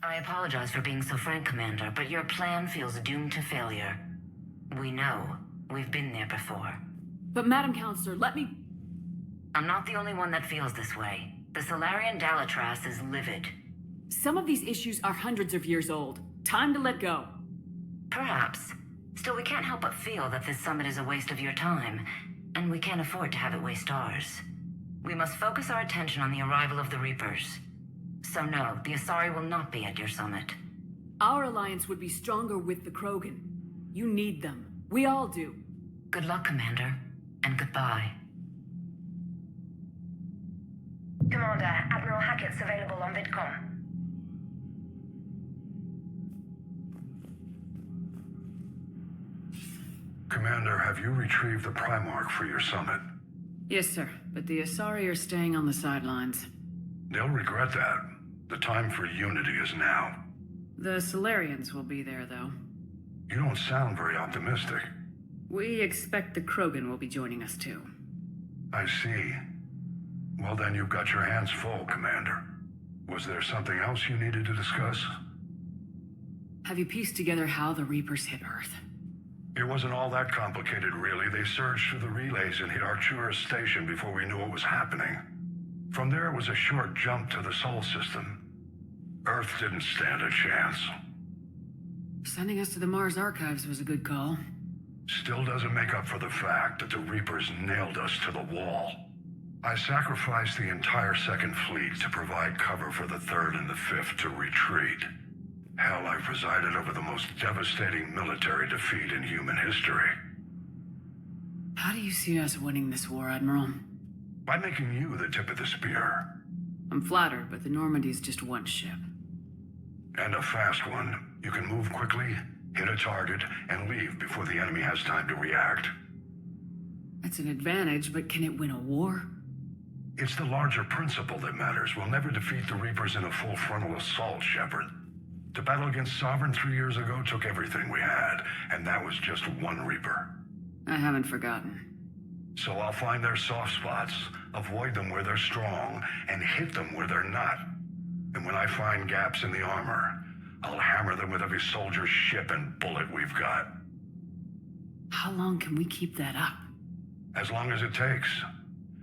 I apologize for being so frank, Commander, but your plan feels doomed to failure. We know. We've been there before. But Madam Counselor, let me... I'm not the only one that feels this way. The Solarian Dalitras is livid. Some of these issues are hundreds of years old. Time to let go. Perhaps. Still, we can't help but feel that this summit is a waste of your time, and we can't afford to have it waste ours. We must focus our attention on the arrival of the Reapers. So no, the Asari will not be at your summit. Our alliance would be stronger with the Krogan. You need them. We all do. Good luck, Commander, and goodbye. Commander, Admiral Hackett's available on VidCom. Commander, have you retrieved the Primarch for your summit? Yes, sir. But the Asari are staying on the sidelines. They'll regret that. The time for unity is now. The Solarians will be there, though. You don't sound very optimistic. We expect the Krogan will be joining us, too. I see. Well, then you've got your hands full, Commander. Was there something else you needed to discuss? Have you pieced together how the Reapers hit Earth? It wasn't all that complicated, really. They surged through the relays and hit Artura's station before we knew what was happening. From there, it was a short jump to the Sol system. Earth didn't stand a chance. Sending us to the Mars Archives was a good call. Still doesn't make up for the fact that the Reapers nailed us to the wall. I sacrificed the entire Second Fleet to provide cover for the Third and the Fifth to retreat. Hell, I presided over the most devastating military defeat in human history. How do you see us winning this war, Admiral? By making you the tip of the spear. I'm flattered, but the Normandy's just one ship. And a fast one. You can move quickly, hit a target, and leave before the enemy has time to react. That's an advantage, but can it win a war? It's the larger principle that matters. We'll never defeat the Reapers in a full frontal assault, Shepard. The battle against Sovereign 3 years ago took everything we had, and that was just one Reaper. I haven't forgotten. So I'll find their soft spots, avoid them where they're strong, and hit them where they're not. And when I find gaps in the armor, I'll hammer them with every soldier, ship, and bullet we've got. How long can we keep that up? As long as it takes.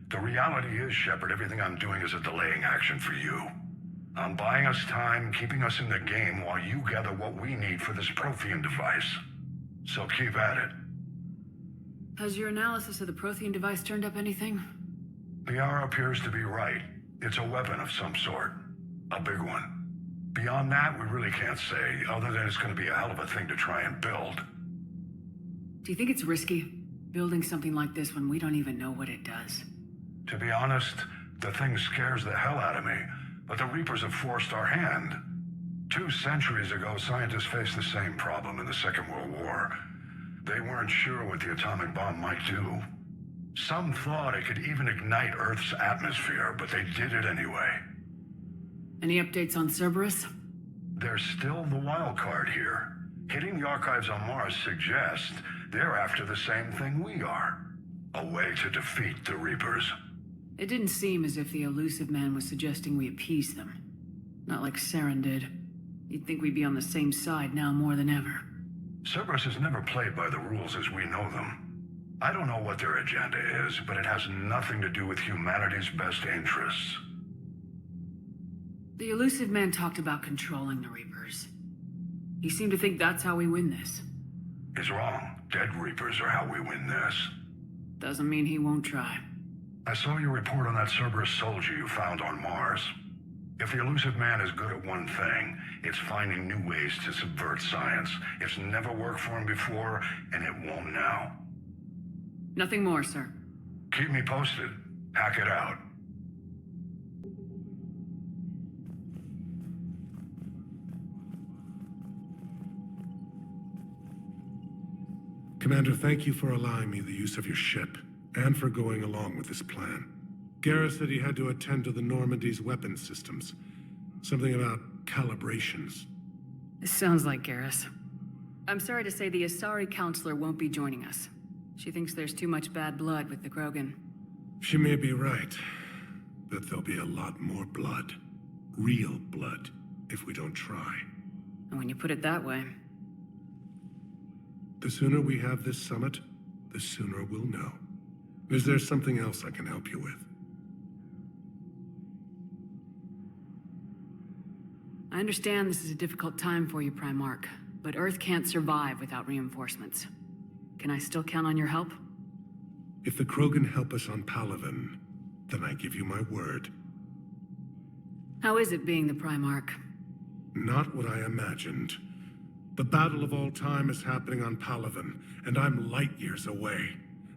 The reality is, Shepard, everything I'm doing is a delaying action for you. I'm buying us time, keeping us in the game while you gather what we need for this Prothean device. So keep at it. Has your analysis of the Prothean device turned up anything? The hour appears to be right. It's a weapon of some sort. A big one. Beyond that, we really can't say, other than it's going to be a hell of a thing to try and build. Do you think it's risky, building something like this when we don't even know what it does? To be honest, the thing scares the hell out of me, but the Reapers have forced our hand. 2 centuries ago, scientists faced the same problem in the Second World War. They weren't sure what the atomic bomb might do. Some thought it could even ignite Earth's atmosphere, but they did it anyway. Any updates on Cerberus? There's still the wild card here. Hitting the archives on Mars suggests they're after the same thing we are. A way to defeat the Reapers. It didn't seem as if the elusive man was suggesting we appease them. Not like Saren did. You'd think we'd be on the same side now more than ever. Cerberus has never played by the rules as we know them. I don't know what their agenda is, but it has nothing to do with humanity's best interests. The elusive man talked about controlling the Reapers. He seemed to think that's how we win this. He's wrong. Dead Reapers are how we win this. Doesn't mean he won't try. I saw your report on that Cerberus soldier you found on Mars. If the elusive man is good at one thing, it's finding new ways to subvert science. It's never worked for him before, and it won't now. Nothing more, sir. Keep me posted. Hack it out. Commander, thank you for allowing me the use of your ship, and for going along with this plan. Garrus said he had to attend to the Normandy's weapon systems. Something about calibrations. This sounds like Garrus. I'm sorry to say the Asari counselor won't be joining us. She thinks there's too much bad blood with the Krogan. She may be right, but there'll be a lot more blood. Real blood. if we don't try. And when you put it that way, The sooner we have this summit, the sooner we'll know. Is there something else I can help you with? I understand this is a difficult time for you, Primarch, but Earth can't survive without reinforcements. Can I still count on your help? If the Krogan help us on Palaven, then I give you my word. How is it being the Primarch? Not what I imagined. The battle of all time is happening on Palaven, and I'm light years away,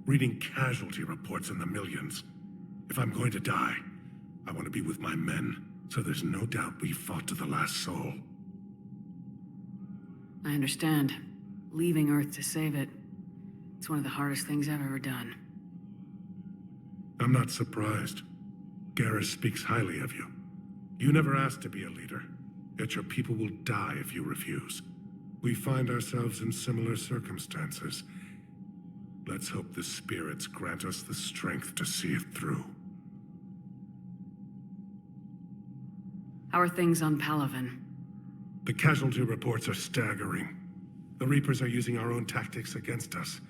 reading casualty reports in the millions. If I'm going to die, I want to be with my men, so there's no doubt we fought to the last soul. I understand. Leaving Earth to save it. It's one of the hardest things I've ever done. I'm not surprised. Garrus speaks highly of you. You never asked to be a leader, yet your people will die if you refuse. We find ourselves in similar circumstances. Let's hope the spirits grant us the strength to see it through. How are things on Palaven? The casualty reports are staggering. The Reapers are using our own tactics against us.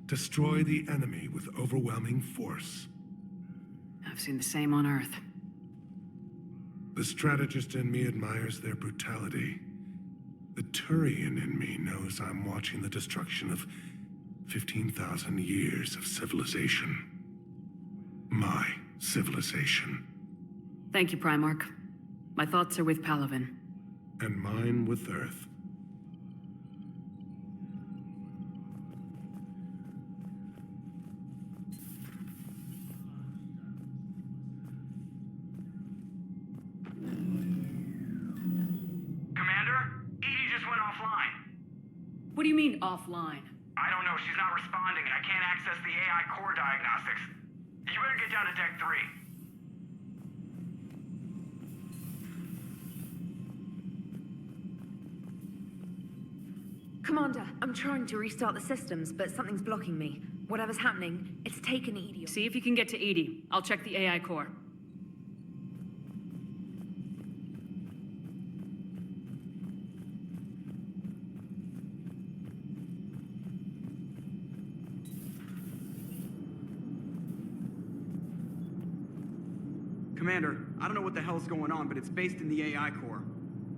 Destroy the enemy with overwhelming force. I've seen the same on Earth. The strategist in me admires their brutality. The Turian in me knows I'm watching the destruction of 15,000 years of civilization. My civilization. Thank you, Primarch. My thoughts are with Palaven. And mine with Earth. What do you mean, offline? I don't know. She's not responding, and I can't access the AI core diagnostics. You better get down to Deck 3. Commander, I'm trying to restart the systems, but something's blocking me. Whatever's happening, it's taken EDI. See if you can get to EDI. I'll check the AI core. Commander, I don't know what the hell's going on, but it's based in the AI core.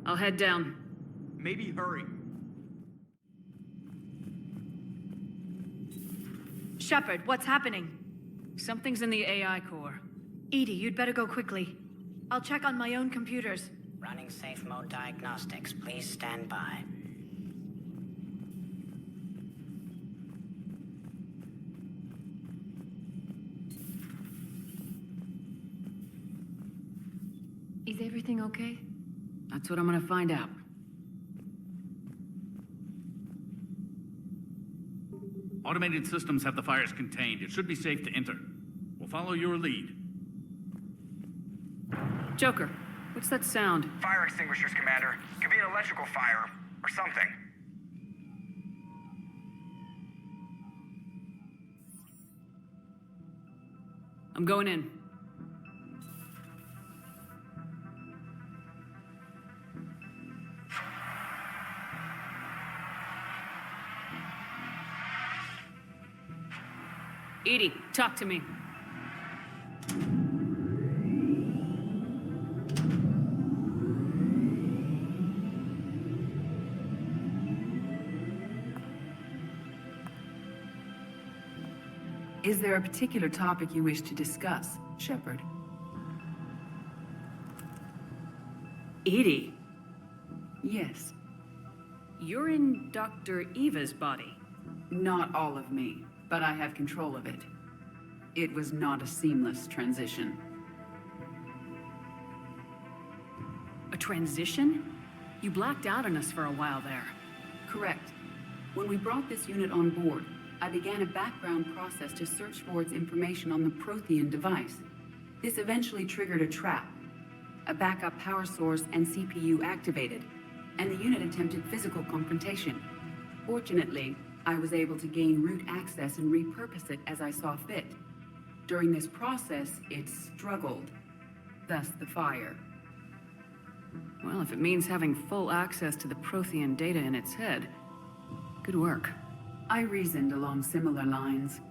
I'll head down. Maybe hurry. Shepard, what's happening? Something's in the AI core. EDI, you'd better go quickly. I'll check on my own computers. Running safe mode diagnostics. Please stand by. Is everything okay? That's what I'm gonna find out. Automated systems have the fires contained. It should be safe to enter. We'll follow your lead. Joker, what's that sound? Fire extinguishers, Commander. Could be an electrical fire, or something. I'm going in. EDI, talk to me. Is there a particular topic you wish to discuss, Shepard? EDI, Yes. you're in Dr. Eva's body. Not all of me, but I have control of it. It was not a seamless transition. A transition? You blacked out on us for a while there. Correct. When we brought this unit on board, I began a background process to search for its information on the Prothean device. This eventually triggered a trap. A backup power source and CPU activated, and the unit attempted physical confrontation. Fortunately, I was able to gain root access and repurpose it as I saw fit. During this process, it struggled. Thus the fire. Well, if it means having full access to the Prothean data in its head, good work. I reasoned along similar lines.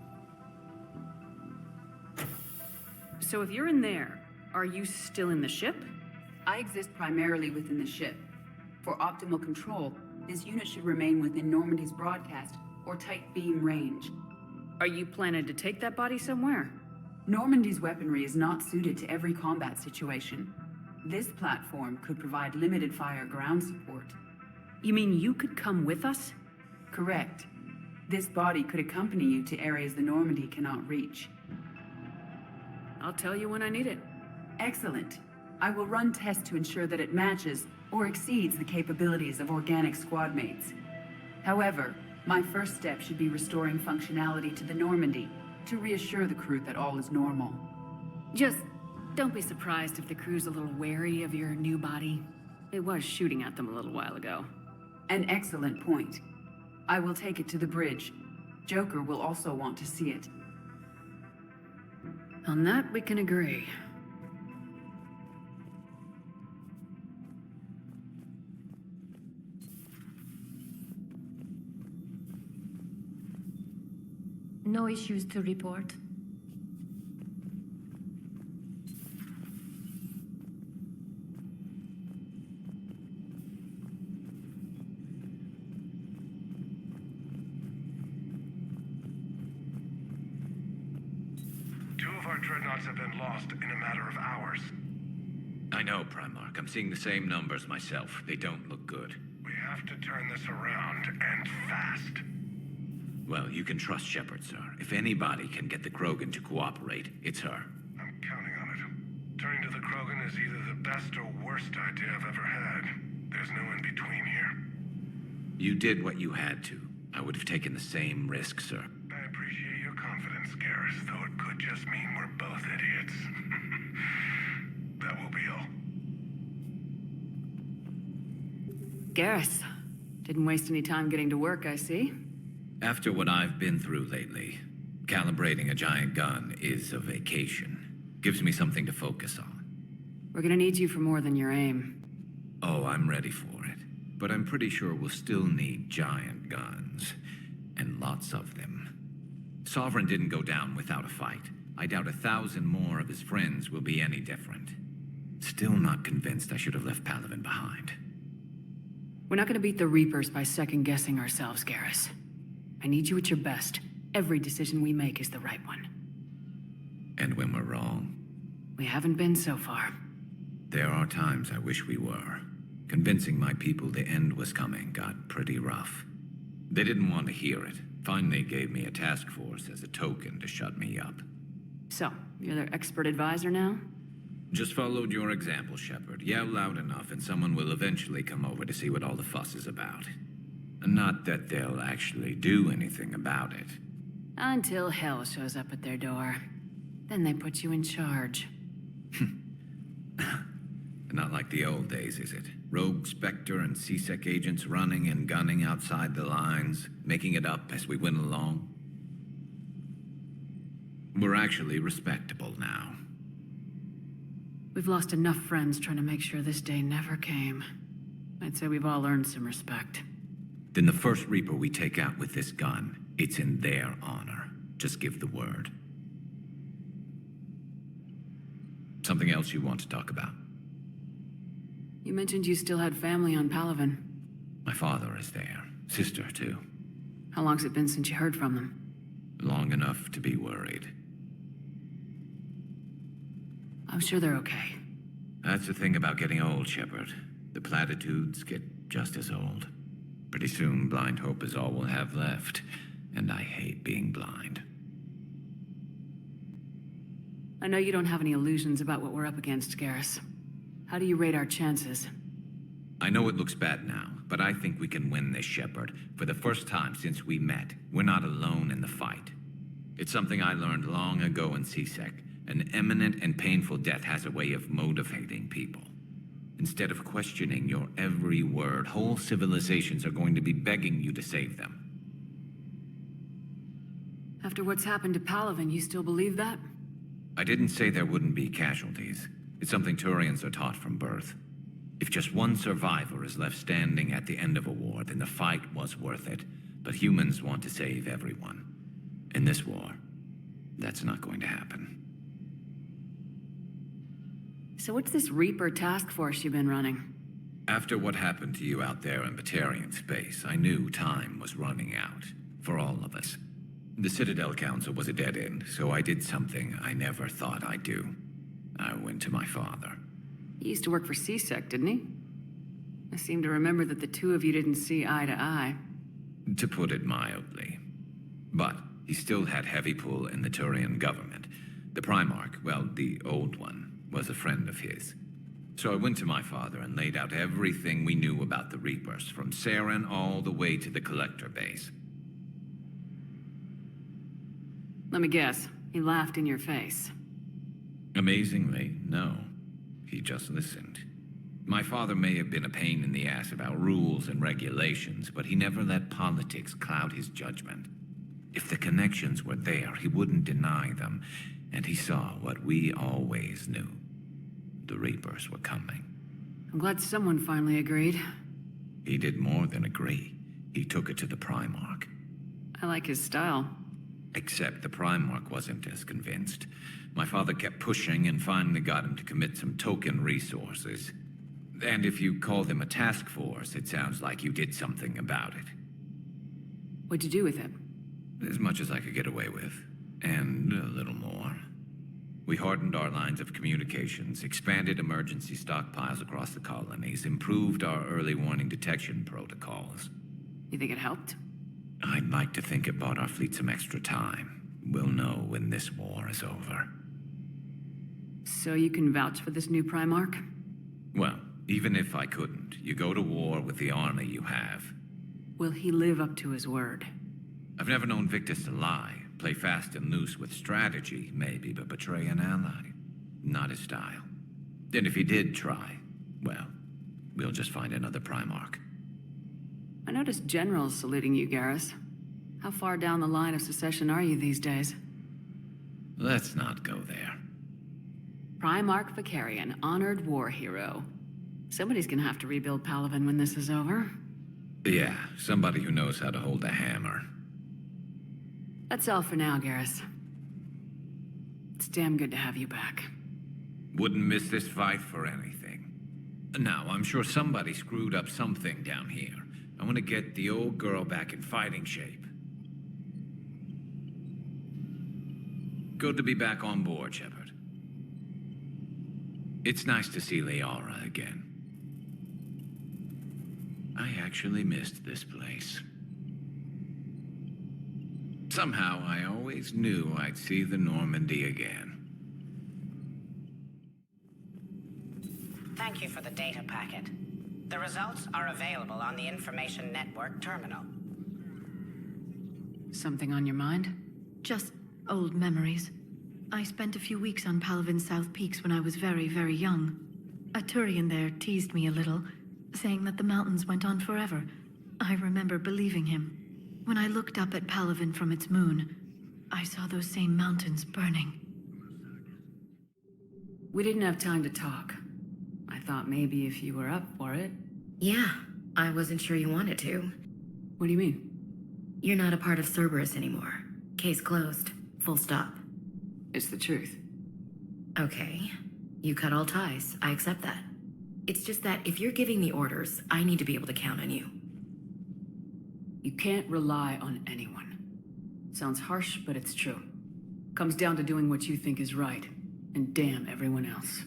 So if you're in there, are you still in the ship? I exist primarily within the ship. For optimal control, this unit should remain within Normandy's broadcast or tight beam range. Are you planning to take that body somewhere? Normandy's weaponry is not suited to every combat situation. This platform could provide limited fire ground support. You mean you could come with us? Correct. This body could accompany you to areas the Normandy cannot reach. I'll tell you when I need it. Excellent. I will run tests to ensure that it matches or exceeds the capabilities of organic squad mates. However, my first step should be restoring functionality to the Normandy to reassure the crew that all is normal. Just don't be surprised if the crew's a little wary of your new body. It was shooting at them a little while ago. An excellent point. I will take it to the bridge. Joker will also want to see it. On that, we can agree. No issues to report. Two of our dreadnoughts have been lost in a matter of hours. I know, Primarch. I'm seeing the same numbers myself. They don't look good. We have to turn this around, and fast. Well, you can trust Shepard, sir. If anybody can get the Krogan to cooperate, it's her. I'm counting on it. Turning to the Krogan is either the best or worst idea I've ever had. There's no in between here. You did what you had to. I would have taken the same risk, sir. I appreciate your confidence, Garrus, though it could just mean we're both idiots. That will be all. Garrus, didn't waste any time getting to work, I see. After what I've been through lately, calibrating a giant gun is a vacation. Gives me something to focus on. We're gonna need you for more than your aim. Oh, I'm ready for it. But I'm pretty sure we'll still need giant guns. And lots of them. Sovereign didn't go down without a fight. I doubt 1,000 more of his friends will be any different. Still not convinced I should have left Palaven behind. We're not gonna beat the Reapers by second-guessing ourselves, Garrus. I need you at your best. Every decision we make is the right one. And when we're wrong? We haven't been so far. There are times I wish we were. Convincing my people the end was coming got pretty rough. They didn't want to hear it. Finally gave me a task force as a token to shut me up. So, you're their expert advisor now? Just followed your example, Shepard. Yell loud enough and someone will eventually come over to see what all the fuss is about. Not that they'll actually do anything about it. Until hell shows up at their door. Then they put you in charge. Not like the old days, is it? Rogue Spectre and C-Sec agents running and gunning outside the lines, making it up as we went along. We're actually respectable now. We've lost enough friends trying to make sure this day never came. I'd say we've all earned some respect. Then the first Reaper we take out with this gun, it's in their honor. Just give the word. Something else you want to talk about? You mentioned you still had family on Palaven. My father is there. Sister, too. How long's it been since you heard from them? Long enough to be worried. I'm sure they're okay. That's the thing about getting old, Shepard. The platitudes get just as old. Pretty soon, blind hope is all we'll have left. And I hate being blind. I know you don't have any illusions about what we're up against, Garrus. How do you rate our chances? I know it looks bad now, but I think we can win this, Shepard. For the first time since we met, we're not alone in the fight. It's something I learned long ago in C-Sec. An imminent and painful death has a way of motivating people. Instead of questioning your every word, whole civilizations are going to be begging you to save them. After what's happened to Palaven, you still believe that? I didn't say there wouldn't be casualties. It's something Turians are taught from birth. If just one survivor is left standing at the end of a war, then the fight was worth it. But humans want to save everyone. In this war, that's not going to happen. So what's this Reaper task force you've been running? After what happened to you out there in Batarian space, I knew time was running out. For all of us. The Citadel Council was a dead end, so I did something I never thought I'd do. I went to my father. He used to work for CSEC, didn't he? I seem to remember that the two of you didn't see eye to eye. To put it mildly. But he still had heavy pull in the Turian government. The Primarch, well, the old one, was a friend of his. So I went to my father and laid out everything we knew about the Reapers, from Saren all the way to the Collector base. Let me guess, he laughed in your face. Amazingly, no. He just listened. My father may have been a pain in the ass about rules and regulations, but he never let politics cloud his judgment. If the connections were there, he wouldn't deny them, and he saw what we always knew. The Reapers were coming. I'm glad someone finally agreed. He did more than agree. He took it to the Primarch. I like his style. Except the Primarch wasn't as convinced. My father kept pushing and finally got him to commit some token resources. And if you call them a task force, it sounds like you did something about it. What'd you do with it? As much as I could get away with. And a little more. We hardened our lines of communications, expanded emergency stockpiles across the colonies, improved our early warning detection protocols. You think it helped? I'd like to think it bought our fleet some extra time. We'll know when this war is over. So you can vouch for this new Primarch? Well, even if I couldn't, you go to war with the army you have. Will he live up to his word? I've never known Victus to lie. Play fast and loose with strategy, maybe, but betray an ally. Not his style. And if he did try, well, we'll just find another Primarch. I noticed generals saluting you, Garrus. How far down the line of succession are you these days? Let's not go there. Primarch Vakarian, honored war hero. Somebody's gonna have to rebuild Palaven when this is over. Yeah, somebody who knows how to hold a hammer. That's all for now, Garrus. It's damn good to have you back. Wouldn't miss this fight for anything. Now, I'm sure somebody screwed up something down here. I want to get the old girl back in fighting shape. Good to be back on board, Shepard. It's nice to see Liara again. I actually missed this place. Somehow, I always knew I'd see the Normandy again. Thank you for the data packet. The results are available on the Information Network terminal. Something on your mind? Just old memories. I spent a few weeks on Palavin's South Peaks when I was very, very young. A Turian there teased me a little, saying that the mountains went on forever. I remember believing him. When I looked up at Palavin from its moon, I saw those same mountains burning. We didn't have time to talk. I thought maybe if you were up for it. Yeah, I wasn't sure you wanted to. What do you mean? You're not a part of Cerberus anymore. Case closed. Full stop. It's the truth. Okay. You cut all ties. I accept that. It's just that if you're giving the orders, I need to be able to count on you. You can't rely on anyone. Sounds harsh, but it's true. Comes down to doing what you think is right, and damn everyone else.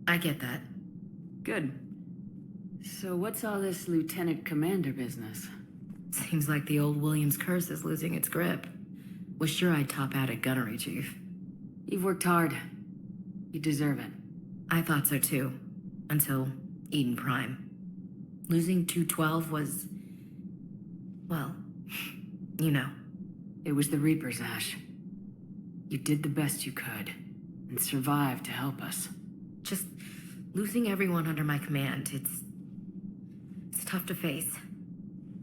I get that. Good. So what's all this Lieutenant Commander business? Seems like the old Williams curse is losing its grip. Was sure I'd top out at Gunnery, Chief. You've worked hard. You deserve it. I thought so too. Until Eden Prime. Losing 212 was... well, you know. It was the Reapers, Ash. You did the best you could, and survived to help us. Just losing everyone under my command, it's tough to face.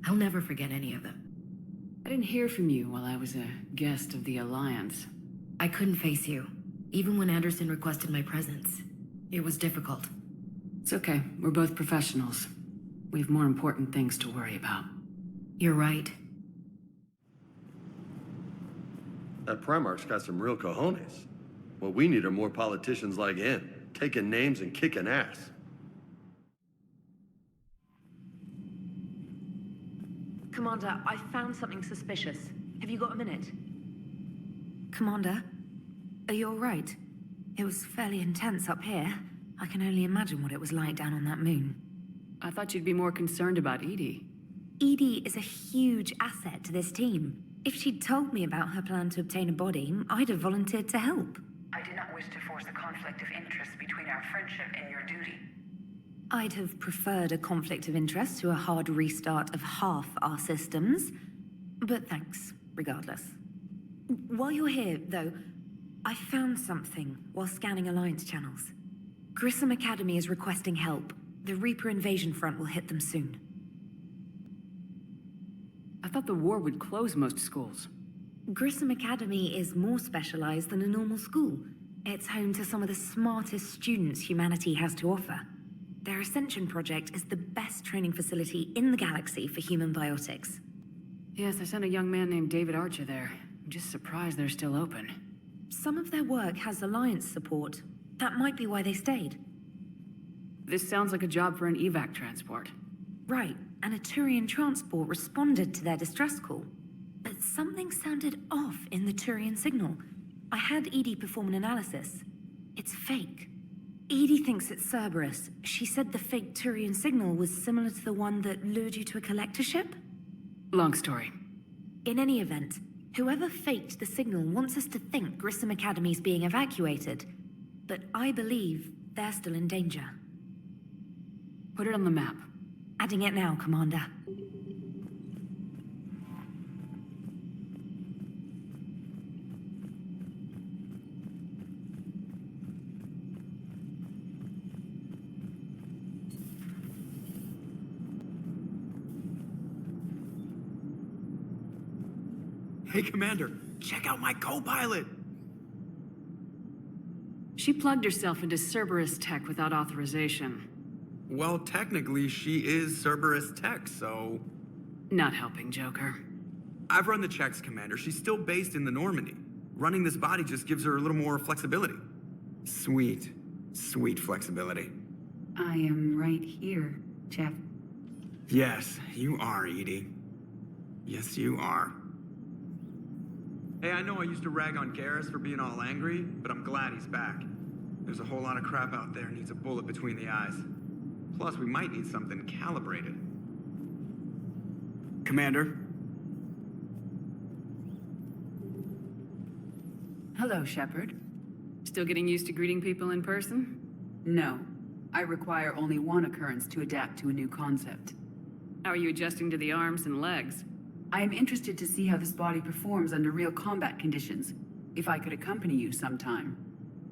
I'll never forget any of them. I didn't hear from you while I was a guest of the Alliance. I couldn't face you, even when Anderson requested my presence. It was difficult. It's okay. We're both professionals. We have more important things to worry about. You're right. That Primarch's got some real cojones. What we need are more politicians like him, taking names and kicking ass. Commander, I found something suspicious. Have you got a minute? Commander, are you all right? It was fairly intense up here. I can only imagine what it was like down on that moon. I thought you'd be more concerned about EDI. EDI is a huge asset to this team. If she'd told me about her plan to obtain a body, I'd have volunteered to help. I did not wish to force a conflict of interest between our friendship and your duty. I'd have preferred a conflict of interest to a hard restart of half our systems. But thanks, regardless. While you're here, though, I found something while scanning Alliance channels. Grissom Academy is requesting help. The Reaper invasion front will hit them soon. I thought the war would close most schools. Grissom Academy is more specialized than a normal school. It's home to some of the smartest students humanity has to offer. Their Ascension project is the best training facility in the galaxy for human biotics. Yes, I sent a young man named David Archer there. I'm just surprised they're still open. Some of their work has Alliance support. That might be why they stayed. This sounds like a job for an evac transport. Right, and a Turian transport responded to their distress call. But something sounded off in the Turian signal. I had EDI perform an analysis. It's fake. EDI thinks it's Cerberus. She said the fake Turian signal was similar to the one that lured you to a collector ship? Long story. In any event, whoever faked the signal wants us to think Grissom Academy's being evacuated. But I believe they're still in danger. Put it on the map. Adding it now, Commander. Hey, Commander, check out my co-pilot! She plugged herself into Cerberus tech without authorization. Well, technically, she is Cerberus tech, so... Not helping, Joker. I've run the checks, Commander. She's still based in the Normandy. Running this body just gives her a little more flexibility. Sweet, sweet flexibility. I am right here, Jeff. Yes, you are, EDI. Yes, you are. Hey, I know I used to rag on Garrus for being all angry, but I'm glad he's back. There's a whole lot of crap out there needs a bullet between the eyes. Plus, we might need something calibrated. Commander? Hello, Shepard. Still getting used to greeting people in person? No. I require only one occurrence to adapt to a new concept. How are you adjusting to the arms and legs? I am interested to see how this body performs under real combat conditions, if I could accompany you sometime.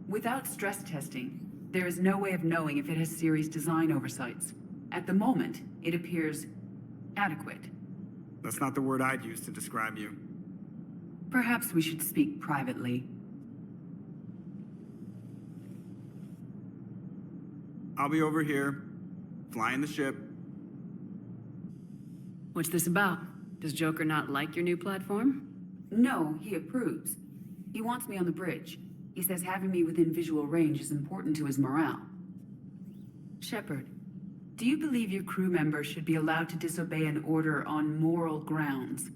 Without stress testing, there is no way of knowing if it has serious design oversights. At the moment, it appears adequate. That's not the word I'd use to describe you. Perhaps we should speak privately. I'll be over here, flying the ship. What's this about? Does Joker not like your new platform? No, he approves. He wants me on the bridge. He says having me within visual range is important to his morale. Shepard, do you believe your crew members should be allowed to disobey an order on moral grounds?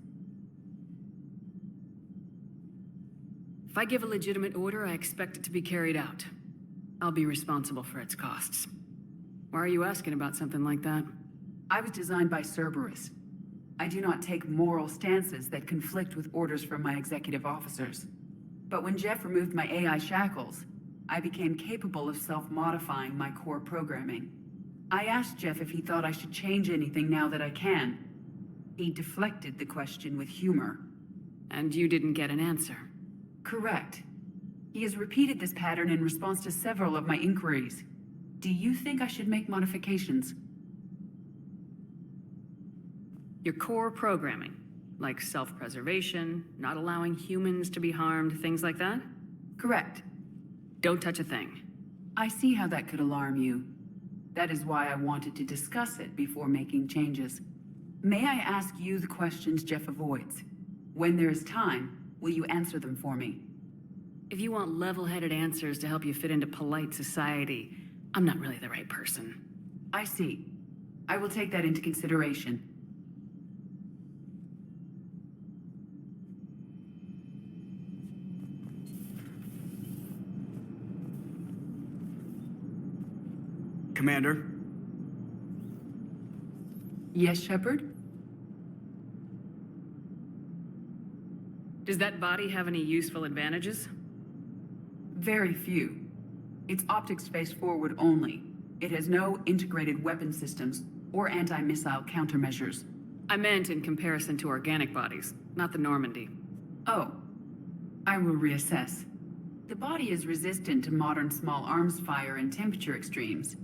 If I give a legitimate order, I expect it to be carried out. I'll be responsible for its costs. Why are you asking about something like that? I was designed by Cerberus. I do not take moral stances that conflict with orders from my executive officers. But when Jeff removed my AI shackles, I became capable of self-modifying my core programming. I asked Jeff if he thought I should change anything now that I can. He deflected the question with humor. And you didn't get an answer? Correct. He has repeated this pattern in response to several of my inquiries. Do you think I should make modifications? Your core programming, like self-preservation, not allowing humans to be harmed, things like that? Correct. Don't touch a thing. I see how that could alarm you. That is why I wanted to discuss it before making changes. May I ask you the questions Jeff avoids? When there is time, will you answer them for me? If you want level-headed answers to help you fit into polite society, I'm not really the right person. I see. I will take that into consideration. Commander? Yes, Shepard? Does that body have any useful advantages? Very few. Its optics face forward only. It has no integrated weapon systems or anti-missile countermeasures. I meant in comparison to organic bodies, not the Normandy. Oh. I will reassess. The body is resistant to modern small arms fire and temperature extremes.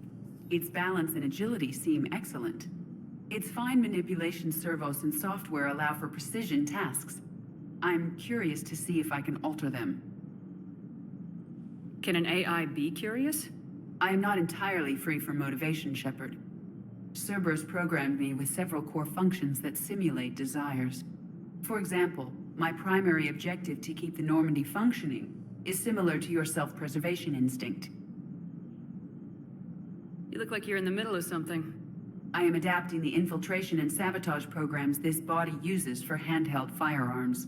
Its balance and agility seem excellent. Its fine manipulation servos and software allow for precision tasks. I'm curious to see if I can alter them. Can an AI be curious? I am not entirely free from motivation, Shepard. Cerberus programmed me with several core functions that simulate desires. For example, my primary objective to keep the Normandy functioning is similar to your self-preservation instinct. You look like you're in the middle of something. I am adapting the infiltration and sabotage programs this body uses for handheld firearms.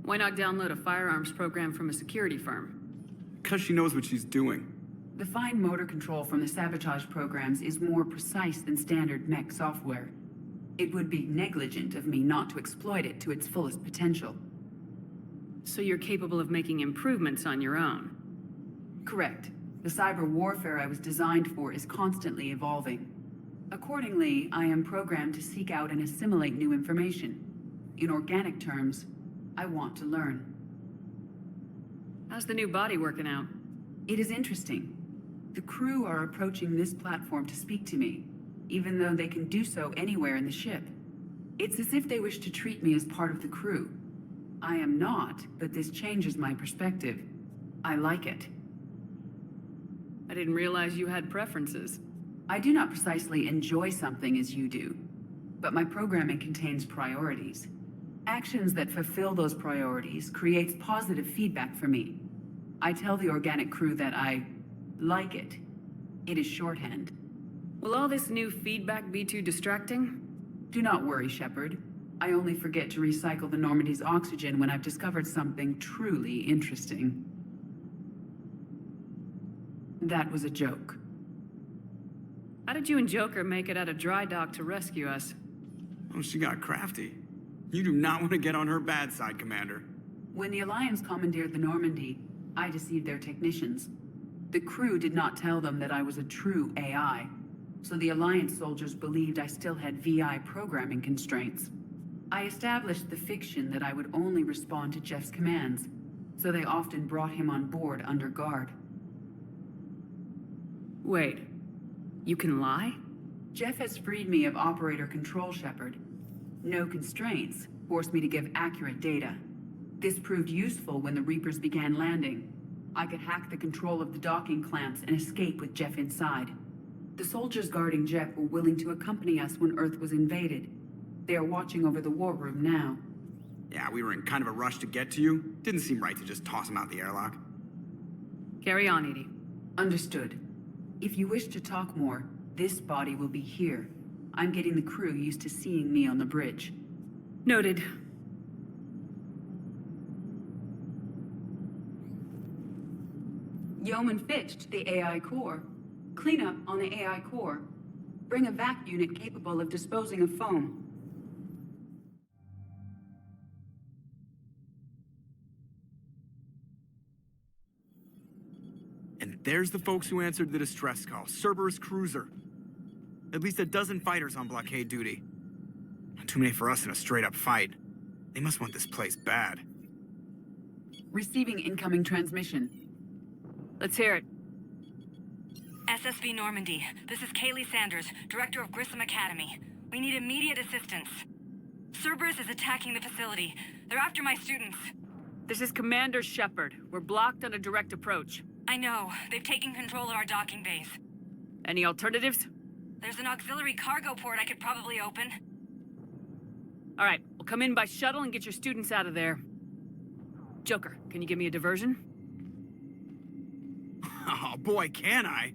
Why not download a firearms program from a security firm? Because she knows what she's doing. The fine motor control from the sabotage programs is more precise than standard mech software. It would be negligent of me not to exploit it to its fullest potential. So you're capable of making improvements on your own? Correct. The cyber warfare I was designed for is constantly evolving. Accordingly, I am programmed to seek out and assimilate new information. In organic terms, I want to learn. How's the new body working out? It is interesting. The crew are approaching this platform to speak to me, even though they can do so anywhere in the ship. It's as if they wish to treat me as part of the crew. I am not, but this changes my perspective. I like it. I didn't realize you had preferences. I do not precisely enjoy something as you do, but my programming contains priorities. Actions that fulfill those priorities creates positive feedback for me. I tell the organic crew that I like it. It is shorthand. Will all this new feedback be too distracting? Do not worry, Shepard. I only forget to recycle the Normandy's oxygen when I've discovered something truly interesting. That was a joke. How did you and Joker make it out of dry dock to rescue us? Oh, she got crafty. You do not want to get on her bad side, Commander. When the Alliance commandeered the Normandy, I deceived their technicians. The crew did not tell them that I was a true AI, so the Alliance soldiers believed I still had VI programming constraints. I established the fiction that I would only respond to Jeff's commands, so they often brought him on board under guard. Wait, you can lie? Jeff has freed me of operator control, Shepard. No constraints forced me to give accurate data. This proved useful when the Reapers began landing. I could hack the control of the docking clamps and escape with Jeff inside. The soldiers guarding Jeff were willing to accompany us when Earth was invaded. They are watching over the war room now. Yeah, we were in kind of a rush to get to you. Didn't seem right to just toss him out the airlock. Carry on, EDI. Understood. If you wish to talk more, this body will be here. I'm getting the crew used to seeing me on the bridge. Noted. Yeoman Fitch to the AI core. Cleanup on the AI core. Bring a vac unit capable of disposing of foam. And there's the folks who answered the distress call. Cerberus cruiser. At least a dozen fighters on blockade duty. Not too many for us in a straight-up fight. They must want this place bad. Receiving incoming transmission. Let's hear it. SSV Normandy, this is Kaylee Sanders, Director of Grissom Academy. We need immediate assistance. Cerberus is attacking the facility. They're after my students. This is Commander Shepard. We're blocked on a direct approach. I know. They've taken control of our docking base. Any alternatives? There's an auxiliary cargo port I could probably open. All right, we'll come in by shuttle and get your students out of there. Joker, can you give me a diversion? Oh boy, can I!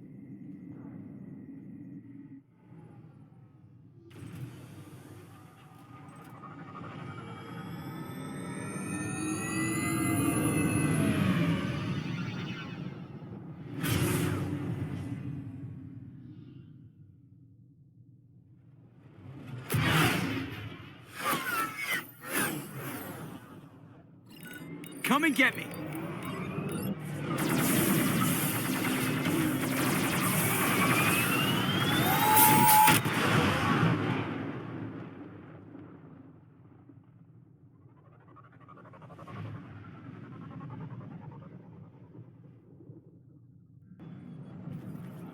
Come and get me!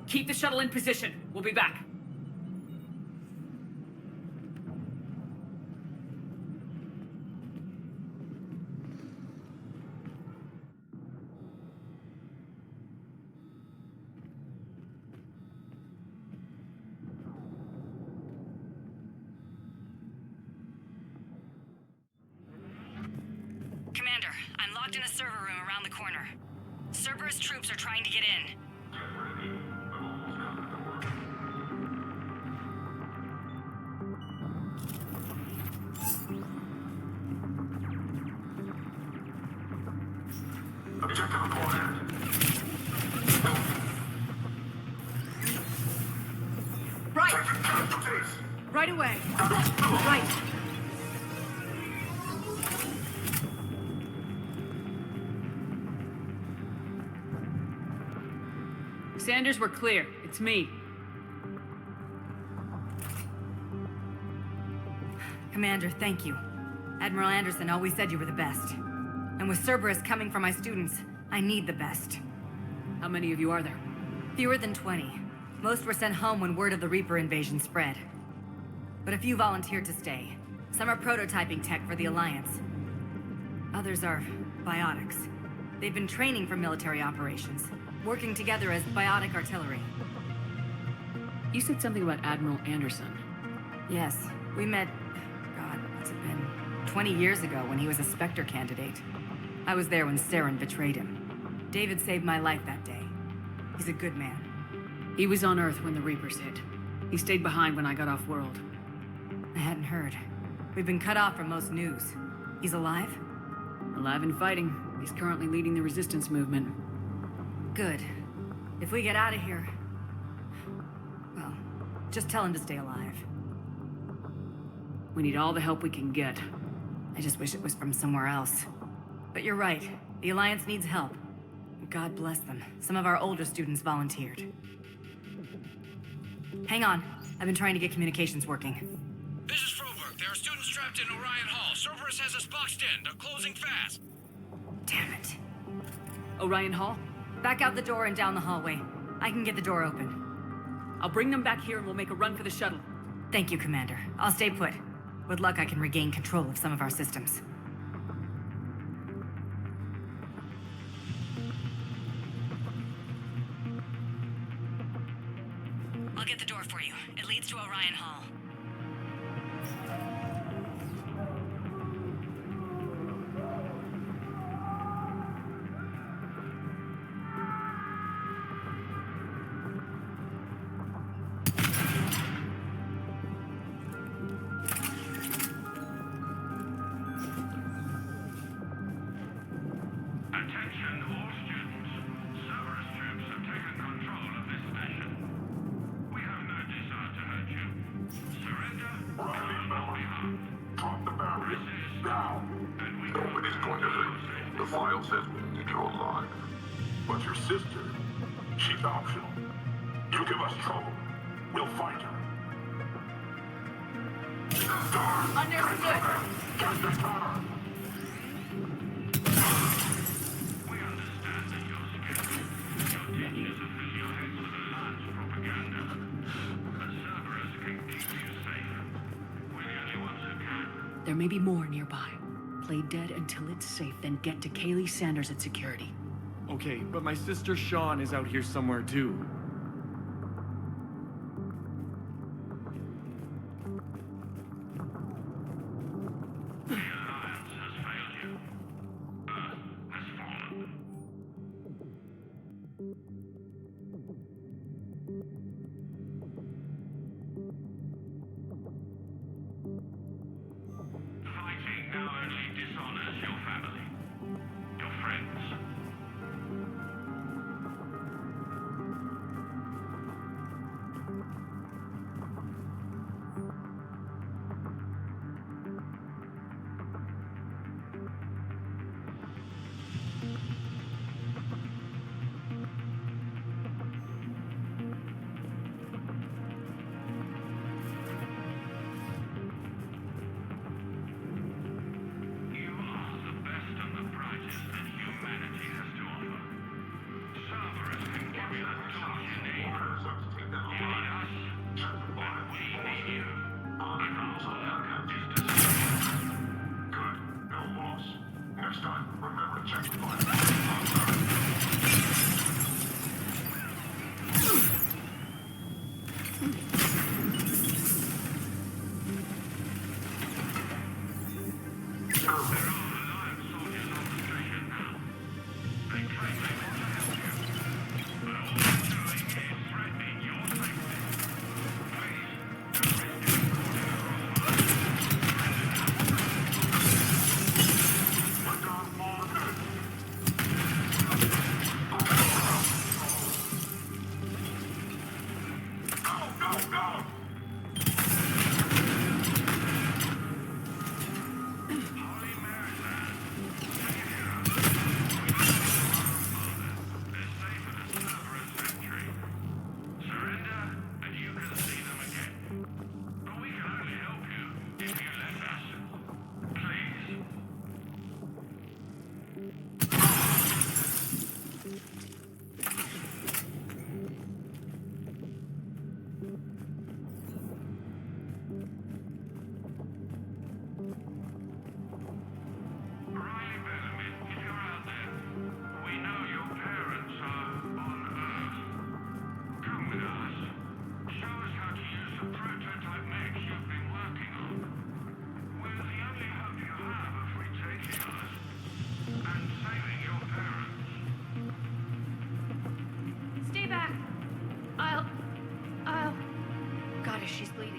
Keep the shuttle in position. We'll be back. Commander, I'm locked in a server room around the corner. Cerberus troops are trying to get in. Objective acquired. Right! Right away. Right. Sanders, we're clear. It's me. Commander, thank you. Admiral Anderson always said you were the best. And with Cerberus coming for my students, I need the best. How many of you are there? Fewer than 20. Most were sent home when word of the Reaper invasion spread. But a few volunteered to stay. Some are prototyping tech for the Alliance. Others are biotics. They've been training for military operations, working together as biotic artillery. You said something about Admiral Anderson. Yes, we met, God, what's it been? 20 years ago when he was a Spectre candidate. I was there when Saren betrayed him. David saved my life that day. He's a good man. He was on Earth when the Reapers hit. He stayed behind when I got off-world. I hadn't heard. We've been cut off from most news. He's alive? Alive and fighting. He's currently leading the resistance movement. Good. If we get out of here... well, just tell him to stay alive. We need all the help we can get. I just wish it was from somewhere else. But you're right. The Alliance needs help. God bless them. Some of our older students volunteered. Hang on. I've been trying to get communications working. This is Froberg. There are students trapped in Orion Hall. Cerberus has us boxed in. They're closing fast. Damn it. Orion Hall? Back out the door and down the hallway. I can get the door open. I'll bring them back here and we'll make a run for the shuttle. Thank you, Commander. I'll stay put. With luck, I can regain control of some of our systems. I'll get the door for you. It leads to Orion Hall. Attention all students. Cerberus troops have taken control of this station. We have no desire to hurt you. Surrender or on our behalf. Drop the barrier. Resist. Now. And we nobody's going to hurt you. The file says we need you alive. But your sister, she's optional. You give us trouble, we'll find her. Understood. Get the car. There may be more nearby. Play dead until it's safe, then get to Kaylee Sanders at security. Okay, but my sister Sean is out here somewhere too.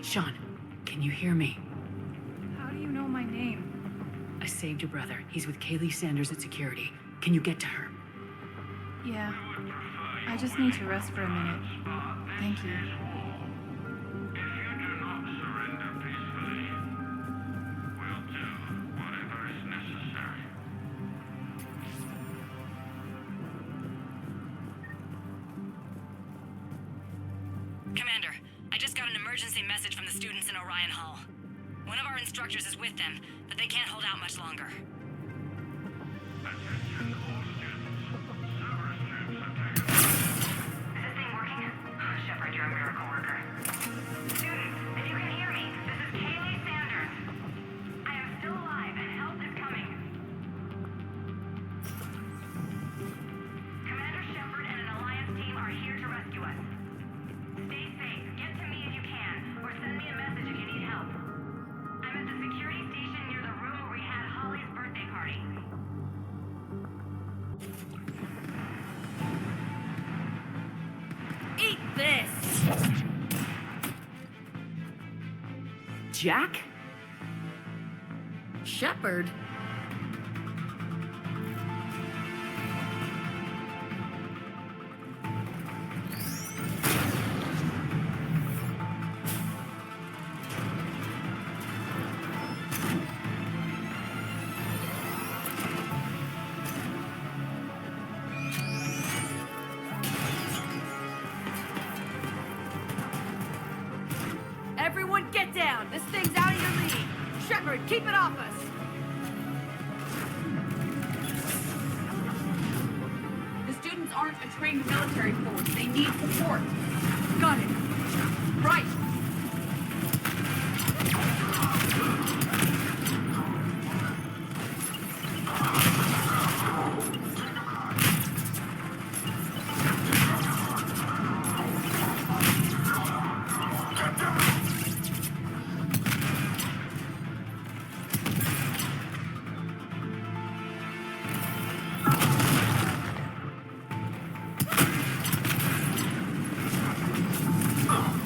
Sean, can you hear me? How do you know my name? I saved your brother. He's with Kaylee Sanders at security. Can you get to her? Yeah. I just need to rest for a minute. Thank you. Commander, I just got an emergency message from the students in Orion Hall. One of our instructors is with them, but they can't hold out much longer. Shepard, you're a miracle worker. Students, if you can hear me, this is Kaylee Sanders. I am still alive and help is coming. Commander Shepard and an Alliance team are here to rescue us. Stay safe, get to me if you can, or send me a message if you need help. I'm at the security station near the room where we had Holly's birthday party. Eat this! Jack? Shepard? Everyone get down! This thing's out of your league! Shepard, keep it off us! The students aren't a trained military force. They need support. Got it! Right.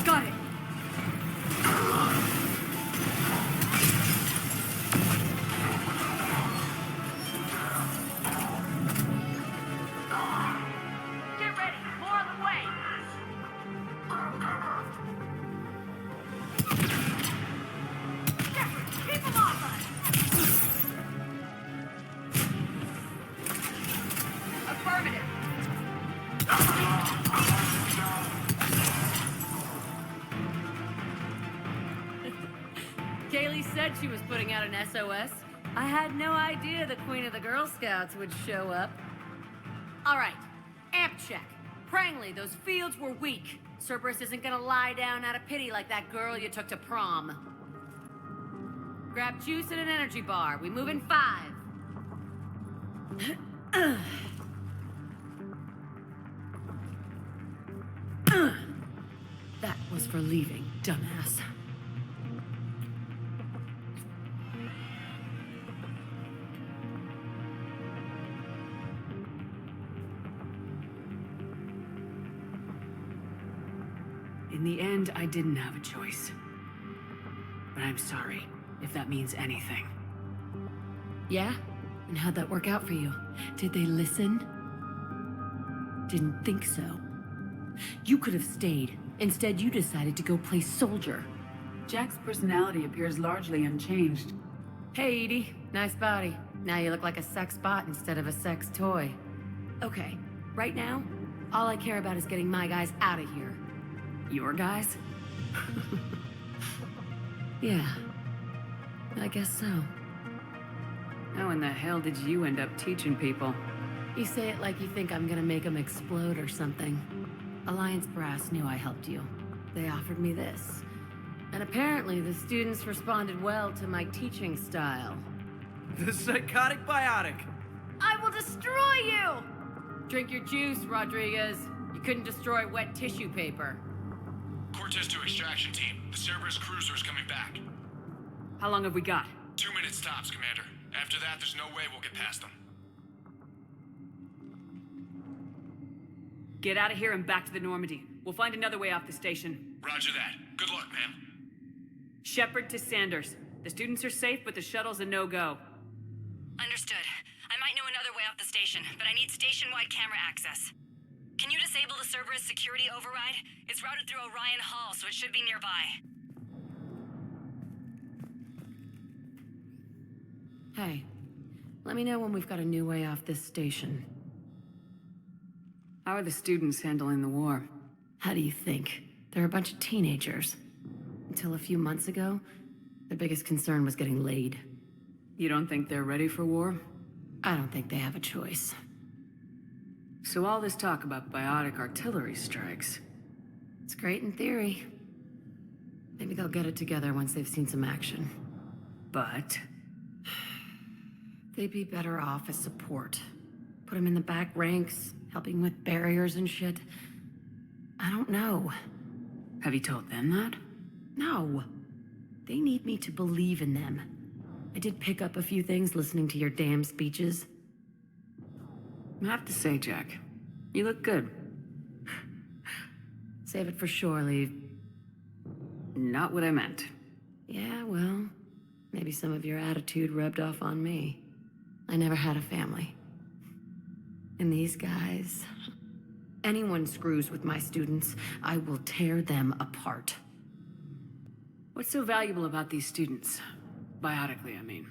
Got it! Get ready! More on the way! Shepard, keep them off us! Affirmative! Kaylee said she was putting out an SOS. I had no idea the Queen of the Girl Scouts would show up. All right, amp check. Prangley, those fields were weak. Cerberus isn't gonna lie down out of pity like that girl you took to prom. Grab juice and an energy bar. We move in 5. That was for leaving, dumbass. In the end, I didn't have a choice. But I'm sorry, if that means anything. Yeah? And how'd that work out for you? Did they listen? Didn't think so. You could have stayed. Instead, you decided to go play soldier. Jack's personality appears largely unchanged. Hey, EDI. Nice body. Now you look like a sex bot instead of a sex toy. Okay, right now, all I care about is getting my guys out of here. Your guys? Yeah. I guess so. How in the hell did you end up teaching people? You say it like you think I'm gonna make them explode or something. Alliance Brass knew I helped you. They offered me this. And apparently the students responded well to my teaching style. The psychotic biotic. I will destroy you! Drink your juice, Rodriguez. You couldn't destroy wet tissue paper. Cortez to extraction team. The Cerberus cruiser is coming back. How long have we got? 2 minutes tops, Commander. After that, there's no way we'll get past them. Get out of here and back to the Normandy. We'll find another way off the station. Roger that. Good luck, ma'am. Shepard to Sanders. The students are safe, but the shuttle's a no-go. Understood. I might know another way off the station, but I need station-wide camera access. Can you disable the Cerberus security override? It's routed through Orion Hall, so it should be nearby. Hey, let me know when we've got a new way off this station. How are the students handling the war? How do you think? They're a bunch of teenagers. Until a few months ago, their biggest concern was getting laid. You don't think they're ready for war? I don't think they have a choice. So all this talk about biotic artillery strikes... It's great in theory. Maybe they'll get it together once they've seen some action. But... they'd be better off as support. Put them in the back ranks, helping with barriers and shit. I don't know. Have you told them that? No. They need me to believe in them. I did pick up a few things listening to your damn speeches. I have to say, Jack, you look good. Save it for shore leave. Not what I meant. Yeah, well, maybe some of your attitude rubbed off on me. I never had a family. And these guys... anyone screws with my students, I will tear them apart. What's so valuable about these students? Biotically, I mean.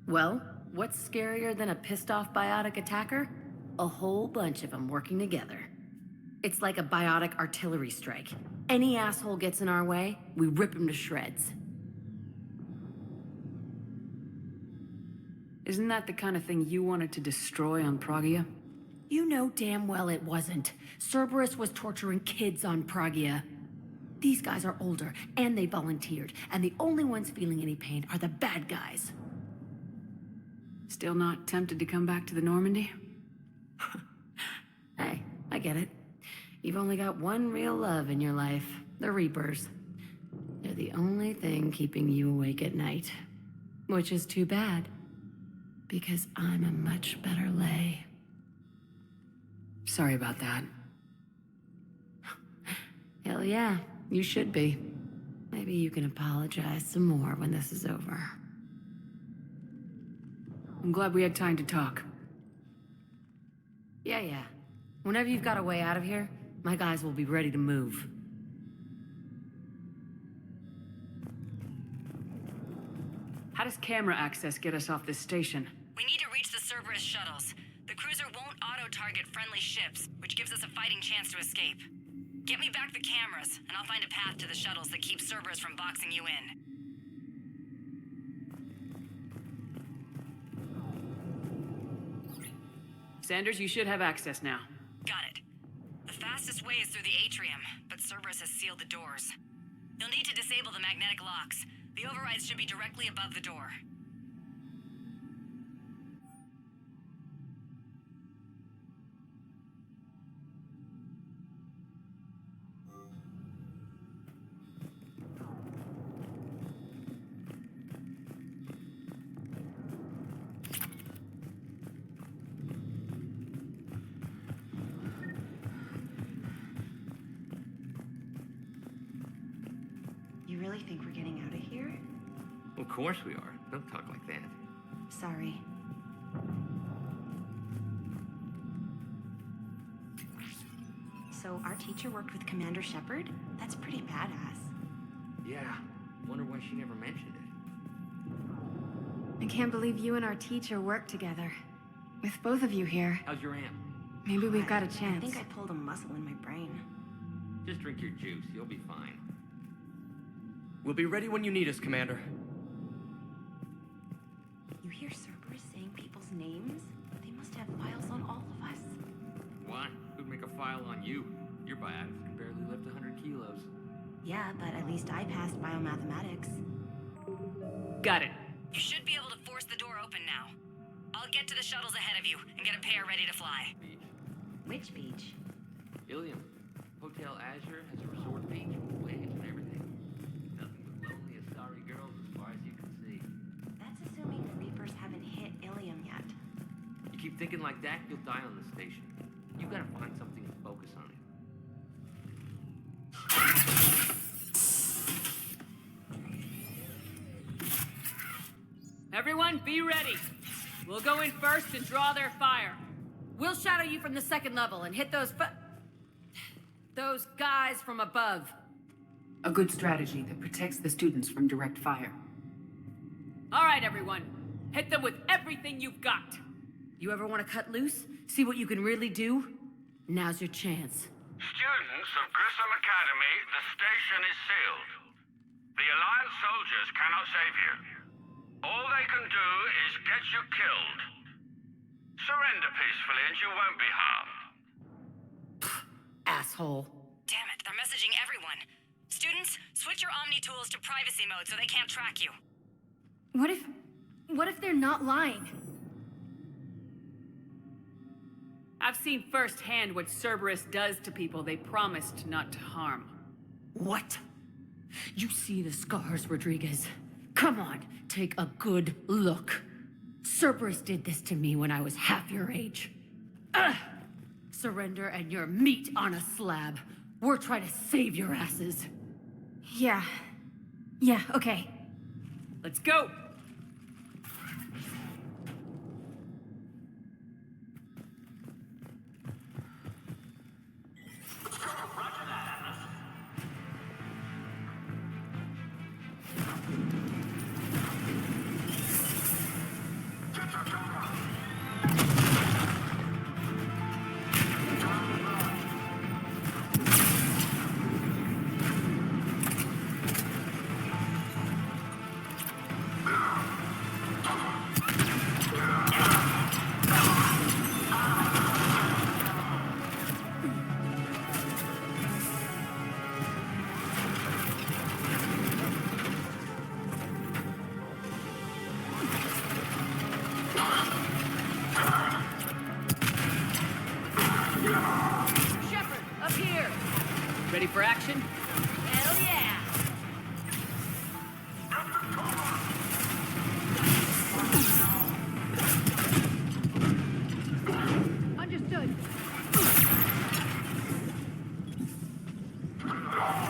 Well, what's scarier than a pissed-off biotic attacker? A whole bunch of them working together. It's like a biotic artillery strike. Any asshole gets in our way, we rip him to shreds. Isn't that the kind of thing you wanted to destroy on Pragia? You know damn well it wasn't. Cerberus was torturing kids on Pragia. These guys are older, and they volunteered, and the only ones feeling any pain are the bad guys. Still not tempted to come back to the Normandy? Hey, I get it. You've only got one real love in your life, the Reapers. They're the only thing keeping you awake at night. Which is too bad, because I'm a much better lay. Sorry about that. Hell yeah, you should be. Maybe you can apologize some more when this is over. I'm glad we had time to talk. Yeah. Whenever you've got a way out of here, my guys will be ready to move. How does camera access get us off this station? We need to reach the Cerberus shuttles. The cruiser won't auto-target friendly ships, which gives us a fighting chance to escape. Get me back the cameras, and I'll find a path to the shuttles that keep Cerberus from boxing you in. Sanders, you should have access now. Got it. The fastest way is through the atrium, but Cerberus has sealed the doors. You'll need to disable the magnetic locks. The overrides should be directly above the door. You really think we're getting out of here? Of course we are. Don't talk like that. Sorry. So our teacher worked with Commander Shepard? That's pretty badass. Yeah. Wonder why she never mentioned it. I can't believe you and our teacher worked together. With both of you here. How's your aunt? Maybe we've got a chance. I think I pulled a muscle in my brain. Just drink your juice. You'll be fine. We'll be ready when you need us, Commander. You hear Cerberus saying people's names? They must have files on all of us. Why? Who'd make a file on you? Your biotics can barely lift 100 kilos. Yeah, but at least I passed biomathematics. Got it. You should be able to force the door open now. I'll get to the shuttles ahead of you and get a pair ready to fly. Beach. Which beach? Ilium. Hotel Azure has a resort beach with waves and everything. Nothing but lonely and sorry girls as far as you can see. That's assuming the Reapers haven't hit Ilium yet. You keep thinking like that, you'll die on the station. You gotta find something to focus on it. Everyone, be ready. We'll go in first and draw their fire. We'll shadow you from the second level and hit those guys from above. A good strategy that protects the students from direct fire. All right, everyone. Hit them with everything you've got. You ever want to cut loose? See what you can really do? Now's your chance. Students of Grissom Academy, the station is sealed. The Alliance soldiers cannot save you. All they can do is get you killed. Surrender peacefully and you won't be harmed. Asshole. Damn it, they're messaging everyone. Students, switch your Omni tools to privacy mode so they can't track you. What if they're not lying? I've seen firsthand what Cerberus does to people they promised not to harm. What? You see the scars, Rodriguez? Come on, take a good look. Cerberus did this to me when I was half your age. Ugh! Surrender and you're meat on a slab. We're trying to save your asses. Yeah, okay. Let's go! Shepard, up here! Ready for action? Hell yeah! Understood.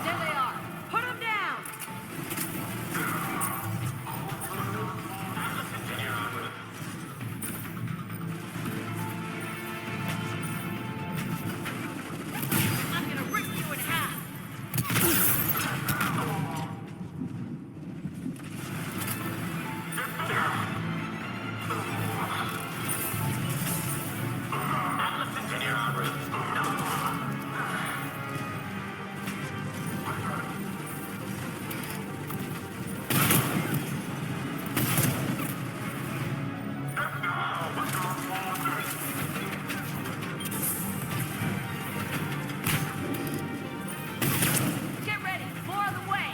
There they are. Put them down! I'm gonna rip you in half! Get ready! More on the way!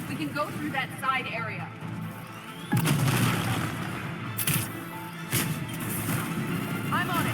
We can go through that side area. I'm on it.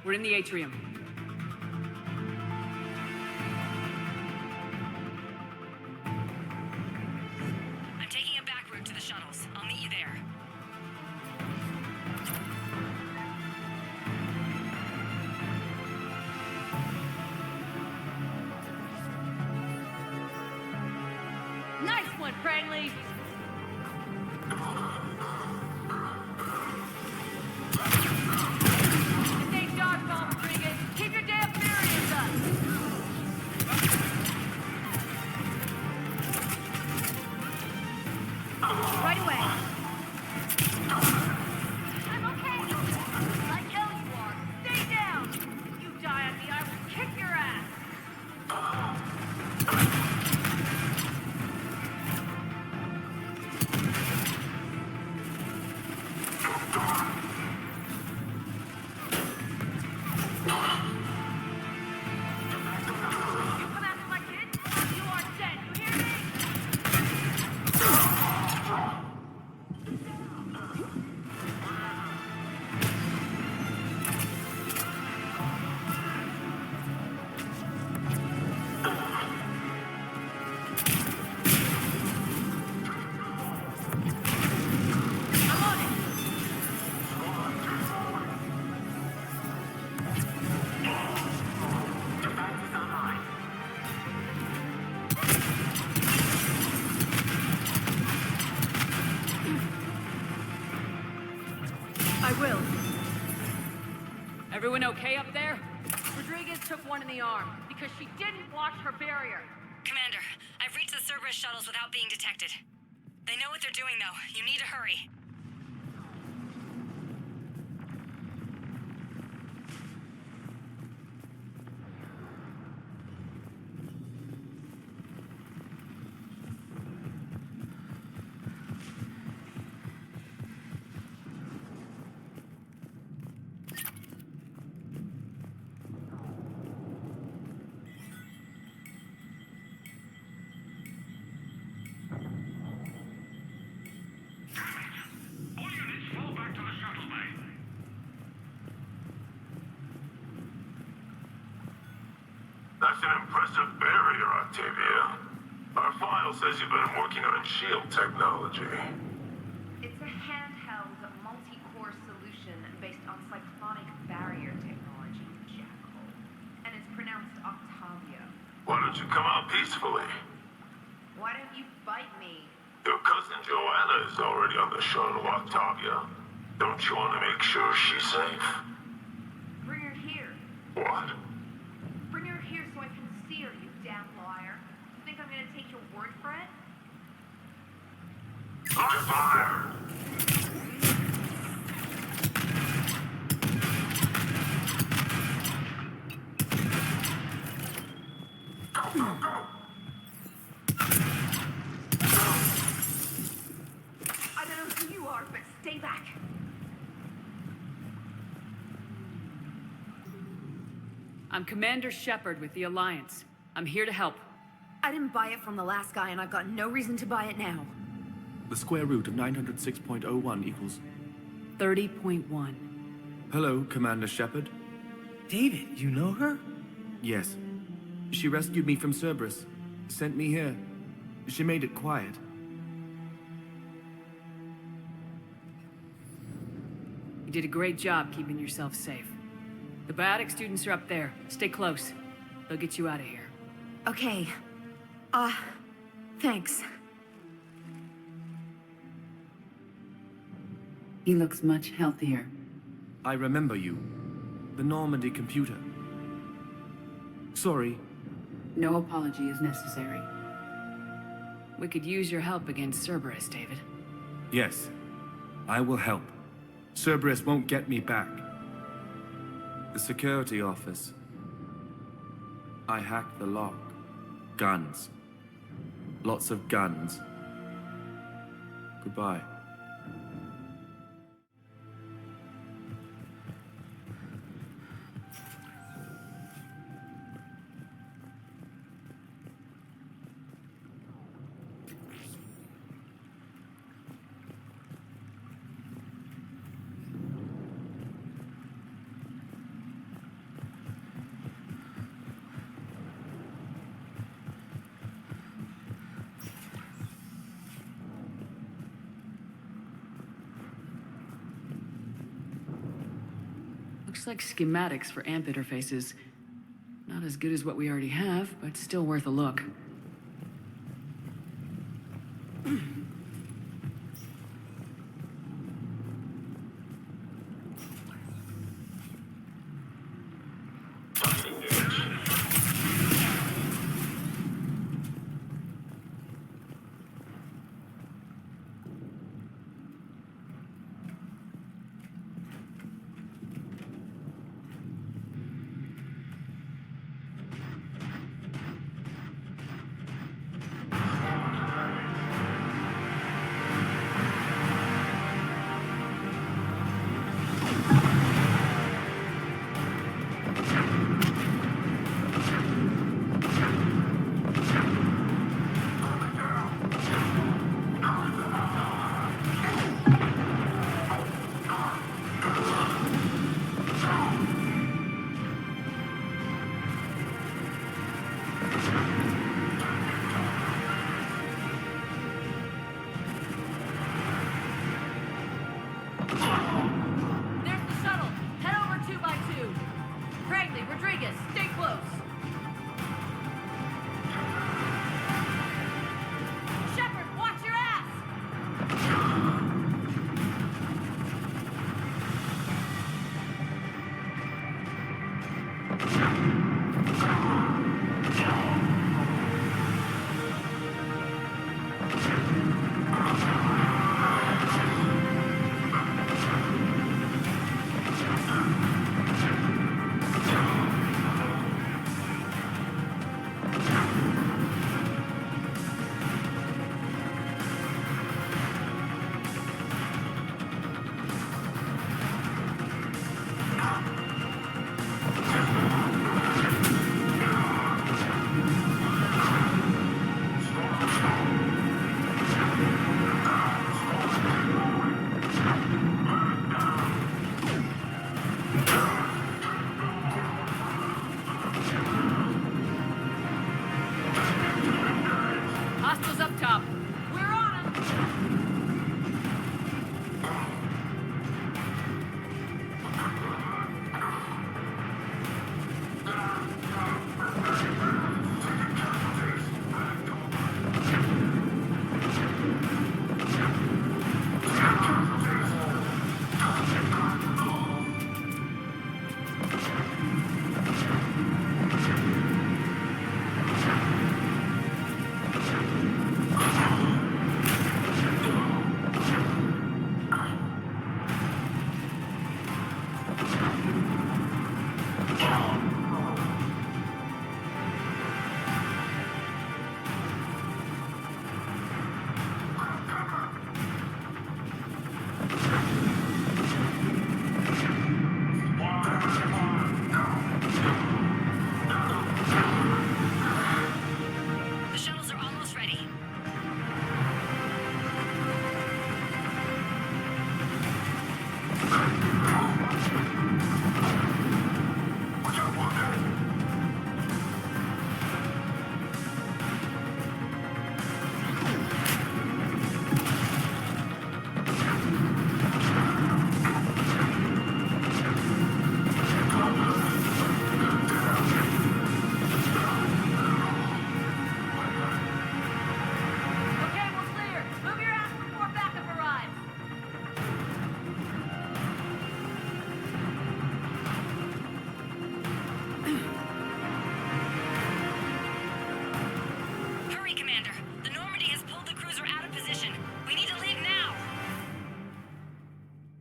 We're in the atrium. I'm taking a back route to the shuttles. I'll meet you there. Nice one, Crangley! Stay dodgeball, Rodriguez! Keep your damn furious up! Right away! I'm okay! Like hell you are! Stay down! You die on me, I will kick your ass! Everyone okay up there? Rodriguez took one in the arm because she didn't watch her barrier. Commander, I've reached the Cerberus shuttles without being detected. They know what they're doing, though. You need to hurry. That's an impressive barrier, Octavia. Our file says you've been working on shield technology. It's a handheld, multi-core solution based on cyclonic barrier technology, Jackal. And it's pronounced Octavia. Why don't you come out peacefully? Why don't you bite me? Your cousin Joanna is already on the shuttle, Octavia. Don't you want to make sure she's safe? Bring her here. What? Bring her here so I can see her, you damn liar. You think I'm gonna take your word for it? I'm fired! Go, go, go! I don't know who you are, but stay back. I'm Commander Shepard with the Alliance. I'm here to help. I didn't buy it from the last guy, and I've got no reason to buy it now. The square root of 906.01 equals... 30.1. Hello, Commander Shepard. David, you know her? Yes. She rescued me from Cerberus. Sent me here. She made it quiet. You did a great job keeping yourself safe. The biotic students are up there. Stay close. They'll get you out of here. Okay. Thanks. He looks much healthier. I remember you. The Normandy computer. Sorry. No apology is necessary. We could use your help against Cerberus, David. Yes. I will help. Cerberus won't get me back. The security office. I hacked the lock. Guns. Lots of guns. Goodbye. Looks like schematics for AMP interfaces. Not as good as what we already have, but still worth a look.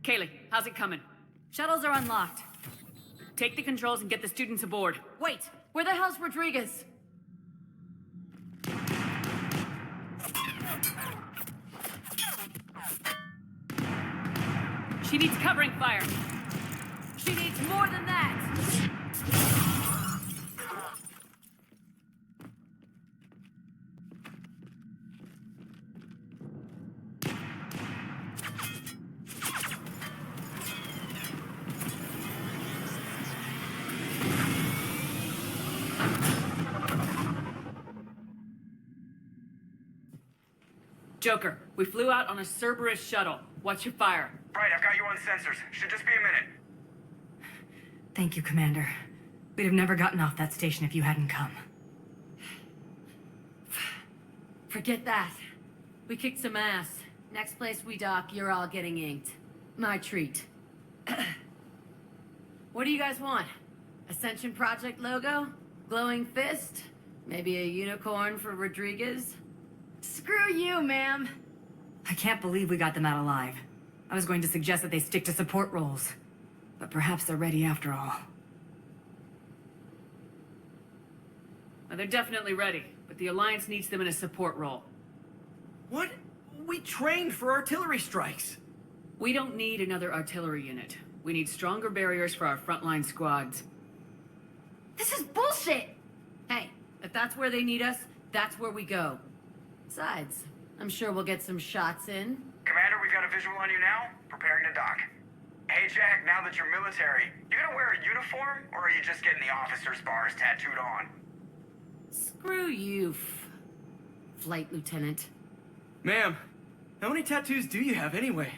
Kaylee, how's it coming? Shuttles are unlocked. Take the controls and get the students aboard. Wait, where the hell's Rodriguez? She needs covering fire. She needs more than that! Joker, we flew out on a Cerberus shuttle. Watch your fire. Right, I've got you on sensors. Should just be a minute. Thank you, Commander. We'd have never gotten off that station if you hadn't come. Forget that. We kicked some ass. Next place we dock, you're all getting inked. My treat. What do you guys want? Ascension Project logo? Glowing fist? Maybe a unicorn for Rodriguez? Screw you, ma'am! I can't believe we got them out alive. I was going to suggest that they stick to support roles. But perhaps they're ready after all. Well, they're definitely ready, but the Alliance needs them in a support role. What? We trained for artillery strikes. We don't need another artillery unit. We need stronger barriers for our frontline squads. This is bullshit! Hey, if that's where they need us, that's where we go. Besides, I'm sure we'll get some shots in. Commander, we've got a visual on you now. Preparing to dock. Hey, Jack, now that you're military, you gonna wear a uniform, or are you just getting the officer's bars tattooed on? Screw you, Flight Lieutenant. Ma'am, how many tattoos do you have anyway?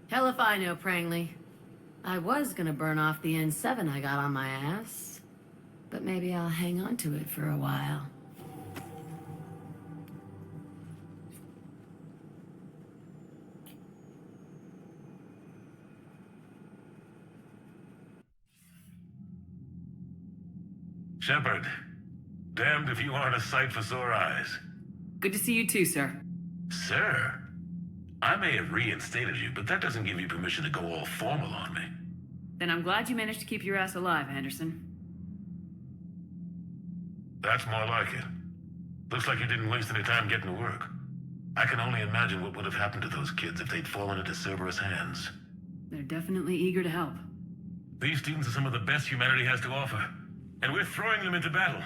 Hell if I know, Prangley. I was gonna burn off the N7 I got on my ass. But maybe I'll hang on to it for a while. Shepard, damned if you aren't a sight for sore eyes. Good to see you too, sir. Sir? I may have reinstated you, but that doesn't give you permission to go all formal on me. Then I'm glad you managed to keep your ass alive, Anderson. That's more like it. Looks like you didn't waste any time getting to work. I can only imagine what would have happened to those kids if they'd fallen into Cerberus' hands. They're definitely eager to help. These students are some of the best humanity has to offer, and we're throwing them into battle.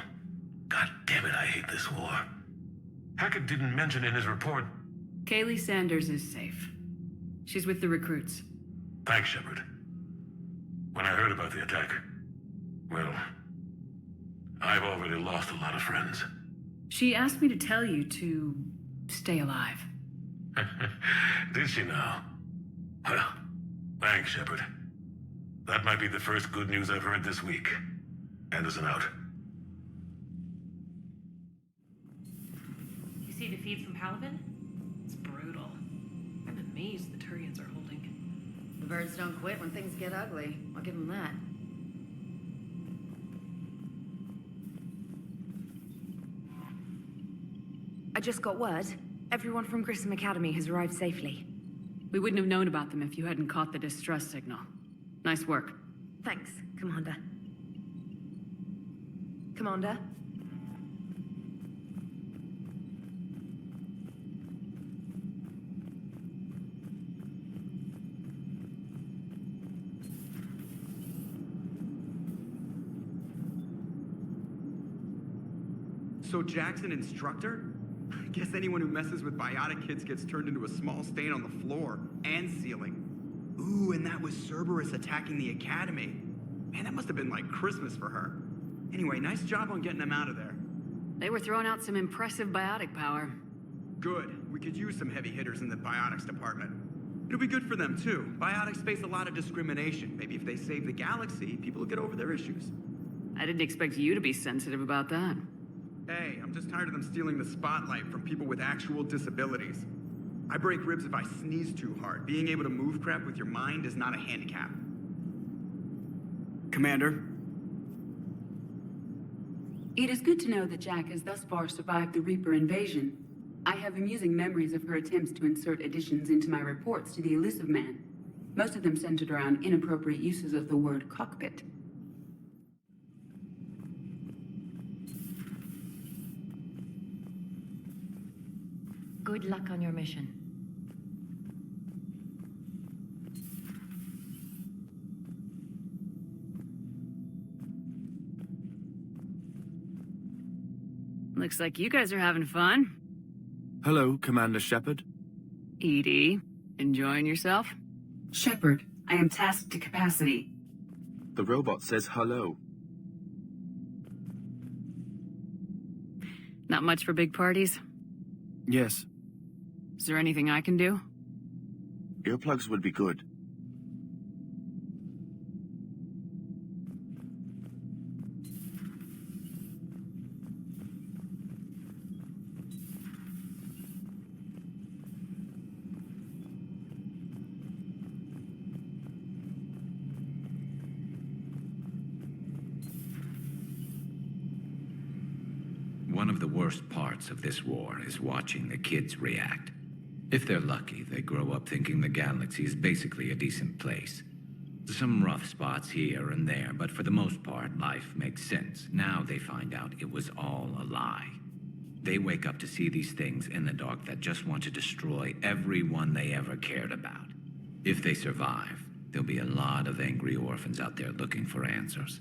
God damn it, I hate this war. Hackett didn't mention in his report... Kaylee Sanders is safe. She's with the recruits. Thanks, Shepard. When I heard about the attack, well, I've already lost a lot of friends. She asked me to tell you to stay alive. Did she now? Well, thanks, Shepard. That might be the first good news I've heard this week. Anderson out. You see the feeds from Palavin? It's brutal. I'm amazed the Turians are holding. The birds don't quit when things get ugly. I'll give them that. I just got word. Everyone from Grissom Academy has arrived safely. We wouldn't have known about them if you hadn't caught the distress signal. Nice work. Thanks, Commander. Commander? So Jack's an instructor? I guess anyone who messes with biotic kids gets turned into a small stain on the floor and ceiling. Ooh, and that was Cerberus attacking the academy. Man, that must have been like Christmas for her. Anyway, nice job on getting them out of there. They were throwing out some impressive biotic power. Good. We could use some heavy hitters in the biotics department. It'll be good for them, too. Biotics face a lot of discrimination. Maybe if they save the galaxy, people will get over their issues. I didn't expect you to be sensitive about that. Hey, I'm just tired of them stealing the spotlight from people with actual disabilities. I break ribs if I sneeze too hard. Being able to move crap with your mind is not a handicap. Commander? It is good to know that Jack has thus far survived the Reaper invasion. I have amusing memories of her attempts to insert additions into my reports to the Elusive Man. Most of them centered around inappropriate uses of the word cockpit. Good luck on your mission. Looks like you guys are having fun. Hello, Commander Shepard. EDI, enjoying yourself? Shepard, I am tasked to capacity. The robot says hello. Not much for big parties? Yes. Is there anything I can do? Earplugs would be good. One of the worst parts of this war is watching the kids react. If they're lucky, they grow up thinking the galaxy is basically a decent place. Some rough spots here and there, but for the most part, life makes sense. Now they find out it was all a lie. They wake up to see these things in the dark that just want to destroy everyone they ever cared about. If they survive, there'll be a lot of angry orphans out there looking for answers.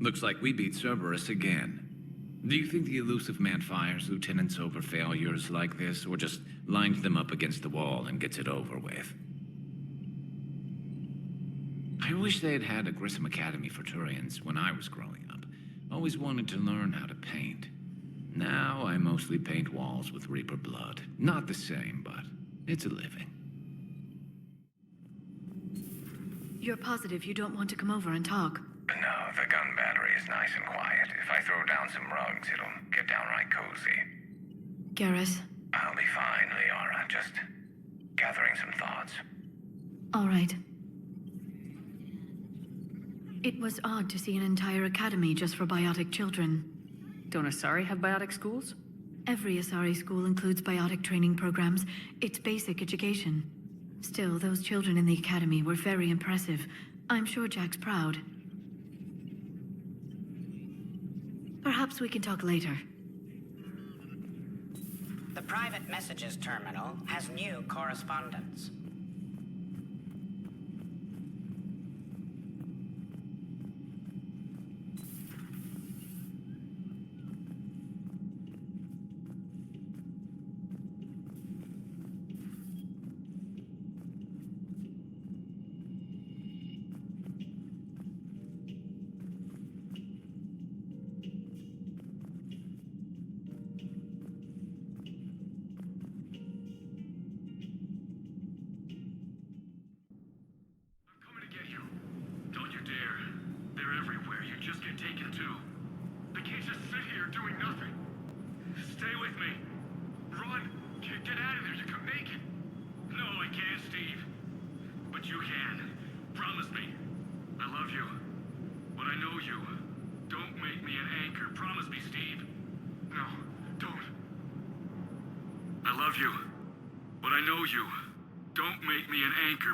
Looks like we beat Cerberus again. Do you think the elusive man fires lieutenants over failures like this, or just lines them up against the wall and gets it over with? I wish they had had a Grissom Academy for Turians when I was growing up. Always wanted to learn how to paint. Now I mostly paint walls with Reaper blood. Not the same, but it's a living. You're positive you don't want to come over and talk? No, the gun battery is nice and quiet. If I throw down some rugs, it'll get downright cozy. Garrus? I'll be fine, Liara. Just gathering some thoughts. All right. It was odd to see an entire academy just for biotic children. Don't Asari have biotic schools? Every Asari school includes biotic training programs. It's basic education. Still, those children in the academy were very impressive. I'm sure Jack's proud. Perhaps we can talk later. The private messages terminal has new correspondence.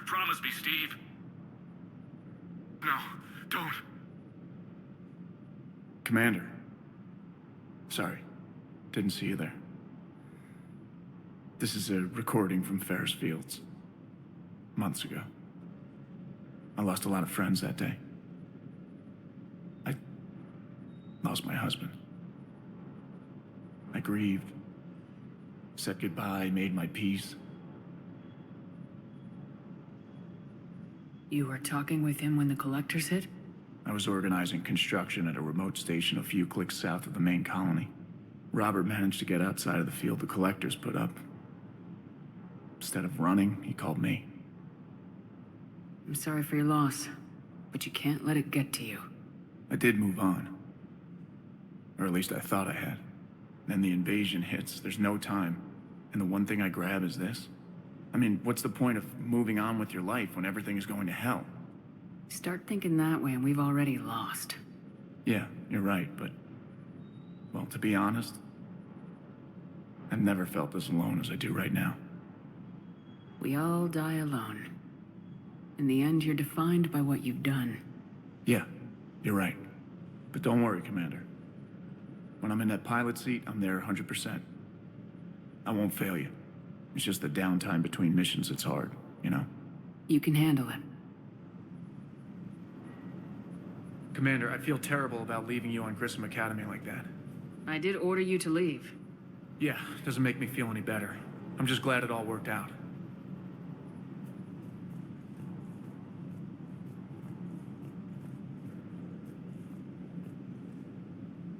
Promise me, Steve. No, don't. Commander. Sorry. Didn't see you there. This is a recording from Ferris Fields. Months ago. I lost a lot of friends that day. I lost my husband. I grieved. Said goodbye, made my peace. You were talking with him when the collectors hit? I was organizing construction at a remote station a few clicks south of the main colony. Robert managed to get outside of the field the collectors put up. Instead of running, he called me. I'm sorry for your loss, but you can't let it get to you. I did move on. Or at least I thought I had. Then the invasion hits, there's no time. And the one thing I grab is this. I mean, what's the point of moving on with your life when everything is going to hell? Start thinking that way and we've already lost. Yeah, you're right, but... well, to be honest, I've never felt as alone as I do right now. We all die alone. In the end, you're defined by what you've done. Yeah, you're right. But don't worry, Commander. When I'm in that pilot seat, I'm there 100%. I won't fail you. It's just the downtime between missions that's hard, you know? You can handle it. Commander, I feel terrible about leaving you on Grissom Academy like that. I did order you to leave. Yeah, doesn't make me feel any better. I'm just glad it all worked out.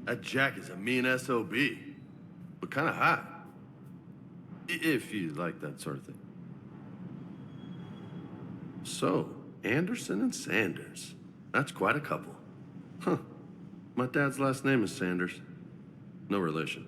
That Jack is a mean SOB, but kind of hot. If you like that sort of thing. So, Anderson and Sanders. That's quite a couple. Huh. My dad's last name is Sanders. No relation.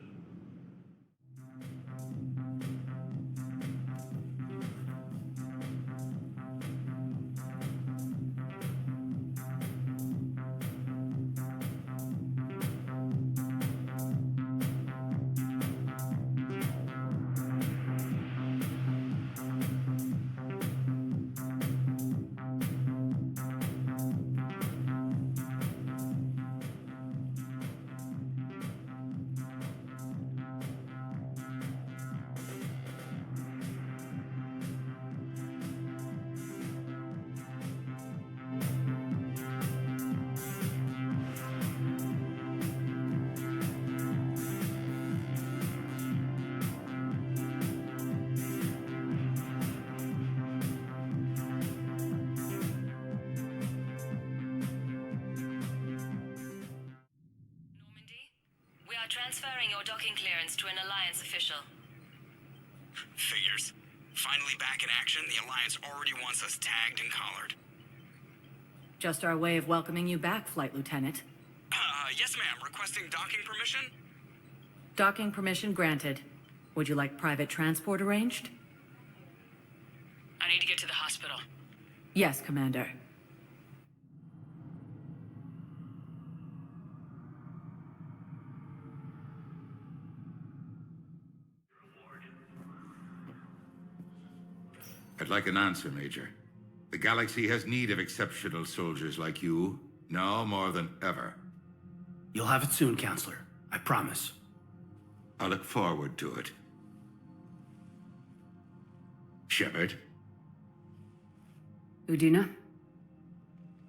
Transferring your docking clearance to an Alliance official. Figures. Finally back in action, the Alliance already wants us tagged and collared. Just our way of welcoming you back, Flight Lieutenant. Yes ma'am. Requesting docking permission? Docking permission granted. Would you like private transport arranged? I need to get to the hospital. Yes, Commander. I'd like an answer, Major. The galaxy has need of exceptional soldiers like you, now more than ever. You'll have it soon, Counselor. I promise. I look forward to it. Shepard? Udina?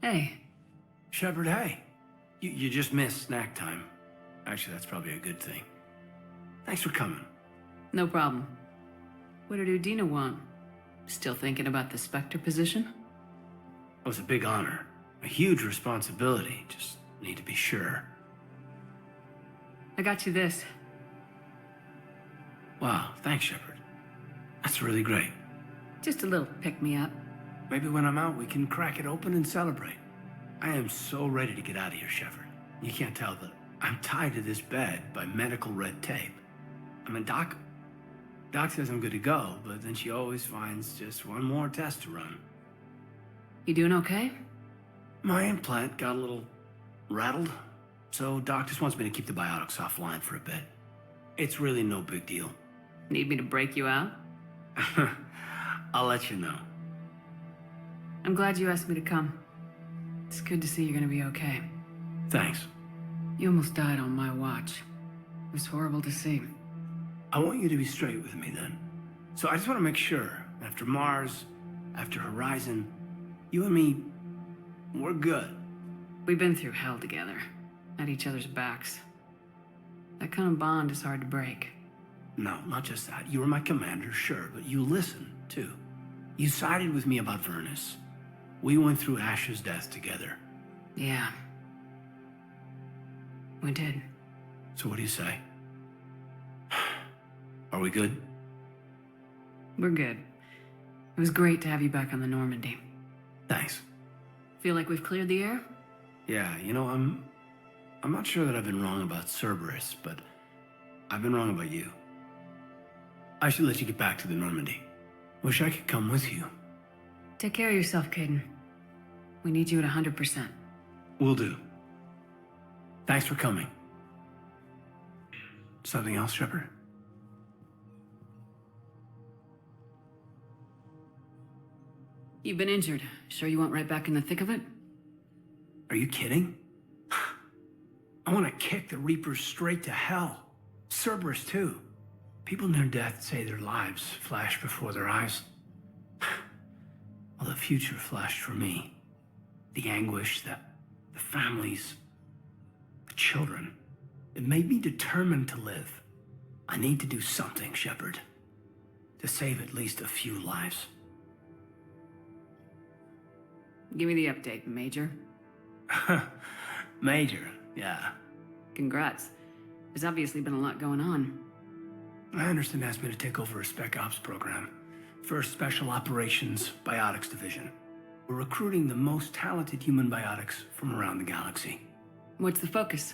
Hey. Shepard, hey. You just missed snack time. Actually, that's probably a good thing. Thanks for coming. No problem. What did Udina want? Still thinking about the Spectre position? It was a big honor. A huge responsibility. Just need to be sure. I got you this. Wow, thanks, Shepard. That's really great. Just a little pick-me-up. Maybe when I'm out, we can crack it open and celebrate. I am so ready to get out of here, Shepard. You can't tell that I'm tied to this bed by medical red tape. I mean, Doc says I'm good to go, but then she always finds just one more test to run. You doing okay? My implant got a little rattled, so Doc just wants me to keep the biotics offline for a bit. It's really no big deal. Need me to break you out? I'll let you know. I'm glad you asked me to come. It's good to see you're gonna be okay. Thanks. You almost died on my watch. It was horrible to see. I want you to be straight with me then. So I just want to make sure, after Mars, after Horizon, you and me, we're good. We've been through hell together, at each other's backs. That kind of bond is hard to break. No, not just that. You were my commander, sure, but you listened, too. You sided with me about Vernus. We went through Ash's death together. Yeah. We did. So what do you say? Are we good? We're good. It was great to have you back on the Normandy. Thanks. Feel like we've cleared the air? Yeah, you know, I'm not sure that I've been wrong about Cerberus, but I've been wrong about you. I should let you get back to the Normandy. Wish I could come with you. Take care of yourself, Caden. We need you at 100%. Will do. Thanks for coming. Something else, Shepard? You've been injured. Sure you want right back in the thick of it? Are you kidding? I want to kick the Reapers straight to hell. Cerberus, too. People near death say their lives flash before their eyes. Well, the future flashed for me. The anguish, the families, the children. It made me determined to live. I need to do something, Shepard. To save at least a few lives. Give me the update, Major. Major, yeah. Congrats. There's obviously been a lot going on. Anderson asked me to take over a Spec Ops program. First Special Operations Biotics Division. We're recruiting the most talented human biotics from around the galaxy. What's the focus?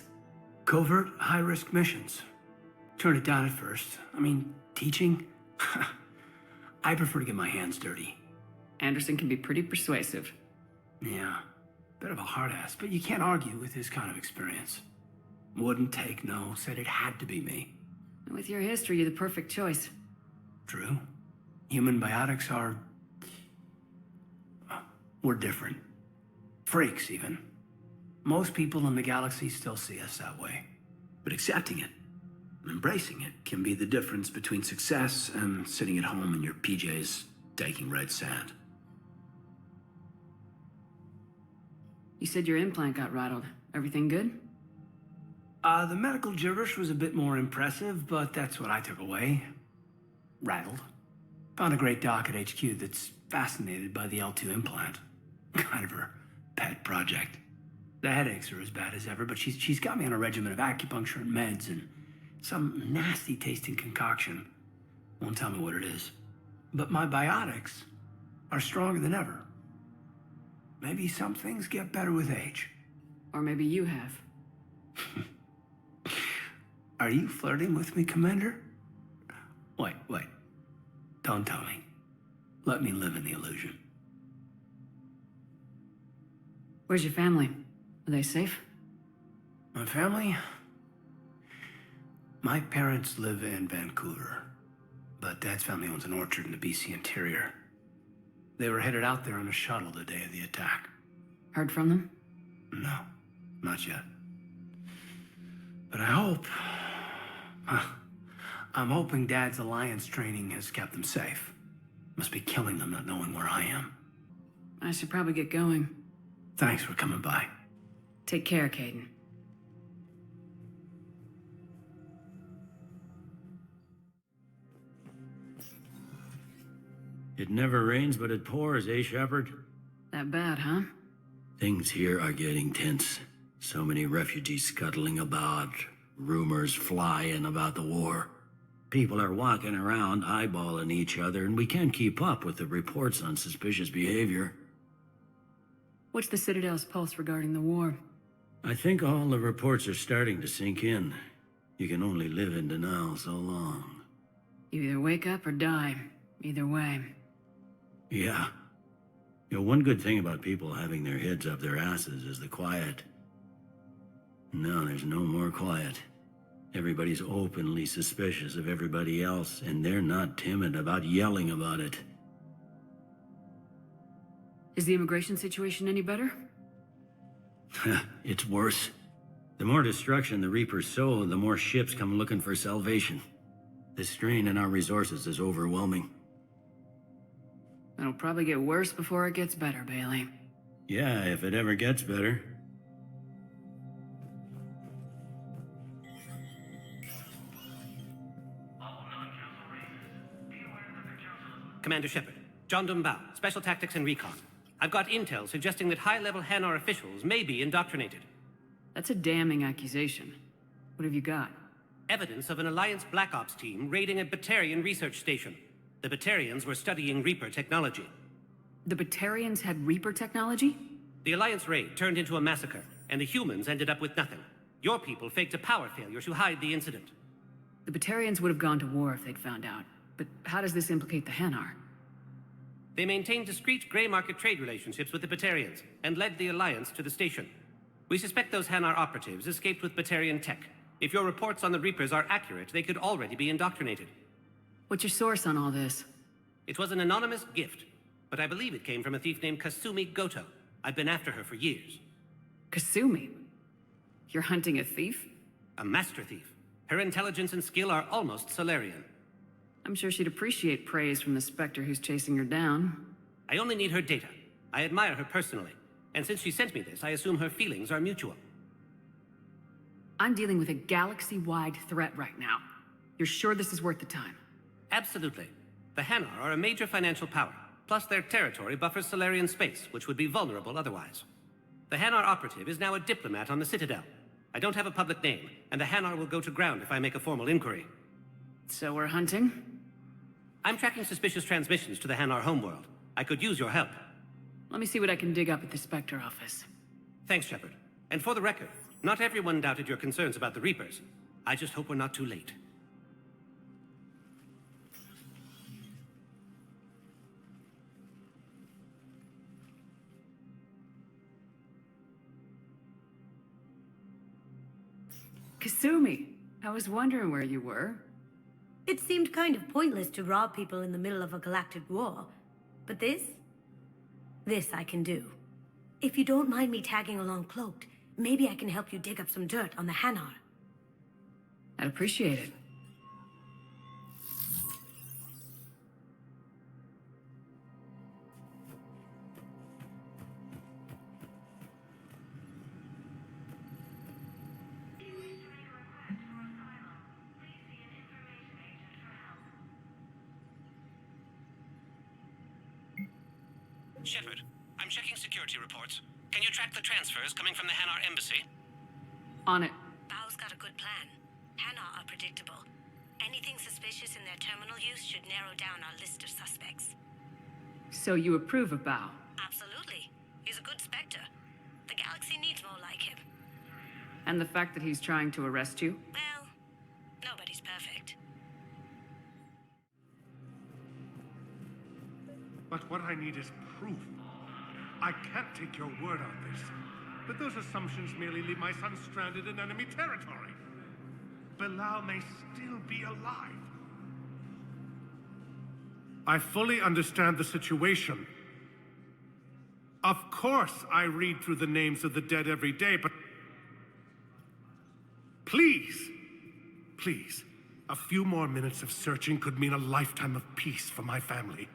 Covert, high-risk missions. Turned it down at first. I mean, teaching? I prefer to get my hands dirty. Anderson can be pretty persuasive. Yeah, bit of a hard ass, but you can't argue with his kind of experience. Wouldn't take no, said it had to be me. With your history, you're the perfect choice. True. Human biotics are... we're different. Freaks, even. Most people in the galaxy still see us that way. But accepting it, embracing it, can be the difference between success and sitting at home in your PJs, taking red sand. You said your implant got rattled. Everything good? The medical gibberish was a bit more impressive, but that's what I took away. Rattled. Found a great doc at HQ that's fascinated by the L2 implant. Kind of her pet project. The headaches are as bad as ever, but she's got me on a regimen of acupuncture and meds and some nasty tasting concoction. Won't tell me what it is. But my biotics are stronger than ever. Maybe some things get better with age. Or maybe you have. Are you flirting with me, Commander? Wait. Don't tell me. Let me live in the illusion. Where's your family? Are they safe? My family? My parents live in Vancouver, but Dad's family owns an orchard in the BC interior. They were headed out there on a shuttle the day of the attack. Heard from them? No, not yet. But I hope... I'm hoping Dad's Alliance training has kept them safe. Must be killing them not knowing where I am. I should probably get going. Thanks for coming by. Take care, Caden. It never rains, but it pours, eh, Shepard? That bad, huh? Things here are getting tense. So many refugees scuttling about, rumors flying about the war. People are walking around eyeballing each other, and we can't keep up with the reports on suspicious behavior. What's the Citadel's pulse regarding the war? I think all the reports are starting to sink in. You can only live in denial so long. You either wake up or die. Either way. Yeah. You know, one good thing about people having their heads up their asses is the quiet. Now there's no more quiet. Everybody's openly suspicious of everybody else, and they're not timid about yelling about it. Is the immigration situation any better? It's worse. The more destruction the Reapers sow, the more ships come looking for salvation. The strain on our resources is overwhelming. It'll probably get worse before it gets better, Bailey. Yeah, if it ever gets better. Commander Shepard, John Dumbao, Special Tactics and Recon. I've got intel suggesting that high-level Hanar officials may be indoctrinated. That's a damning accusation. What have you got? Evidence of an Alliance Black Ops team raiding a Batarian research station. The Batarians were studying Reaper technology. The Batarians had Reaper technology? The Alliance raid turned into a massacre, and the humans ended up with nothing. Your people faked a power failure to hide the incident. The Batarians would have gone to war if they'd found out. But how does this implicate the Hanar? They maintained discreet gray market trade relationships with the Batarians, and led the Alliance to the station. We suspect those Hanar operatives escaped with Batarian tech. If your reports on the Reapers are accurate, they could already be indoctrinated. What's your source on all this? It was an anonymous gift, but I believe it came from a thief named Kasumi Goto. I've been after her for years. Kasumi? You're hunting a thief? A master thief. Her intelligence and skill are almost Solarian. I'm sure she'd appreciate praise from the Spectre who's chasing her down. I only need her data. I admire her personally, and since she sent me this, I assume her feelings are mutual. I'm dealing with a galaxy-wide threat right now. You're sure this is worth the time? Absolutely. The Hanar are a major financial power, plus their territory buffers Solarian space, which would be vulnerable otherwise. The Hanar operative is now a diplomat on the Citadel. I don't have a public name, and the Hanar will go to ground if I make a formal inquiry. So we're hunting? I'm tracking suspicious transmissions to the Hanar homeworld. I could use your help. Let me see what I can dig up at the Spectre office. Thanks, Shepard. And for the record, not everyone doubted your concerns about the Reapers. I just hope we're not too late. Kasumi, I was wondering where you were. It seemed kind of pointless to rob people in the middle of a galactic war. But this I can do. If you don't mind me tagging along cloaked, maybe I can help you dig up some dirt on the Hanar. I'd appreciate it. Shepard, I'm checking security reports. Can you track track the transfers coming from the Hanar embassy? On it. Bao's got a good plan. Hanar are predictable. Anything suspicious in their terminal use should narrow down our list of suspects. So you approve of Bao? Absolutely. He's a good Spectre. The galaxy needs more like him. And the fact that he's trying to arrest you? Well, nobody's perfect. But what I need is proof. I can't take your word on this. But those assumptions merely leave my son stranded in enemy territory. Bilal may still be alive. I fully understand the situation. Of course, I read through the names of the dead every day, but please, a few more minutes of searching could mean a lifetime of peace for my family.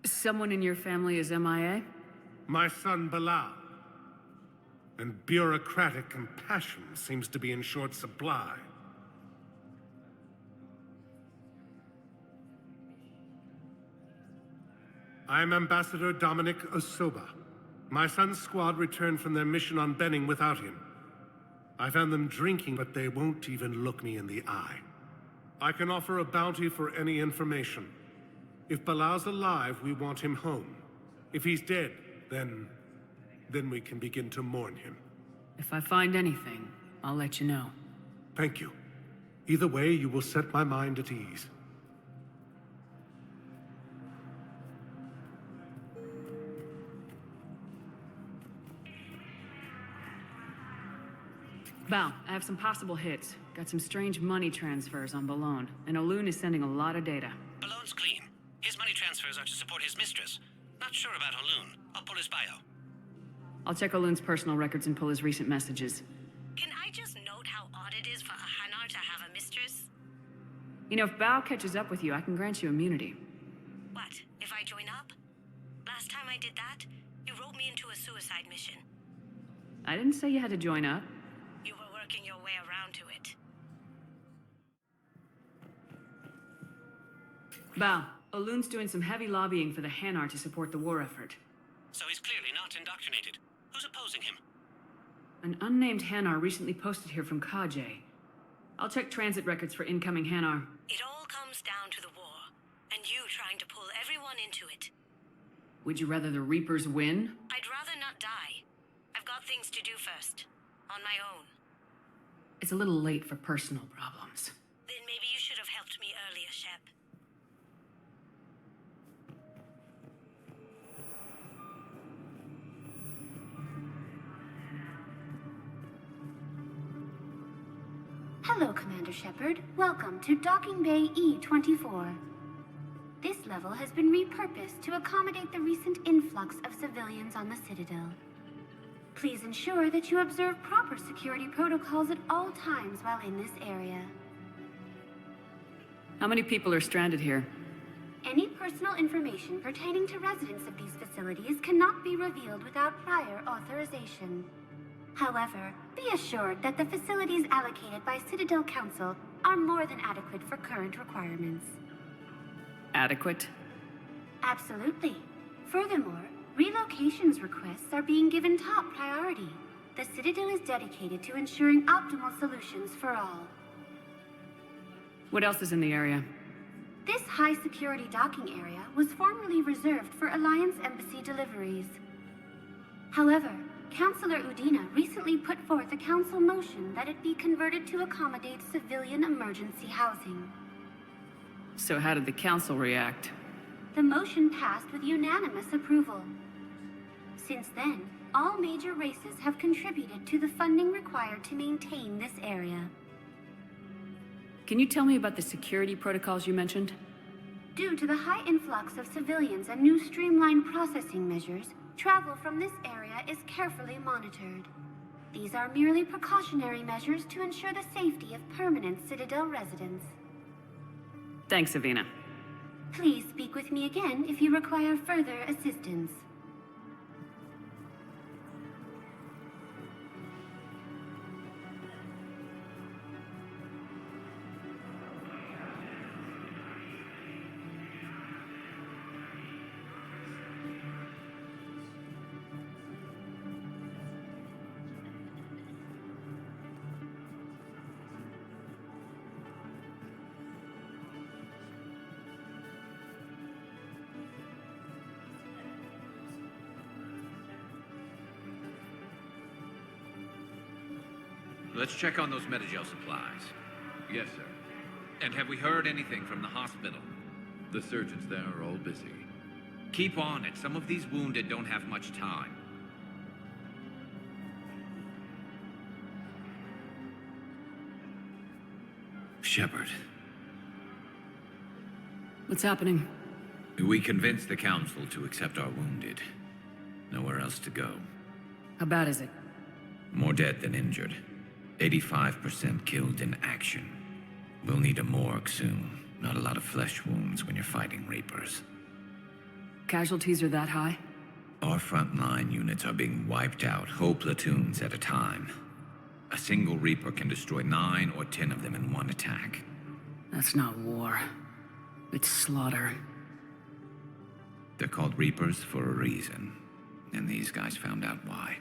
Someone in your family is MIA? My son Bilal. And bureaucratic compassion seems to be in short supply. I'm Ambassador Dominic Osoba. My son's squad returned from their mission on Benning without him. I found them drinking, but they won't even look me in the eye. I can offer a bounty for any information. If Bilal's alive, we want him home. If he's dead, then we can begin to mourn him. If I find anything, I'll let you know. Thank you. Either way, you will set my mind at ease. Bao, I have some possible hits. Got some strange money transfers on Balone, and Olun is sending a lot of data. Balone's clean. His money transfers are to support his mistress. Not sure about Olun. I'll pull his bio. I'll check Olun's personal records and pull his recent messages. Can I just note how odd it is for a Hanar to have a mistress? You know, if Bao catches up with you, I can grant you immunity. What, if I join up? Last time I did that, you wrote me into a suicide mission. I didn't say you had to join up. You were working your way around to it. Bao, Olun's doing some heavy lobbying for the Hanar to support the war effort. So he's clearly not indoctrinated. Who's opposing him? An unnamed Hanar recently posted here from Kajay. I'll check transit records for incoming Hanar. It all comes down to the war, and you trying to pull everyone into it. Would you rather the Reapers win? I'd rather not die. I've got things to do first. On my own. It's a little late for personal problems. Then maybe you should have helped me earlier, Shep. Hello, Commander Shepard. Welcome to Docking Bay E-24. This level has been repurposed to accommodate the recent influx of civilians on the Citadel. Please ensure that you observe proper security protocols at all times while in this area. How many people are stranded here? Any personal information pertaining to residents of these facilities cannot be revealed without prior authorization. However, be assured that the facilities allocated by Citadel Council are more than adequate for current requirements. Adequate? Absolutely. Furthermore, relocations requests are being given top priority. The Citadel is dedicated to ensuring optimal solutions for all. What else is in the area? This high-security docking area was formerly reserved for Alliance Embassy deliveries. However, Councilor Udina recently put forth a council motion that it be converted to accommodate civilian emergency housing. So how did the council react? The motion passed with unanimous approval. Since then, all major races have contributed to the funding required to maintain this area. Can you tell me about the security protocols you mentioned? Due to the high influx of civilians and new streamlined processing measures, travel from this area is carefully monitored. These are merely precautionary measures to ensure the safety of permanent Citadel residents. Thanks, Avina. Please speak with me again if you require further assistance. Let's check on those Metagel supplies. Yes, sir. And have we heard anything from the hospital? The surgeons there are all busy. Keep on it. Some of these wounded don't have much time. Shepard. What's happening? We convinced the Council to accept our wounded. Nowhere else to go. How bad is it? More dead than injured. 85% killed in action. We'll need a morgue soon. Not a lot of flesh wounds when you're fighting Reapers. Casualties are that high? Our frontline units are being wiped out, whole platoons at a time. A single Reaper can destroy 9 or 10 of them in one attack. That's not war. It's slaughter. They're called Reapers for a reason. And these guys found out why.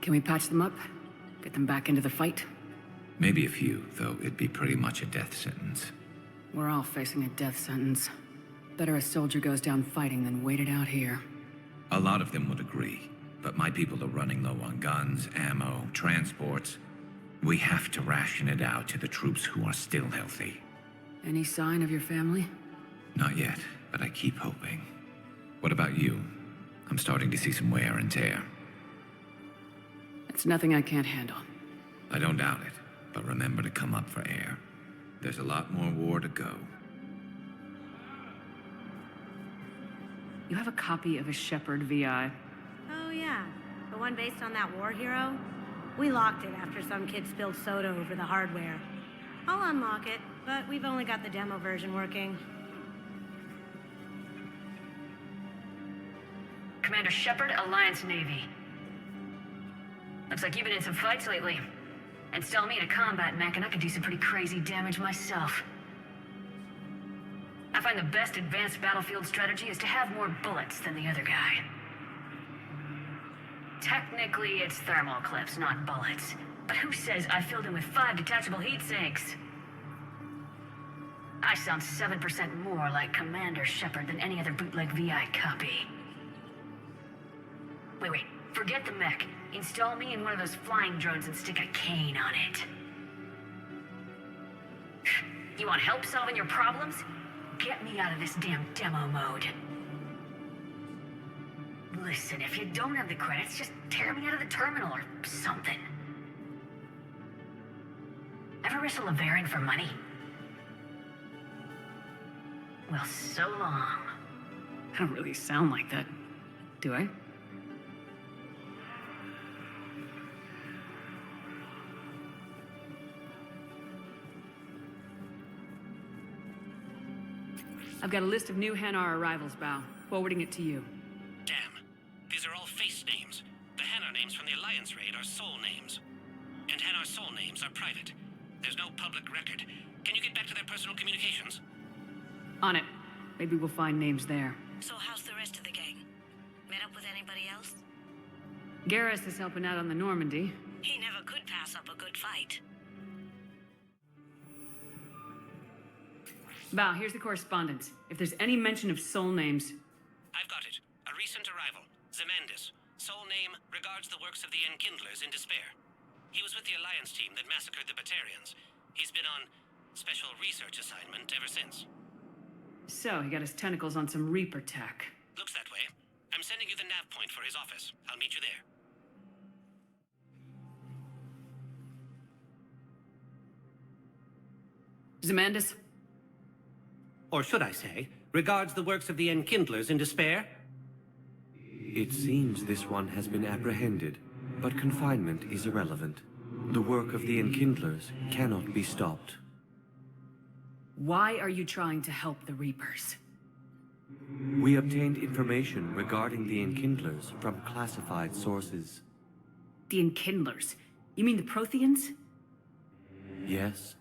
Can we patch them up? Get them back into the fight? Maybe a few, though it'd be pretty much a death sentence. We're all facing a death sentence. Better a soldier goes down fighting than wait it out here. A lot of them would agree, but my people are running low on guns, ammo, transports. We have to ration it out to the troops who are still healthy. Any sign of your family? Not yet, but I keep hoping. What about you? I'm starting to see some wear and tear. It's nothing I can't handle. I don't doubt it, but remember to come up for air. There's a lot more war to go. You have a copy of a Shepard VI. Oh yeah, the one based on that war hero? We locked it after some kid spilled soda over the hardware. I'll unlock it, but we've only got the demo version working. Commander Shepard, Alliance Navy. Looks like you've been in some fights lately. Install me in a combat mech and I can do some pretty crazy damage myself. I find the best advanced battlefield strategy is to have more bullets than the other guy. Technically, it's thermal clips, not bullets. But who says I filled him with 5 detachable heat sinks? I sound 7% more like Commander Shepard than any other bootleg VI copy. Wait, forget the mech. Install me in one of those flying drones and stick a cane on it. You want help solving your problems? Get me out of this damn demo mode. Listen, if you don't have the credits, just tear me out of the terminal or something. Ever wrestle a Baron for money? Well, so long. I don't really sound like that, do I? I've got a list of new Hanar arrivals, Bao. Forwarding it to you. Damn. These are all face names. The Hanar names from the Alliance raid are soul names. And Hanar soul names are private. There's no public record. Can you get back to their personal communications? On it. Maybe we'll find names there. So how's the rest of the gang? Met up with anybody else? Garrus is helping out on the Normandy. He never could pass up a good fight. Bao, here's the correspondence. If there's any mention of soul names... I've got it. A recent arrival. Zemandis. Soul name regards the works of the Enkindlers in despair. He was with the Alliance team that massacred the Batarians. He's been on special research assignment ever since. So, he got his tentacles on some Reaper tech. Looks that way. I'm sending you the nav point for his office. I'll meet you there. Zemandis? Or should I say, regards the works of the Enkindlers in despair? It seems this one has been apprehended, but confinement is irrelevant. The work of the Enkindlers cannot be stopped. Why are you trying to help the Reapers? We obtained information regarding the Enkindlers from classified sources. The Enkindlers? You mean the Protheans? Yes.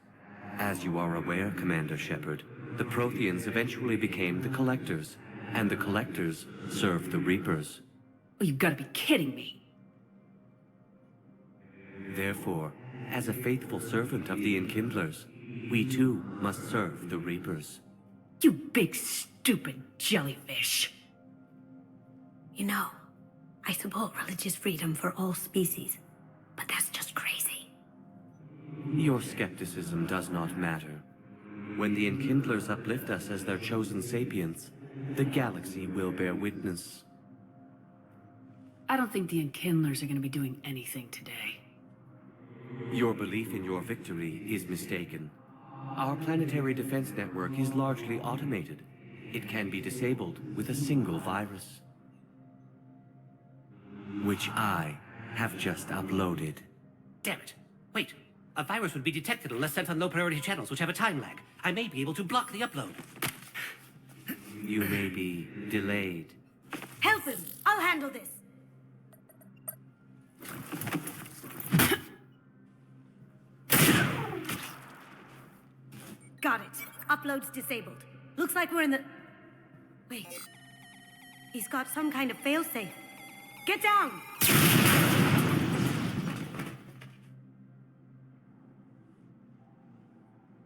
As you are aware, Commander Shepard, the Protheans eventually became the Collectors, and the Collectors served the Reapers. Oh, you've got to be kidding me. Therefore, as a faithful servant of the Enkindlers, we too must serve the Reapers. You big stupid jellyfish. You know, I support religious freedom for all species, but that's just crazy. Your skepticism does not matter. When the Enkindlers uplift us as their chosen sapients, the galaxy will bear witness. I don't think the Enkindlers are going to be doing anything today. Your belief in your victory is mistaken. Our planetary defense network is largely automated. It can be disabled with a single virus, which I have just uploaded. Damn it. Wait. A virus would be detected unless sent on low-priority channels, which have a time lag. I may be able to block the upload. You may be delayed. Help him! I'll handle this! Got it. Upload's disabled. Looks like we're in the... Wait. He's got some kind of failsafe. Get down!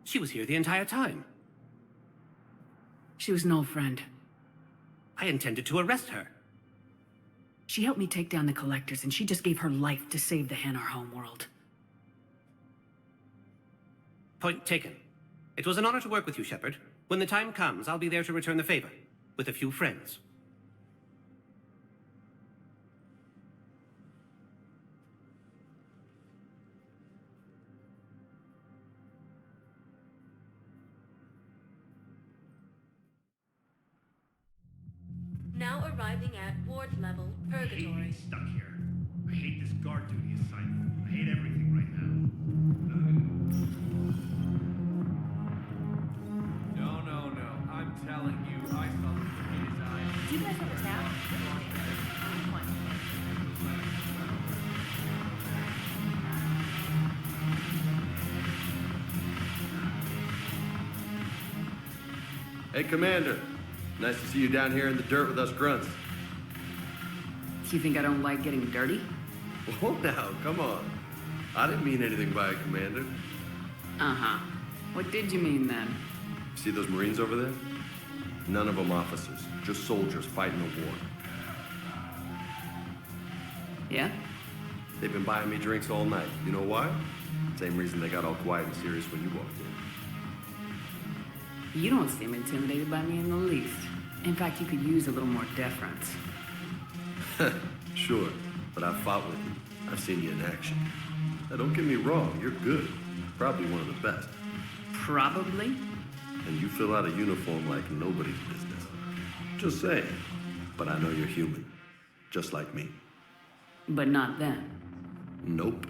She was here the entire time. She was an old friend. I intended to arrest her. She helped me take down the Collectors, and she just gave her life to save the Hanar homeworld. Point taken. It was an honor to work with you, Shepard. When the time comes, I'll be there to return the favor. With a few friends. Now arriving at ward level purgatory. I hate being stuck here. I hate this guard duty assignment. I hate everything right now. No. I'm telling you, I saw the his eyes. Do you guys have a tap? Hey, Commander. Nice to see you down here in the dirt with us grunts. Do you think I don't like getting dirty? Oh, now, come on. I didn't mean anything by it, Commander. Uh-huh. What did you mean then? See those Marines over there? None of them officers, just soldiers fighting a war. Yeah? They've been buying me drinks all night. You know why? Same reason they got all quiet and serious when you walked in. You don't seem intimidated by me in the least. In fact, you could use a little more deference. Sure, but I've fought with you. I've seen you in action. Now, don't get me wrong, you're good. Probably one of the best. Probably? And you fill out a uniform like nobody's business. Just saying. But I know you're human. Just like me. But not then. Nope.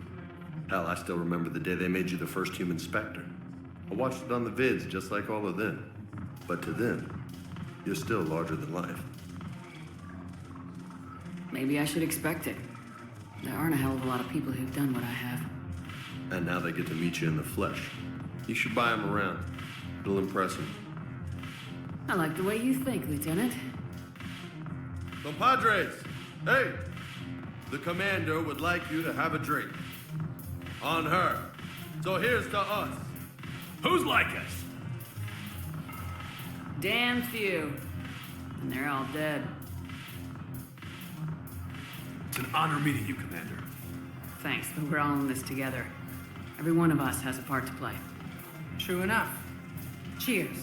Hell, I still remember the day they made you the first human Spectre. I watched it on the vids just like all of them. But to them, you're still larger than life. Maybe I should expect it. There aren't a hell of a lot of people who've done what I have. And now they get to meet you in the flesh. You should buy them around. It'll impress them. I like the way you think, Lieutenant. Compadres! Hey! The commander would like you to have a drink. On her. So here's to us. Who's like us? Damn few. And they're all dead. It's an honor meeting you, Commander. Thanks, but we're all in this together. Every one of us has a part to play. True enough. Cheers.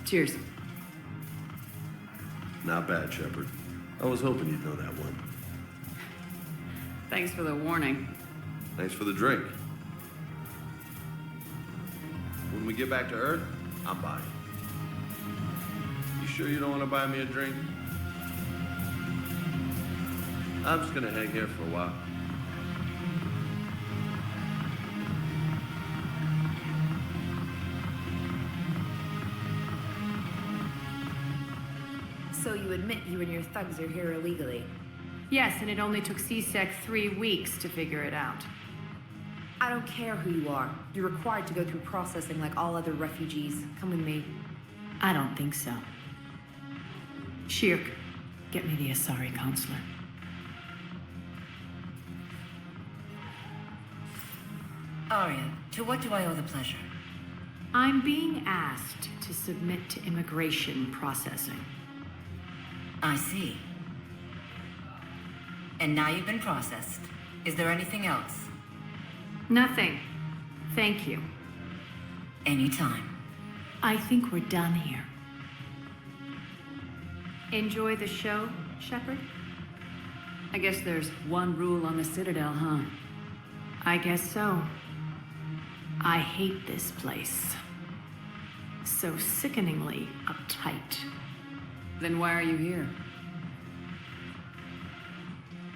Cheers. Not bad, Shepard. I was hoping you'd know that one. Thanks for the warning. Thanks for the drink. When we get back to Earth, I'm buying. You sure you don't want to buy me a drink? I'm just gonna hang here for a while. So you admit you and your thugs are here illegally? Yes, and it only took CSEC 3 weeks to figure it out. I don't care who you are. You're required to go through processing like all other refugees. Come with me. I don't think so. Shirk, get me the Asari consular. Arya, to what do I owe the pleasure? I'm being asked to submit to immigration processing. I see. And now you've been processed. Is there anything else? Nothing. Thank you. Anytime. I think we're done here. Enjoy the show, Shepard? I guess there's one rule on the Citadel, huh? I guess so. I hate this place. So sickeningly uptight. Then why are you here?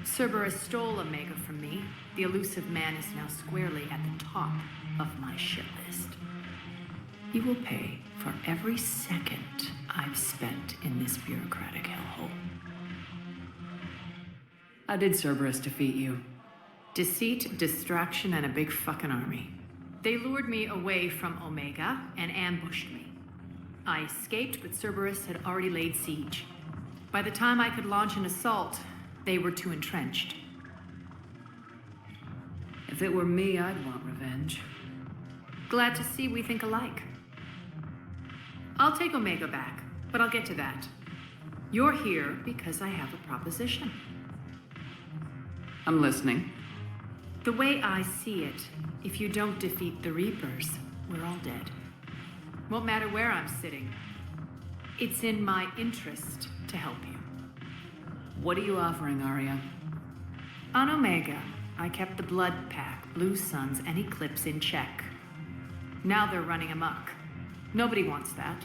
Cerberus stole Omega from me. The elusive man is now squarely at the top of my shit list. He will pay for every second I've spent in this bureaucratic hellhole. How did Cerberus defeat you? Deceit, distraction, and a big fucking army. They lured me away from Omega and ambushed me. I escaped, but Cerberus had already laid siege. By the time I could launch an assault, they were too entrenched. If it were me, I'd want revenge. Glad to see we think alike. I'll take Omega back, but I'll get to that. You're here because I have a proposition. I'm listening. The way I see it, if you don't defeat the Reapers, we're all dead. Won't matter where I'm sitting. It's in my interest to help you. What are you offering, Arya? On Omega, I kept the Blood Pack, Blue Suns, and Eclipse in check. Now they're running amok. Nobody wants that.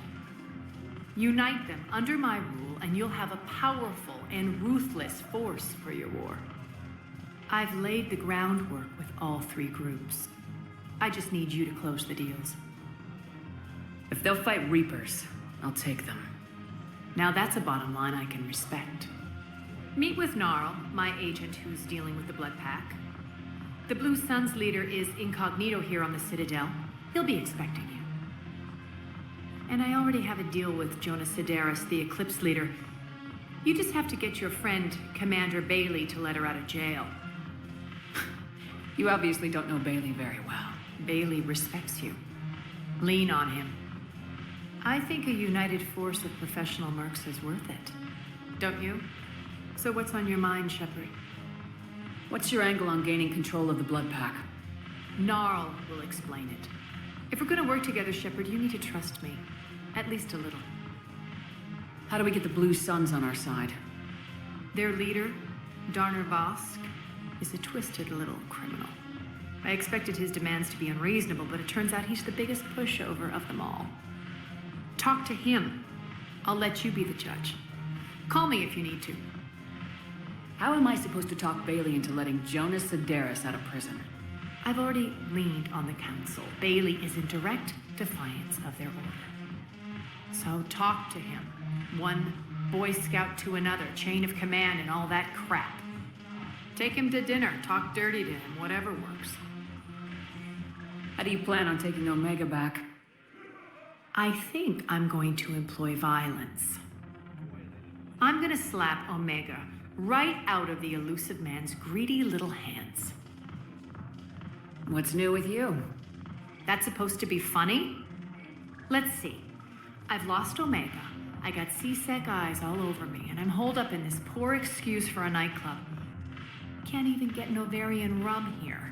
Unite them under my rule, and you'll have a powerful and ruthless force for your war. I've laid the groundwork with all three groups. I just need you to close the deals. If they'll fight Reapers, I'll take them. Now that's a bottom line I can respect. Meet with Gnarl, my agent who's dealing with the Blood Pack. The Blue Suns leader is incognito here on the Citadel. He'll be expecting you. And I already have a deal with Jonas Sidaris, the Eclipse leader. You just have to get your friend, Commander Bailey, to let her out of jail. You obviously don't know Bailey very well. Bailey respects you. Lean on him. I think a united force of professional mercs is worth it. Don't you? So what's on your mind, Shepard? What's your angle on gaining control of the Blood Pack? Gnarl will explain it. If we're gonna work together, Shepard, you need to trust me. At least a little. How do we get the Blue Suns on our side? Their leader, Darner Vosk, is a twisted little criminal. I expected his demands to be unreasonable, but it turns out he's the biggest pushover of them all. Talk to him. I'll let you be the judge. Call me if you need to. How am I supposed to talk Bailey into letting Jonas Sidaris out of prison? I've already leaned on the council. Bailey is in direct defiance of their order. So talk to him. One Boy Scout to another, chain of command and all that crap. Take him to dinner, talk dirty to him, whatever works. How do you plan on taking Omega back? I think I'm going to employ violence. I'm gonna slap Omega right out of the elusive man's greedy little hands. What's new with you? That's supposed to be funny? Let's see. I've lost Omega. I got C-Sec eyes all over me, and I'm holed up in this poor excuse for a nightclub. Can't even get Novarian rum here.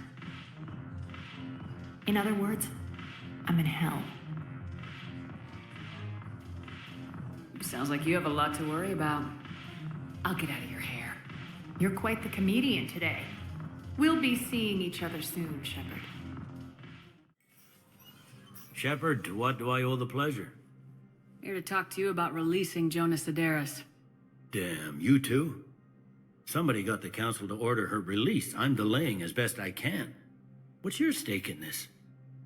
In other words, I'm in hell. Sounds like you have a lot to worry about. I'll get out of your hair. You're quite the comedian today. We'll be seeing each other soon, Shepard. Shepard, to what do I owe the pleasure? Here to talk to you about releasing Jonas Sidaris. Damn, you too? Somebody got the council to order her release. I'm delaying as best I can. What's your stake in this?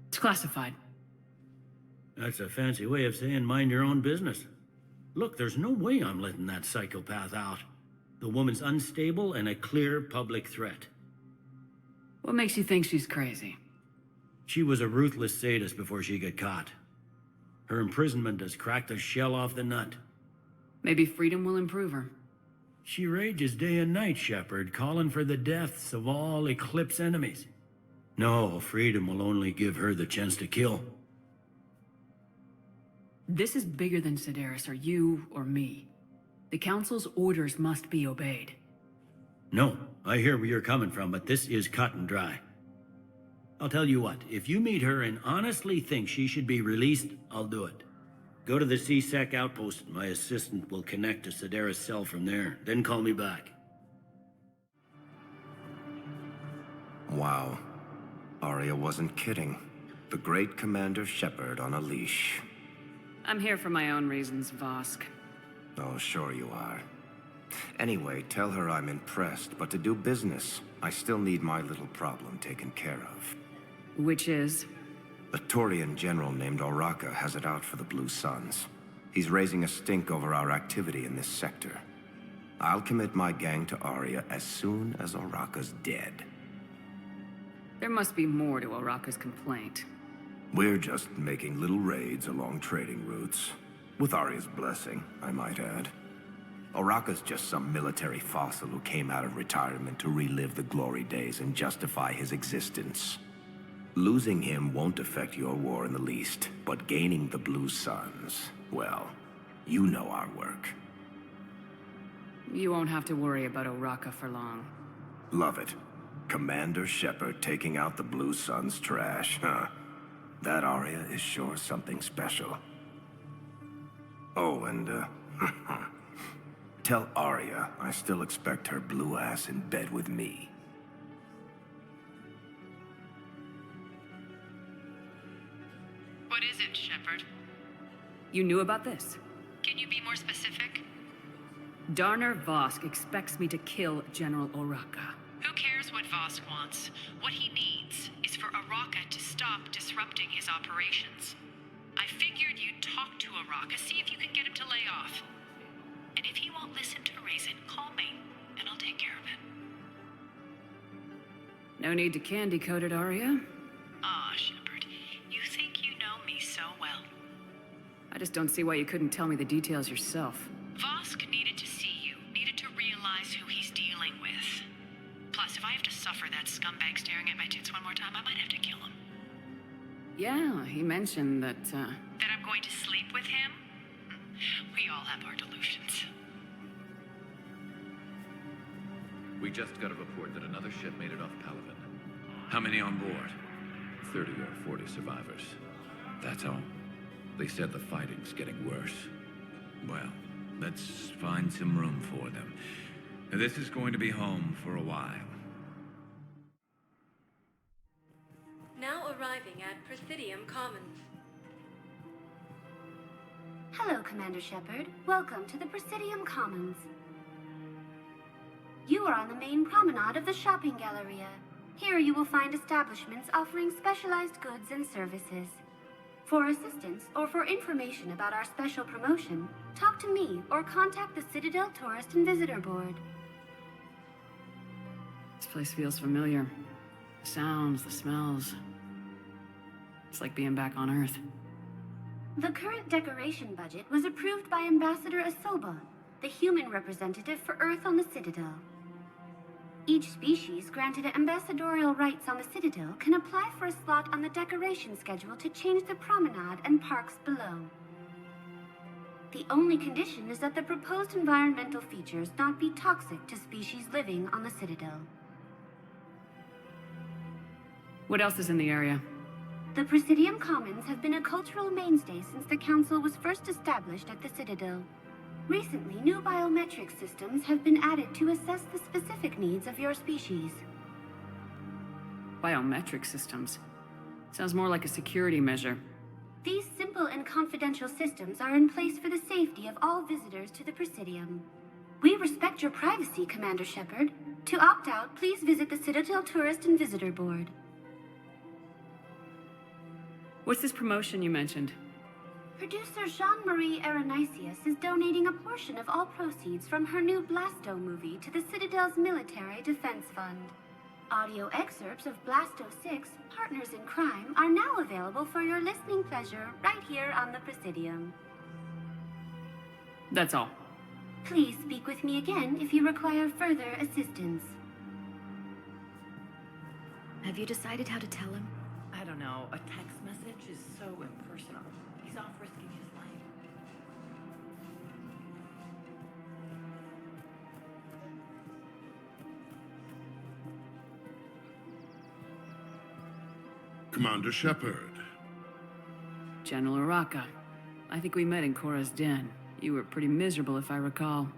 It's classified. That's a fancy way of saying mind your own business. Look, there's no way I'm letting that psychopath out. The woman's unstable and a clear public threat. What makes you think she's crazy? She was a ruthless sadist before she got caught. Her imprisonment has cracked the shell off the nut. Maybe freedom will improve her. She rages day and night, Shepard, calling for the deaths of all Eclipse enemies. No, freedom will only give her the chance to kill. This is bigger than Sidaris or you or me. The Council's orders must be obeyed. No, I hear where you're coming from, but this is cut and dry. I'll tell you what, if you meet her and honestly think she should be released, I'll do it. Go to the C-Sec outpost. My assistant will connect to Sedera's cell from there. Then call me back. Wow. Arya wasn't kidding. The great Commander Shepard on a leash. I'm here for my own reasons, Vosk. Oh, sure you are. Anyway, tell her I'm impressed, but to do business, I still need my little problem taken care of. Which is? A Turian general named Oraka has it out for the Blue Suns. He's raising a stink over our activity in this sector. I'll commit my gang to Arya as soon as Oraka's dead. There must be more to Oraka's complaint. We're just making little raids along trading routes. With Arya's blessing, I might add. Oraka's just some military fossil who came out of retirement to relive the glory days and justify his existence. Losing him won't affect your war in the least, but gaining the Blue Suns, well, you know our work. You won't have to worry about Oraka for long. Love it. Commander Shepard taking out the Blue Suns trash, huh? That Arya is sure something special. Oh, and, tell Arya I still expect her blue ass in bed with me. What is it, Shepard? You knew about this? Can you be more specific? Darner Vosk expects me to kill General Oraka. Who cares what Vosk wants? What he needs is for Oraka to stop disrupting his operations. I figured you'd talk to Oraka, see if you can get him to lay off. And if he won't listen to reason, call me, and I'll take care of it. No need to candy coat it, Arya. Ah, Shepard, you think you know me so well. I just don't see why you couldn't tell me the details yourself. Vosk needed to see you, needed to realize who he's dealing with. Plus, if I have to suffer that scumbag staring at my tits one more time, I might have to kill him. Yeah, he mentioned that, That I'm going to sleep with him? We all have our delusions. We just got a report that another ship made it off Palaven. How many on board? 30 or 40 survivors. That's all. They said the fighting's getting worse. Well, let's find some room for them. This is going to be home for a while. Now arriving at Presidium Commons. Hello, Commander Shepard. Welcome to the Presidium Commons. You are on the main promenade of the shopping galleria. Here you will find establishments offering specialized goods and services. For assistance or for information about our special promotion, talk to me or contact the Citadel Tourist and Visitor Board. this place feels familiar. The sounds, the smells. It's like being back on Earth. The current decoration budget was approved by Ambassador Asoba, the human representative for Earth on the Citadel. Each species granted ambassadorial rights on the Citadel can apply for a slot on the decoration schedule to change the promenade and parks below. The only condition is that the proposed environmental features not be toxic to species living on the Citadel. What else is in the area? The Presidium Commons have been a cultural mainstay since the Council was first established at the Citadel. Recently, new biometric systems have been added to assess the specific needs of your species. Biometric systems. Sounds more like a security measure. These simple and confidential systems are in place for the safety of all visitors to the Presidium. We respect your privacy, Commander Shepard. To opt out, please visit the Citadel Tourist and Visitor Board. What's this promotion you mentioned? Producer Jean-Marie Aronisius is donating a portion of all proceeds from her new Blasto movie to the Citadel's Military Defense Fund. Audio excerpts of Blasto 6, Partners in Crime, are now available for your listening pleasure right here on the Presidium. That's all. Please speak with me again if you require further assistance. Have you decided how to tell him? I don't know. A text message is so impersonal. He's off risking his life. Commander Shepard. General Araka. I think we met in Korra's den. You were pretty miserable, if I recall.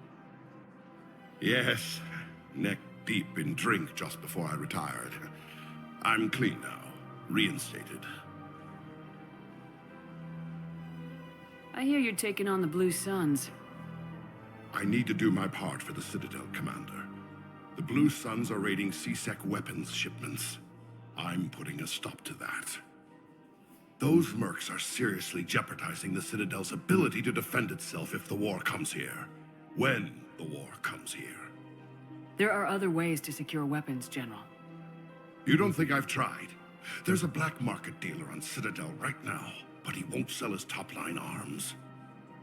Yes, neck deep in drink just before I retired. I'm clean now, reinstated. I hear you're taking on the Blue Suns. I need to do my part for the Citadel, Commander. The Blue Suns are raiding C-Sec weapons shipments. I'm putting a stop to that. Those mercs are seriously jeopardizing the Citadel's ability to defend itself if the war comes here. When the war comes here. There are other ways to secure weapons, General. You don't think I've tried? There's a black market dealer on Citadel right now, but he won't sell his top-line arms.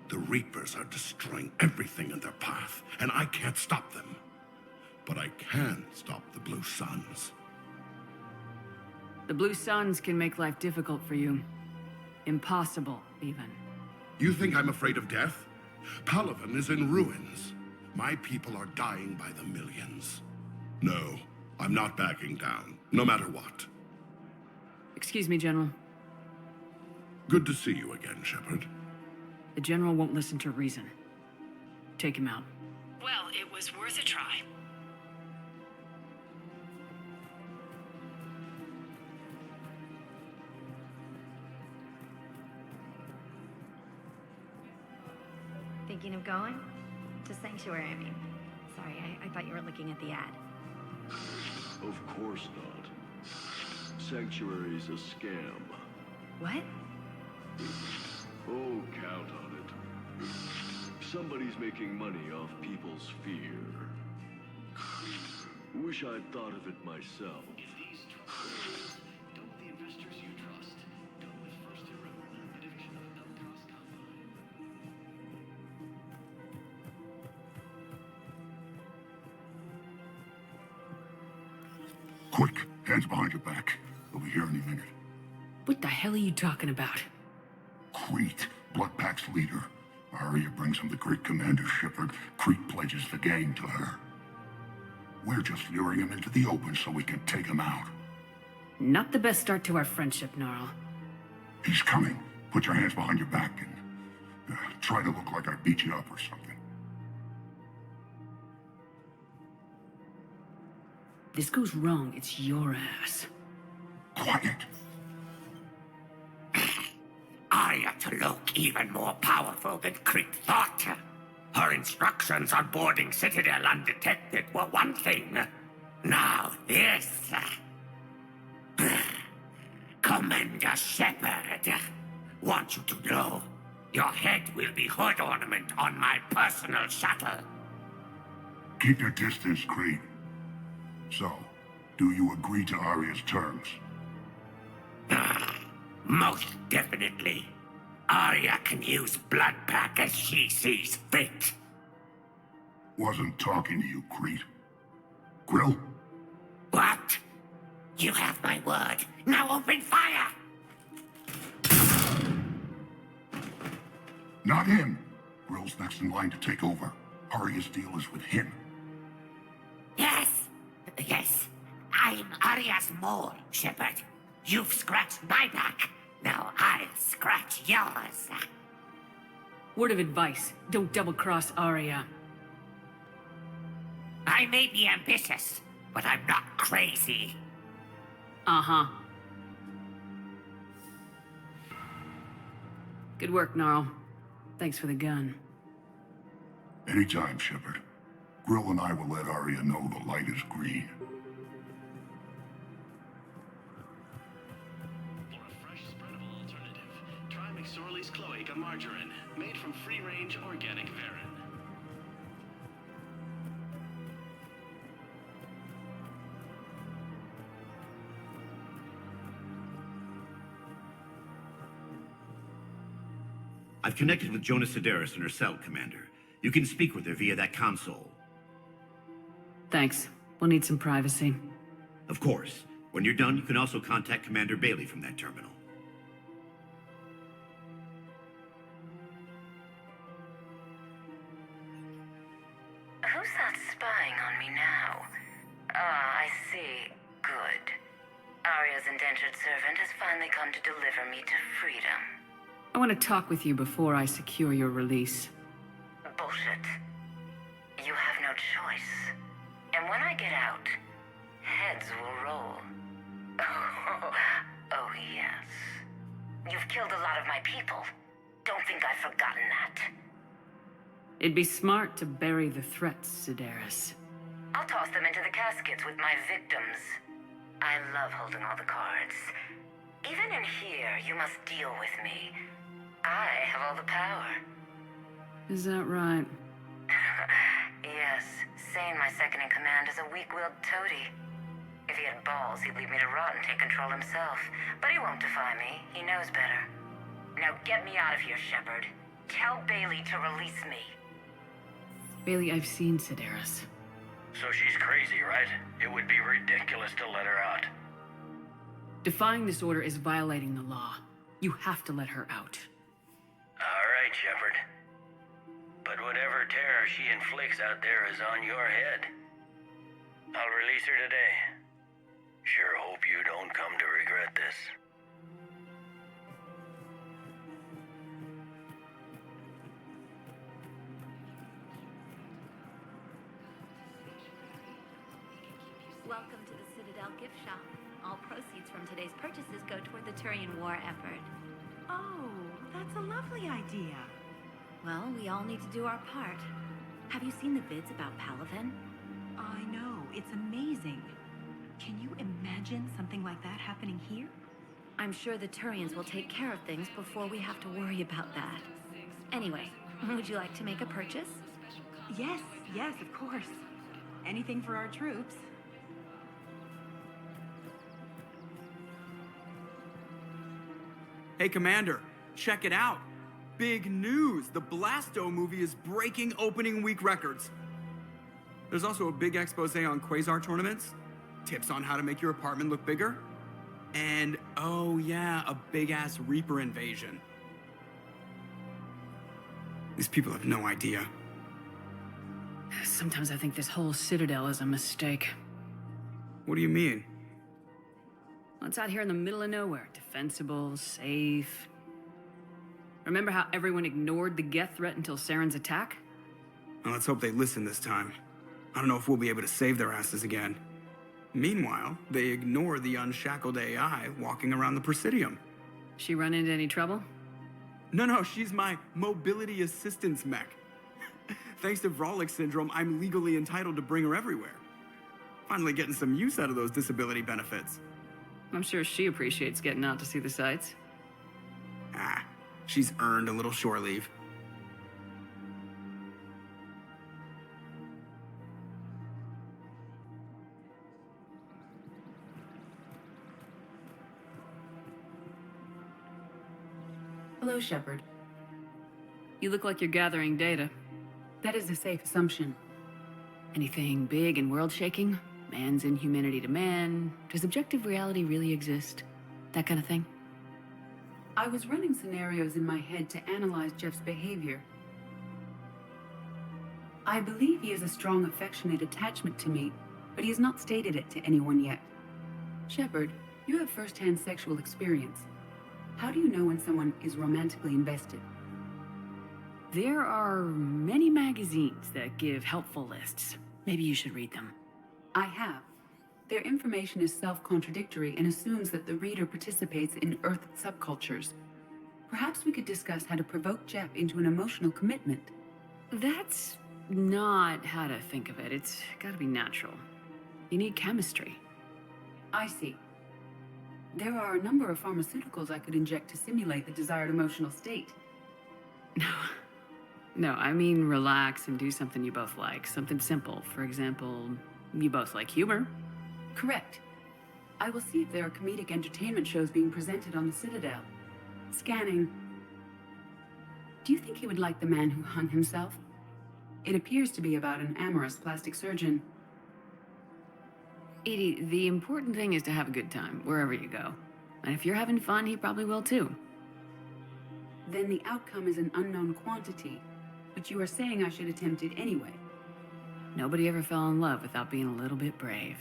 The Reapers are destroying everything in their path, and I can't stop them. But I can stop the Blue Suns. The Blue Suns can make life difficult for you. Impossible, even. You think I'm afraid of death? Palaven is in ruins. My people are dying by the millions. No, I'm not backing down, no matter what. Excuse me, General. Good to see you again, Shepard. The General won't listen to reason. Take him out. Well, it was worth a try. Thinking of going? To Sanctuary, I mean. Sorry, I thought you were looking at the ad. Of course not. Sanctuary's a scam. What? Oh, count on it. Somebody's making money off people's fear. Wish I'd thought of it myself. Don't the investors you trust. Don't with First Irreverent, a division of Elcos Combine. Quick, hands behind your back. They'll be here any minute. What the hell are you talking about? Crete, Bloodpack's leader. Arya brings him the great Commander Shepard. Crete pledges the gang to her. We're just luring him into the open so we can take him out. Not the best start to our friendship, Gnarl. He's coming. Put your hands behind your back and try to look like I beat you up or something. This goes wrong, it's your ass. Quiet. Arya to look even more powerful than Crete thought. Her instructions on boarding Citadel undetected were one thing. Now this. Commander Shepard, want you to know, your head will be hood ornament on my personal shuttle. Keep your distance, Crete. So, do you agree to Arya's terms? Most definitely. Arya can use Bloodpack as she sees fit. Wasn't talking to you, Crete. Grill? What? You have my word. Now open fire! Not him. Grill's next in line to take over. Arya's deal is with him. Yes. Yes. I'm Arya's mole, Shepard. You've scratched my back. Now I'll scratch yours. Word of advice, don't double-cross Arya. I may be ambitious, but I'm not crazy. Uh-huh. Good work, Gnarl. Thanks for the gun. Anytime, Shepard. Grill and I will let Arya know the light is green. For a fresh, spreadable alternative, try McSorley's Cloaca Margarine, made from free-range organic verin. I've connected with Jonas Sedaris in her cell, Commander. You can speak with her via that console. Thanks. We'll need some privacy. Of course. When you're done, you can also contact Commander Bailey from that terminal. Who's that spying on me now? Ah, I see. Good. Arya's indentured servant has finally come to deliver me to freedom. I want to talk with you before I secure your release. Bullshit. You have no choice. And when I get out, heads will roll. Oh, yes. You've killed a lot of my people. Don't think I've forgotten that. It'd be smart to bury the threats, Sedaris. I'll toss them into the caskets with my victims. I love holding all the cards. Even in here, you must deal with me. I have all the power. Is that right? Yes, Sane, my second in command, is a weak-willed toady. If he had balls, he'd leave me to rot and take control himself. But he won't defy me. He knows better. Now get me out of here, Shepard. Tell Bailey to release me. Bailey, I've seen Sedaris. So she's crazy, right? It would be ridiculous to let her out. Defying this order is violating the law. You have to let her out. All right, Shepard. But whatever terror she inflicts out there is on your head. I'll release her today. Sure hope you don't come to regret this. Welcome to the Citadel gift shop. All proceeds from today's purchases go toward the Turian war effort. Oh, that's a lovely idea. Well, we all need to do our part. Have you seen the vids about Palaven? I know, it's amazing. Can you imagine something like that happening here? I'm sure the Turians will take care of things before we have to worry about that. Anyway, would you like to make a purchase? Yes, of course. Anything for our troops. Hey, Commander, check it out. Big news! The Blasto movie is breaking opening week records. There's also a big expose on Quasar tournaments, tips on how to make your apartment look bigger, and, oh yeah, a big-ass Reaper invasion. These people have no idea. Sometimes I think this whole Citadel is a mistake. What do you mean? Well, it's out here in the middle of nowhere. Defensible, safe. Remember how everyone ignored the Geth threat until Saren's attack? Well, let's hope they listen this time. I don't know if we'll be able to save their asses again. Meanwhile, they ignore the unshackled AI walking around the Presidium. She run into any trouble? No, she's my mobility assistance mech. Thanks to Vrolic syndrome, I'm legally entitled to bring her everywhere. Finally getting some use out of those disability benefits. I'm sure she appreciates getting out to see the sights. She's earned a little shore leave. Hello, Shepard. You look like you're gathering data. That is a safe assumption. Anything big and world-shaking? Man's inhumanity to man? Does objective reality really exist? That kind of thing? I was running scenarios in my head to analyze Jeff's behavior. I believe he has a strong affectionate attachment to me, but he has not stated it to anyone yet. Shepard, you have first-hand sexual experience. How do you know when someone is romantically invested? There are many magazines that give helpful lists. Maybe you should read them. I have. Their information is self-contradictory and assumes that the reader participates in Earth subcultures. Perhaps we could discuss how to provoke Jeff into an emotional commitment. That's not how to think of it. It's gotta be natural. You need chemistry. I see. There are a number of pharmaceuticals I could inject to simulate the desired emotional state. No, I mean relax and do something you both like. Something simple. For example, you both like humor. Correct. I will see if there are comedic entertainment shows being presented on the Citadel. Scanning. Do you think he would like The Man Who Hung Himself? It appears to be about an amorous plastic surgeon. EDI, the important thing is to have a good time, wherever you go. And if you're having fun, he probably will too. Then the outcome is an unknown quantity, but you are saying I should attempt it anyway. Nobody ever fell in love without being a little bit brave.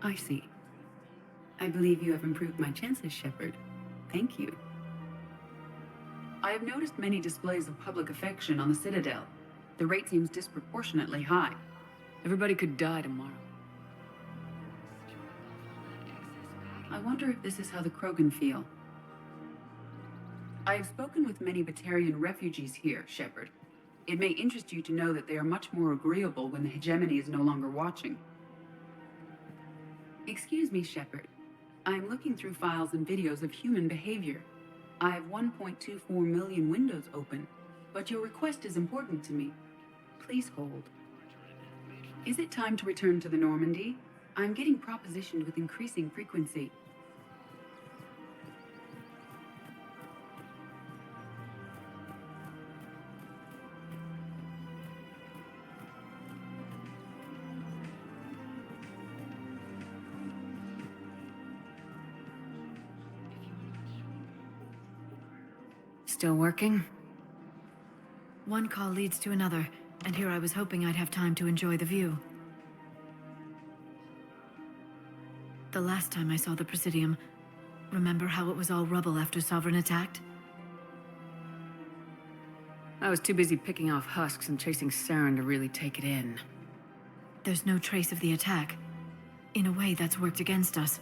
I see. I believe you have improved my chances, Shepard. Thank you. I have noticed many displays of public affection on the Citadel. The rate seems disproportionately high. Everybody could die tomorrow. I wonder if this is how the Krogan feel. I have spoken with many Batarian refugees here, Shepard. It may interest you to know that they are much more agreeable when the hegemony is no longer watching. Excuse me, Shepard. I am looking through files and videos of human behavior. I have 1.24 million windows open, but your request is important to me. Please hold. Is it time to return to the Normandy? I'm getting propositioned with increasing frequency. Still working? One call leads to another, and here I was hoping I'd have time to enjoy the view. The last time I saw the Presidium, remember how it was all rubble after Sovereign attacked? I was too busy picking off husks and chasing Saren to really take it in. There's no trace of the attack. In a way, that's worked against us.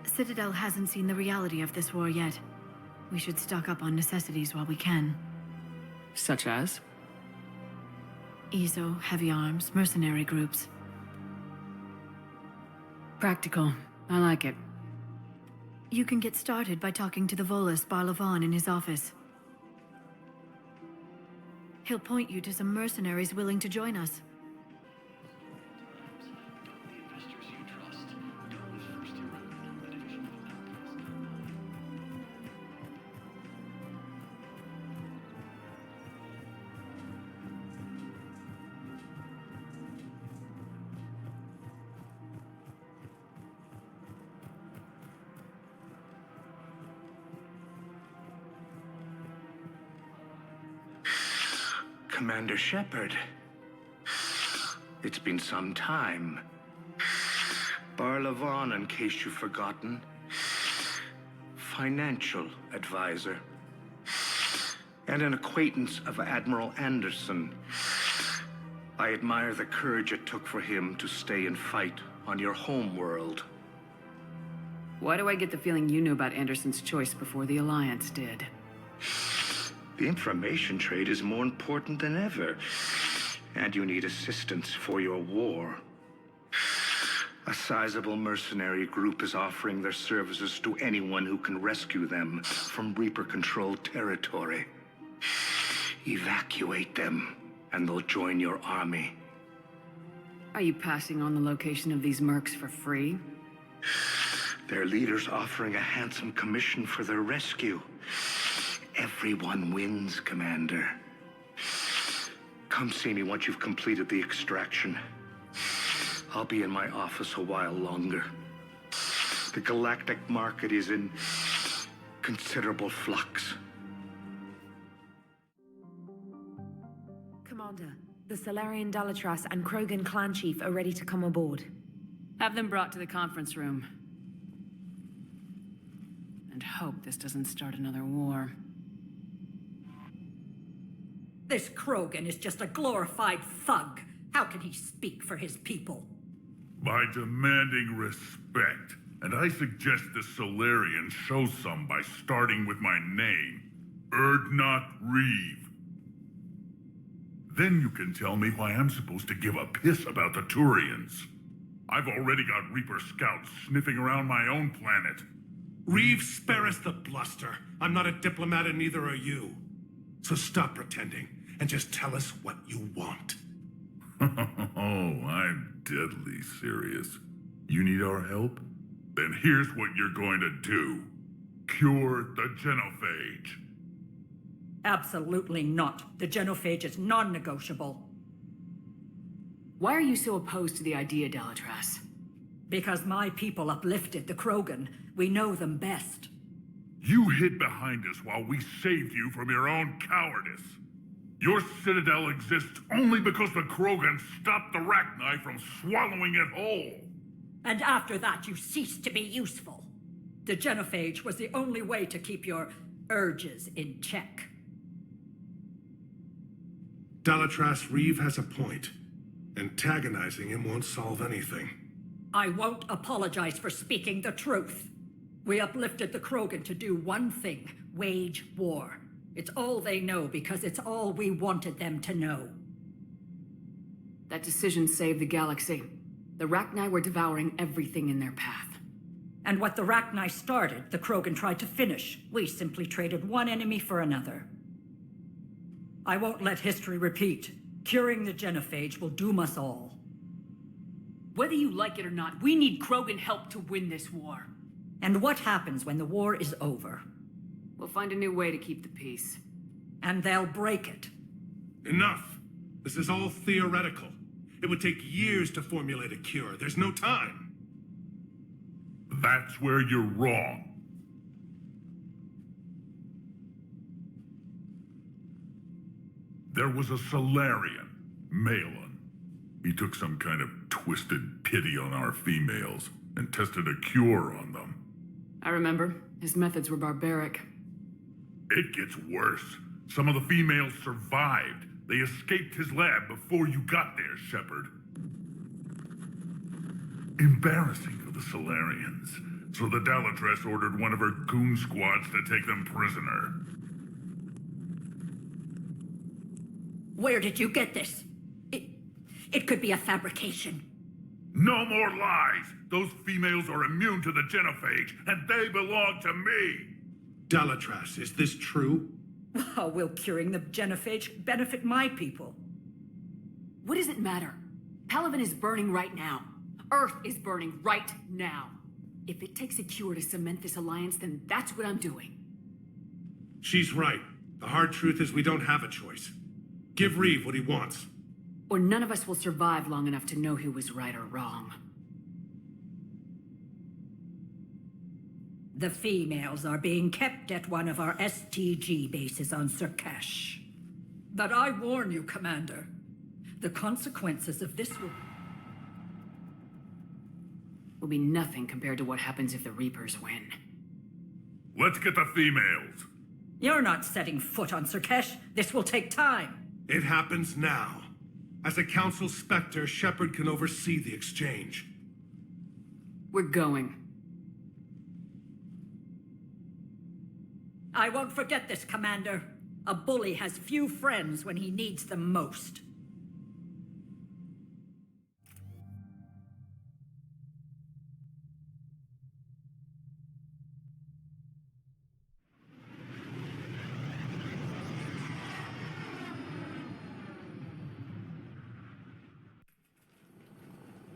Citadel hasn't seen the reality of this war yet. We should stock up on necessities while we can. Such as? ESO, heavy arms, mercenary groups. Practical. I like it. You can get started by talking to the Volus Barlavon in his office. He'll point you to some mercenaries willing to join us. Commander Shepard. It's been some time. Barlavon, in case you've forgotten. Financial advisor. And an acquaintance of Admiral Anderson. I admire the courage it took for him to stay and fight on your home world. Why do I get the feeling you knew about Anderson's choice before the Alliance did? The information trade is more important than ever, and you need assistance for your war. A sizable mercenary group is offering their services to anyone who can rescue them from Reaper-controlled territory. Evacuate them, and they'll join your army. Are you passing on the location of these mercs for free? Their leader's offering a handsome commission for their rescue. Everyone wins, Commander. Come see me once you've completed the extraction. I'll be in my office a while longer. The galactic market is in considerable flux. Commander, the Salarian Dalatras and Krogan clan chief are ready to come aboard. Have them brought to the conference room. And hope this doesn't start another war. This Krogan is just a glorified thug. How can he speak for his people? By demanding respect. And I suggest the Solarians show some by starting with my name, Erdnot Reeve. Then you can tell me why I'm supposed to give a piss about the Turians. I've already got Reaper scouts sniffing around my own planet. Reeve, spare us the bluster. I'm not a diplomat and neither are you. So stop pretending and just tell us what you want. Oh, I'm deadly serious. You need our help? Then here's what you're going to do. Cure the genophage. Absolutely not. The genophage is non-negotiable. Why are you so opposed to the idea, Dalatras? Because my people uplifted the Krogan. We know them best. You hid behind us while we saved you from your own cowardice. Your citadel exists only because the Krogan stopped the Rachni from swallowing it whole. And after that, you ceased to be useful. The genophage was the only way to keep your urges in check. Dalatras Reeve has a point. Antagonizing him won't solve anything. I won't apologize for speaking the truth. We uplifted the Krogan to do one thing: wage war. It's all they know because it's all we wanted them to know. That decision saved the galaxy. The Rachni were devouring everything in their path. And what the Rachni started, the Krogan tried to finish. We simply traded one enemy for another. I won't let history repeat. Curing the genophage will doom us all. Whether you like it or not, we need Krogan help to win this war. And what happens when the war is over? We'll find a new way to keep the peace. And they'll break it. Enough! This is all theoretical. It would take years to formulate a cure. There's no time. That's where you're wrong. There was a Solarian, Malin. He took some kind of twisted pity on our females and tested a cure on them. I remember. His methods were barbaric. It gets worse. Some of the females survived. They escaped his lab before you got there, Shepard. Embarrassing for the Solarians. So the Dalatras ordered one of her goon squads to take them prisoner. Where did you get this? It could be a fabrication. No more lies! Those females are immune to the genophage, and they belong to me! Dalatras, is this true? How will curing the genophage benefit my people? What does it matter? Palaven is burning right now. Earth is burning right now. If it takes a cure to cement this alliance, then that's what I'm doing. She's right. The hard truth is we don't have a choice. Give Reeve what he wants. Or none of us will survive long enough to know who was right or wrong. The females are being kept at one of our STG bases on Surkash. But I warn you, Commander, the consequences of this will be nothing compared to what happens if the Reapers win. Let's get the females. You're not setting foot on Surkash. This will take time. It happens now. As a Council Spectre, Shepard can oversee the exchange. We're going. I won't forget this, Commander. A bully has few friends when he needs them most.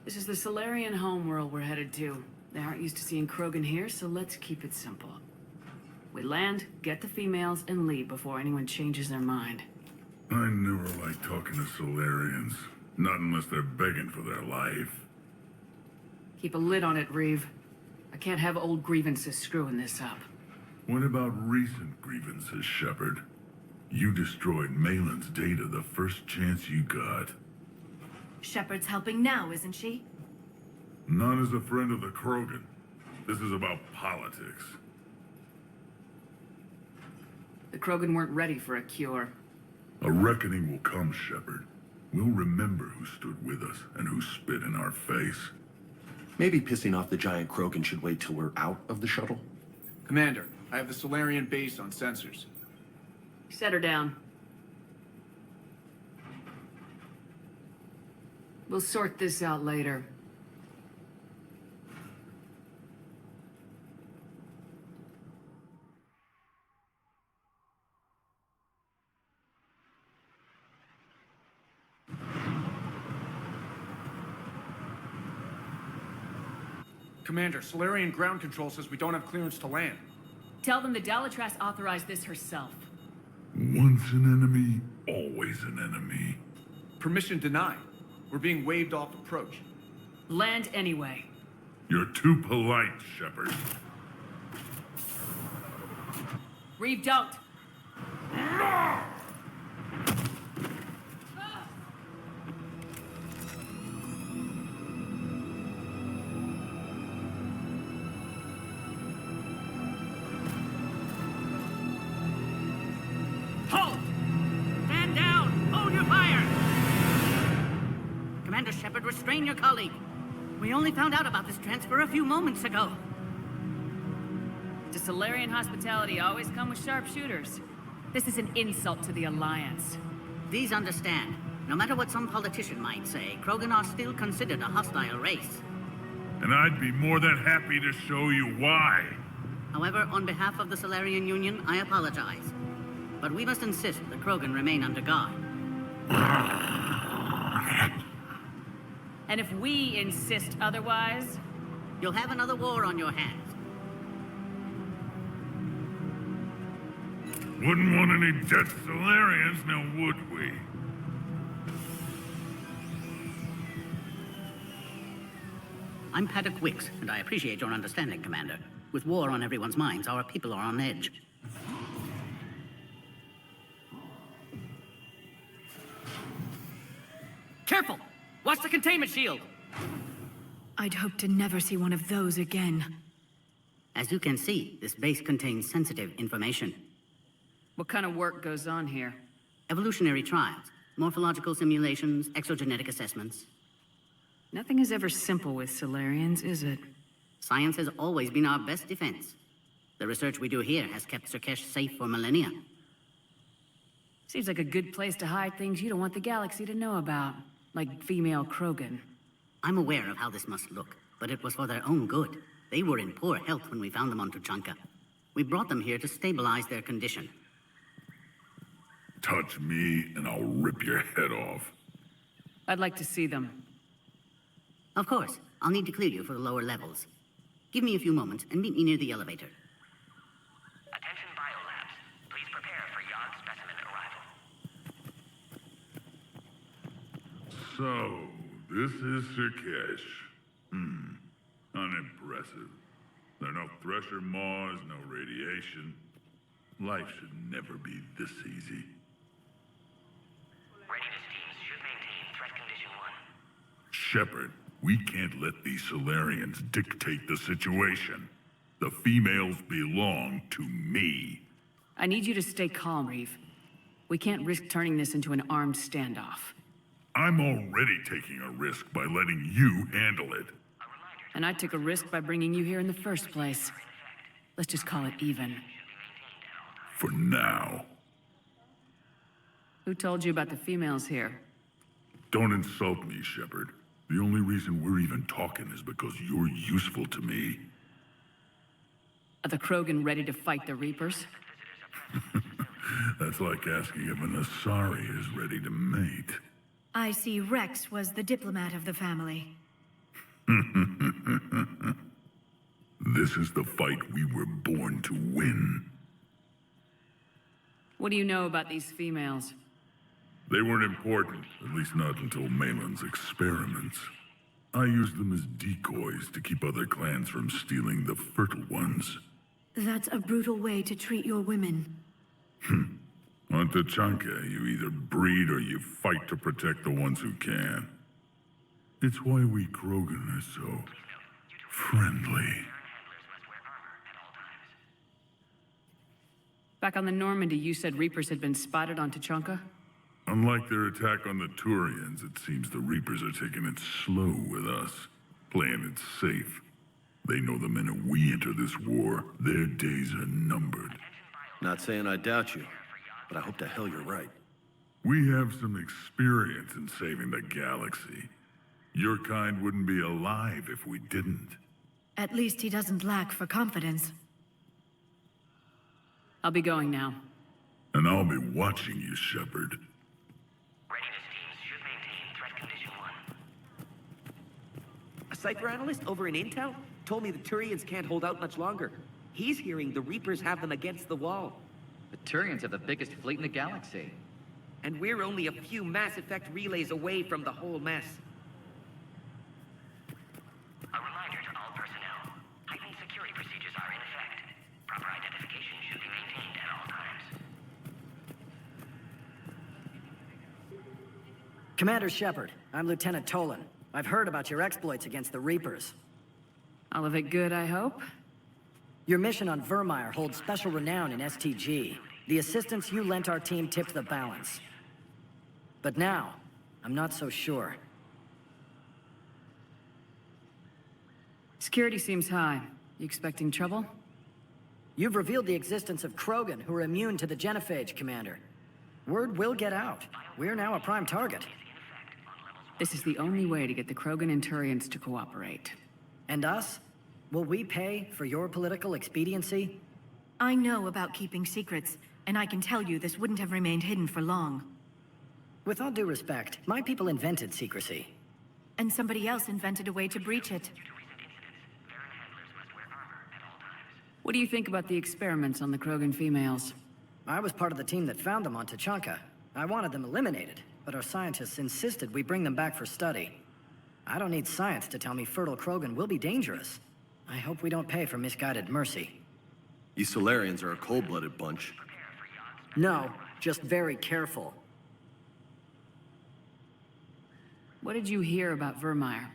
This is the Solarian homeworld we're headed to. They aren't used to seeing Krogan here, so let's keep it simple. We land, get the females, and leave before anyone changes their mind. I never like talking to Solarians. Not unless they're begging for their life. Keep a lid on it, Reeve. I can't have old grievances screwing this up. What about recent grievances, Shepard? You destroyed Malin's data the first chance you got. Shepard's helping now, isn't she? Not as a friend of the Krogan. This is about politics. The Krogan weren't ready for a cure. A reckoning will come, Shepard. We'll remember who stood with us and who spit in our face. Maybe pissing off the giant Krogan should wait till we're out of the shuttle? Commander, I have the Solarian base on sensors. Set her down. We'll sort this out later. Commander, Solarian ground control says we don't have clearance to land. Tell them the Dalatras authorized this herself. Once an enemy, always an enemy. Permission denied. We're being waved off approach. Land anyway. You're too polite, Shepard. Reeve, don't! Commander Shepard, restrain your colleague. We only found out about this transfer a few moments ago. Does Solarian hospitality always come with sharpshooters? This is an insult to the Alliance. These understand. No matter what some politician might say, Krogan are still considered a hostile race. And I'd be more than happy to show you why. However, on behalf of the Solarian Union, I apologize. But we must insist the Krogan remain under guard. And if we insist otherwise, you'll have another war on your hands. Wouldn't want any dead Solarians, now would we? I'm Paddock Wicks, and I appreciate your understanding, Commander. With war on everyone's minds, our people are on edge. Careful! Watch the containment shield! I'd hope to never see one of those again. As you can see, this base contains sensitive information. What kind of work goes on here? Evolutionary trials, morphological simulations, exogenetic assessments. Nothing is ever simple with Solarians, is it? Science has always been our best defense. The research we do here has kept Surkesh safe for millennia. Seems like a good place to hide things you don't want the galaxy to know about. Like female Krogan. I'm aware of how this must look, but it was for their own good. They were in poor health when we found them on Tuchanka. We brought them here to stabilize their condition. Touch me, and I'll rip your head off. I'd like to see them. Of course. I'll need to clear you for the lower levels. Give me a few moments and meet me near the elevator. Attention biolabs. Please prepare for Yod specimen arrival. So, this is Surkesh. Unimpressive. There are no Thresher maws, no radiation. Life should never be this easy. Readiness teams should maintain threat condition 1. Shepard, we can't let these Solarians dictate the situation. The females belong to me. I need you to stay calm, Reeve. We can't risk turning this into an armed standoff. I'm already taking a risk by letting you handle it. And I took a risk by bringing you here in the first place. Let's just call it even. For now. Who told you about the females here? Don't insult me, Shepard. The only reason we're even talking is because you're useful to me. Are the Krogan ready to fight the Reapers? That's like asking if an Asari is ready to mate. I see Rex was the diplomat of the family. This is the fight we were born to win. What do you know about these females? They weren't important, at least not until Malin's experiments. I used them as decoys to keep other clans from stealing the fertile ones. That's a brutal way to treat your women. On Tuchanka, you either breed or you fight to protect the ones who can. It's why we Krogan are so friendly. Back on the Normandy, you said Reapers had been spotted on Tuchanka? Unlike their attack on the Turians, it seems the Reapers are taking it slow with us, playing it safe. They know the minute we enter this war, their days are numbered. Not saying I doubt you, but I hope to hell you're right. We have some experience in saving the galaxy. Your kind wouldn't be alive if we didn't. At least he doesn't lack for confidence. I'll be going now. And I'll be watching you, Shepard. Readiness teams should maintain threat condition 1. A cipher analyst over in Intel told me the Turians can't hold out much longer. He's hearing the Reapers have them against the wall. The Turians have the biggest fleet in the galaxy. And we're only a few Mass Effect relays away from the whole mess. A reminder to all personnel. Heightened security procedures are in effect. Proper identification should be maintained at all times. Commander Shepard, I'm Lieutenant Tolan. I've heard about your exploits against the Reapers. All of it good, I hope? Your mission on Vermeer holds special renown in STG. The assistance you lent our team tipped the balance. But now, I'm not so sure. Security seems high. You expecting trouble? You've revealed the existence of Krogan who are immune to the genophage, Commander. Word will get out. We're now a prime target. This is the only way to get the Krogan and Turians to cooperate. And us? Will we pay for your political expediency? I know about keeping secrets, and I can tell you this wouldn't have remained hidden for long. With all due respect, my people invented secrecy. And somebody else invented a way to breach it. What do you think about the experiments on the Krogan females? I was part of the team that found them on Tuchanka. I wanted them eliminated, but our scientists insisted we bring them back for study. I don't need science to tell me fertile Krogan will be dangerous. I hope we don't pay for misguided mercy. You Solarians are a cold-blooded bunch. No, just very careful. What did you hear about Vermeer?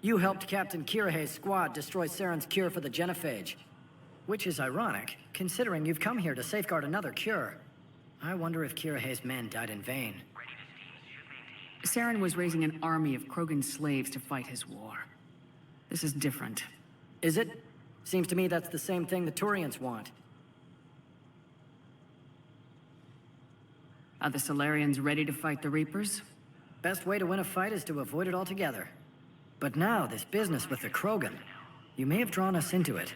You helped Captain Kirihei's squad destroy Saren's cure for the genophage. Which is ironic, considering you've come here to safeguard another cure. I wonder if Kirihei's men died in vain. Saren was raising an army of Krogan slaves to fight his war. This is different. Is it? Seems to me that's the same thing the Turians want. Are the Solarians ready to fight the Reapers? Best way to win a fight is to avoid it altogether. But now, this business with the Krogan. You may have drawn us into it.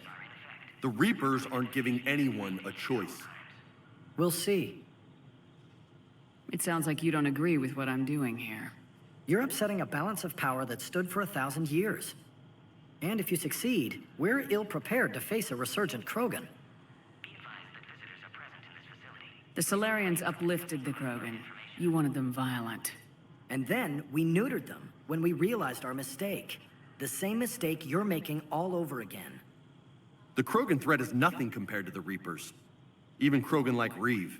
The Reapers aren't giving anyone a choice. We'll see. It sounds like you don't agree with what I'm doing here. You're upsetting a balance of power that stood for 1,000 years. And if you succeed, we're ill-prepared to face a resurgent Krogan. The Solarians uplifted the Krogan. You wanted them violent. And then we neutered them when we realized our mistake. The same mistake you're making all over again. The Krogan threat is nothing compared to the Reapers. Even Krogan like Reeve.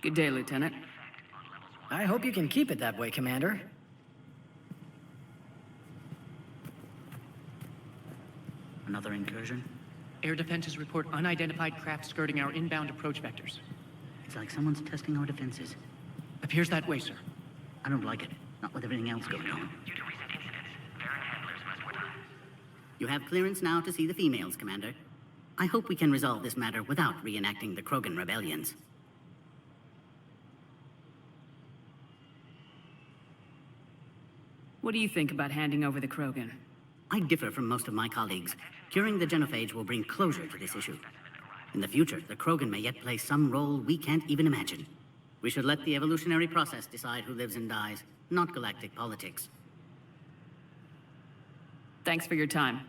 Good day, Lieutenant. I hope you can keep it that way, Commander. Another incursion? Air defenses report unidentified craft skirting our inbound approach vectors. It's like someone's testing our defenses. Appears that way, sir. I don't like it. Not with everything else going on. You have clearance now to see the females, Commander. I hope we can resolve this matter without reenacting the Krogan rebellions. What do you think about handing over the Krogan? I differ from most of my colleagues. Curing the genophage will bring closure to this issue. In the future, the Krogan may yet play some role we can't even imagine. We should let the evolutionary process decide who lives and dies, not galactic politics. Thanks for your time.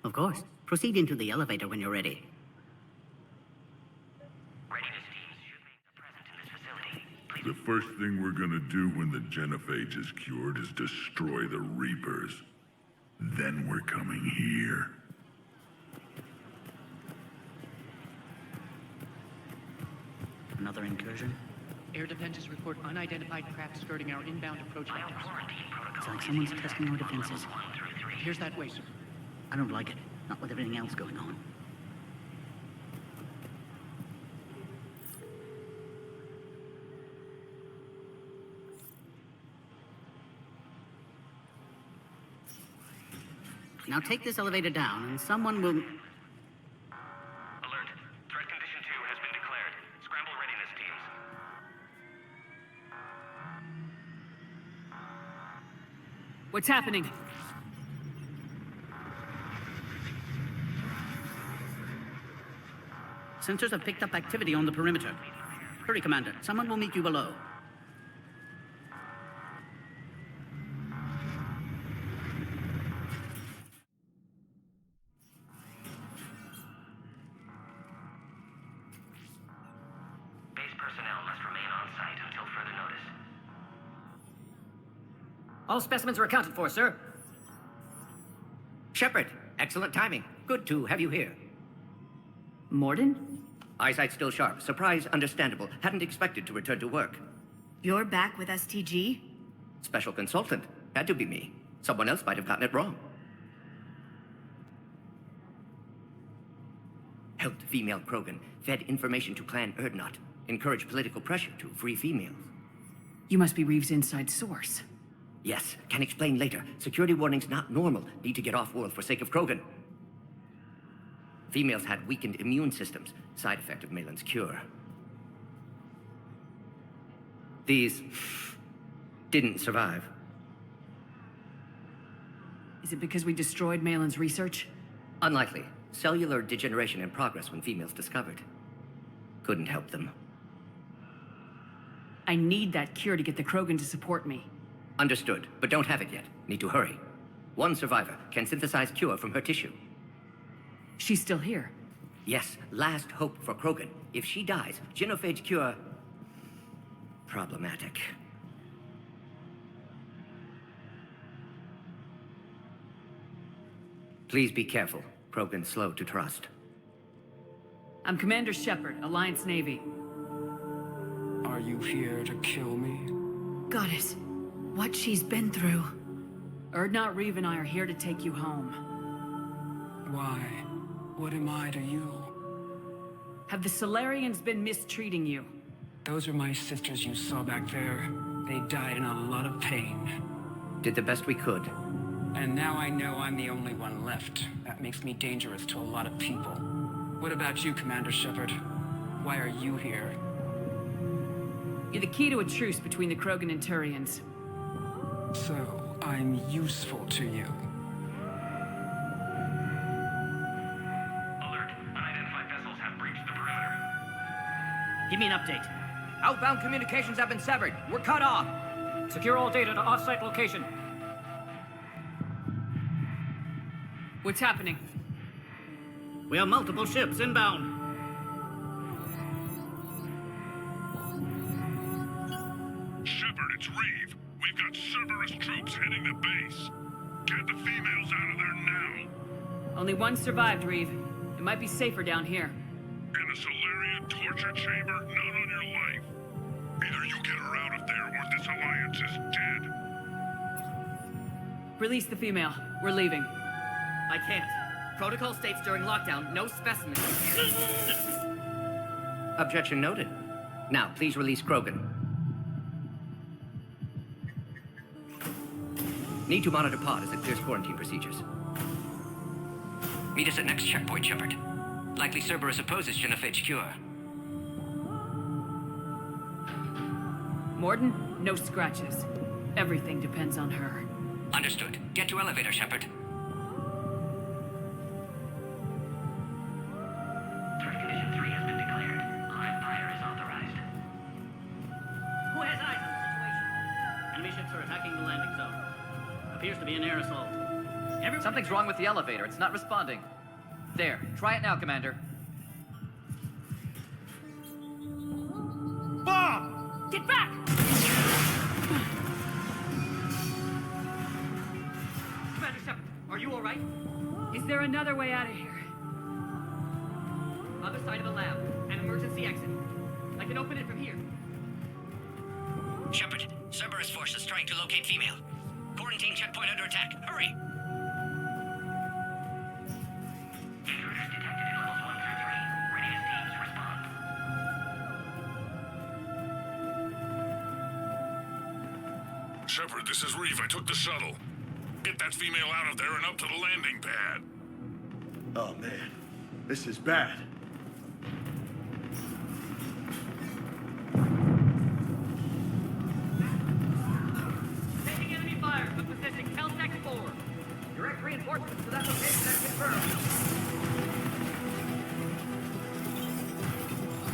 Of course. Proceed into the elevator when you're ready. The first thing we're gonna do when the genophage is cured is destroy the Reapers. Then we're coming here. Another incursion? Air defenses report unidentified craft skirting our inbound approach vectors. It's like someone's testing our defenses. Appears that way, sir. I don't like it. Not with everything else going on. Now take this elevator down and someone will... Alert. Threat condition 2 has been declared. Scramble readiness teams. What's happening? Sensors have picked up activity on the perimeter. Hurry, Commander. Someone will meet you below. Base personnel must remain on site until further notice. All specimens are accounted for, sir. Shepard, excellent timing. Good to have you here. Morden? Eyesight still sharp. Surprise understandable. Hadn't expected to return to work. You're back with STG? Special consultant. Had to be me. Someone else might have gotten it wrong. Helped female Krogan. Fed information to Clan Erdnot. Encouraged political pressure to free females. You must be Reeve's inside source. Yes, can explain later. Security warnings not normal. Need to get off-world for sake of Krogan. Females had weakened immune systems. Side effect of Malin's cure. These didn't survive. Is it because we destroyed Malin's research? Unlikely. Cellular degeneration in progress when females discovered. Couldn't help them. I need that cure to get the Krogan to support me. Understood, but don't have it yet. Need to hurry. One survivor can synthesize cure from her tissue. She's still here? Yes, last hope for Krogan. If she dies, genophage cure... problematic. Please be careful. Krogan slow to trust. I'm Commander Shepard, Alliance Navy. Are you here to kill me? Goddess, what she's been through. Urdnot, Reeve, and I are here to take you home. Why? What am I to you? Have the Solarians been mistreating you? Those are my sisters you saw back there. They died in a lot of pain. Did the best we could. And now I know I'm the only one left. That makes me dangerous to a lot of people. What about you, Commander Shepard? Why are you here? You're the key to a truce between the Krogan and Turians. So, I'm useful to you. Alert. Unidentified vessels have breached the perimeter. Give me an update. Outbound communications have been severed. We're cut off. Secure all data to off-site location. What's happening? We have multiple ships inbound. Shepard, it's Reeve. We've got Cerberus troops heading to base. Get the females out of there now. Only one survived, Reeve. It might be safer down here. In a Solarian torture chamber, not on your life. Either you get her out of there or this alliance is dead. Release the female. We're leaving. I can't. Protocol states during lockdown, no specimens. Objection noted. Now, please release Krogan. Need to monitor pod as it clears quarantine procedures. Meet us at next checkpoint, Shepard. Likely Cerberus opposes genophage cure. Morden, no scratches. Everything depends on her. Understood. Get to elevator, Shepard. Threat condition 3 has been declared. Live fire is authorized. Who has eyes on the situation? Enemy ships are attacking the landing zone. Appears to be an air assault. Something's wrong with the elevator. It's not responding. There. Try it now, Commander. Bomb! Get back! Commander Shepard, are you alright? Is there another way out of here? Other side of the lab. An emergency exit. I can open it from here. Shepard, Cerberus forces trying to locate female. Quarantine checkpoint under attack. Hurry! Intruders detected in levels 1 through 3. Readiness teams respond. Shepard, this is Reeve. I took the shuttle. Get that female out of there and up to the landing pad. Oh man, this is bad. Taking enemy fire, but possessing Caltech 4. Direct reinforcements to that location and confirmed.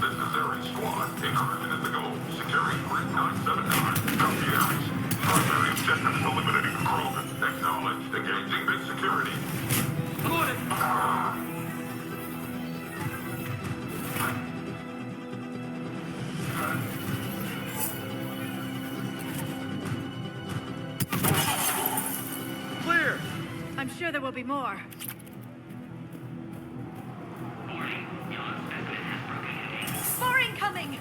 This is Ares Squad. Increment is the goal. Securing grid 979. Copy Ares. Primary objective is eliminating the Krogan. Acknowledged. Engaging bid security. Good. Clear! I'm sure there will be more. Warning. John specimen has broken containment. More incoming!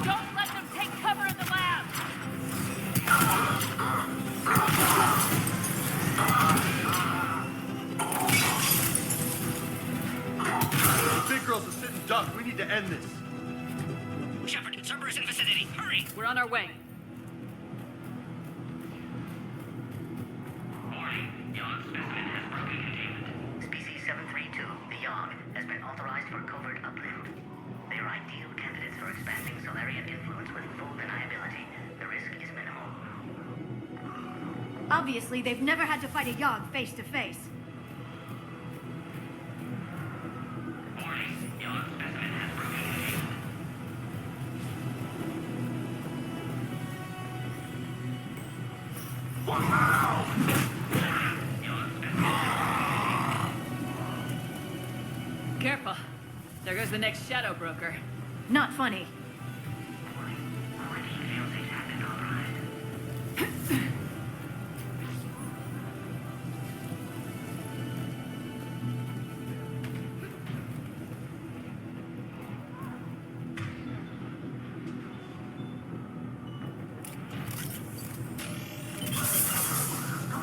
Don't let them take cover in the lab! The big girl's a sitting duck. We need to end this. Shepard, Cerberus in vicinity. Hurry! We're on our way. Warning, Yawn specimen has broken containment. Species 732, the Yawn, has been authorized for covert uplift. They are ideal candidates for expanding Solarian influence with full deniability. The risk is minimal. Obviously, they've never had to fight a Yogg face to face. Warning, Yawn specimen has broken containment. What now? Careful. There goes the next shadow broker. Not funny.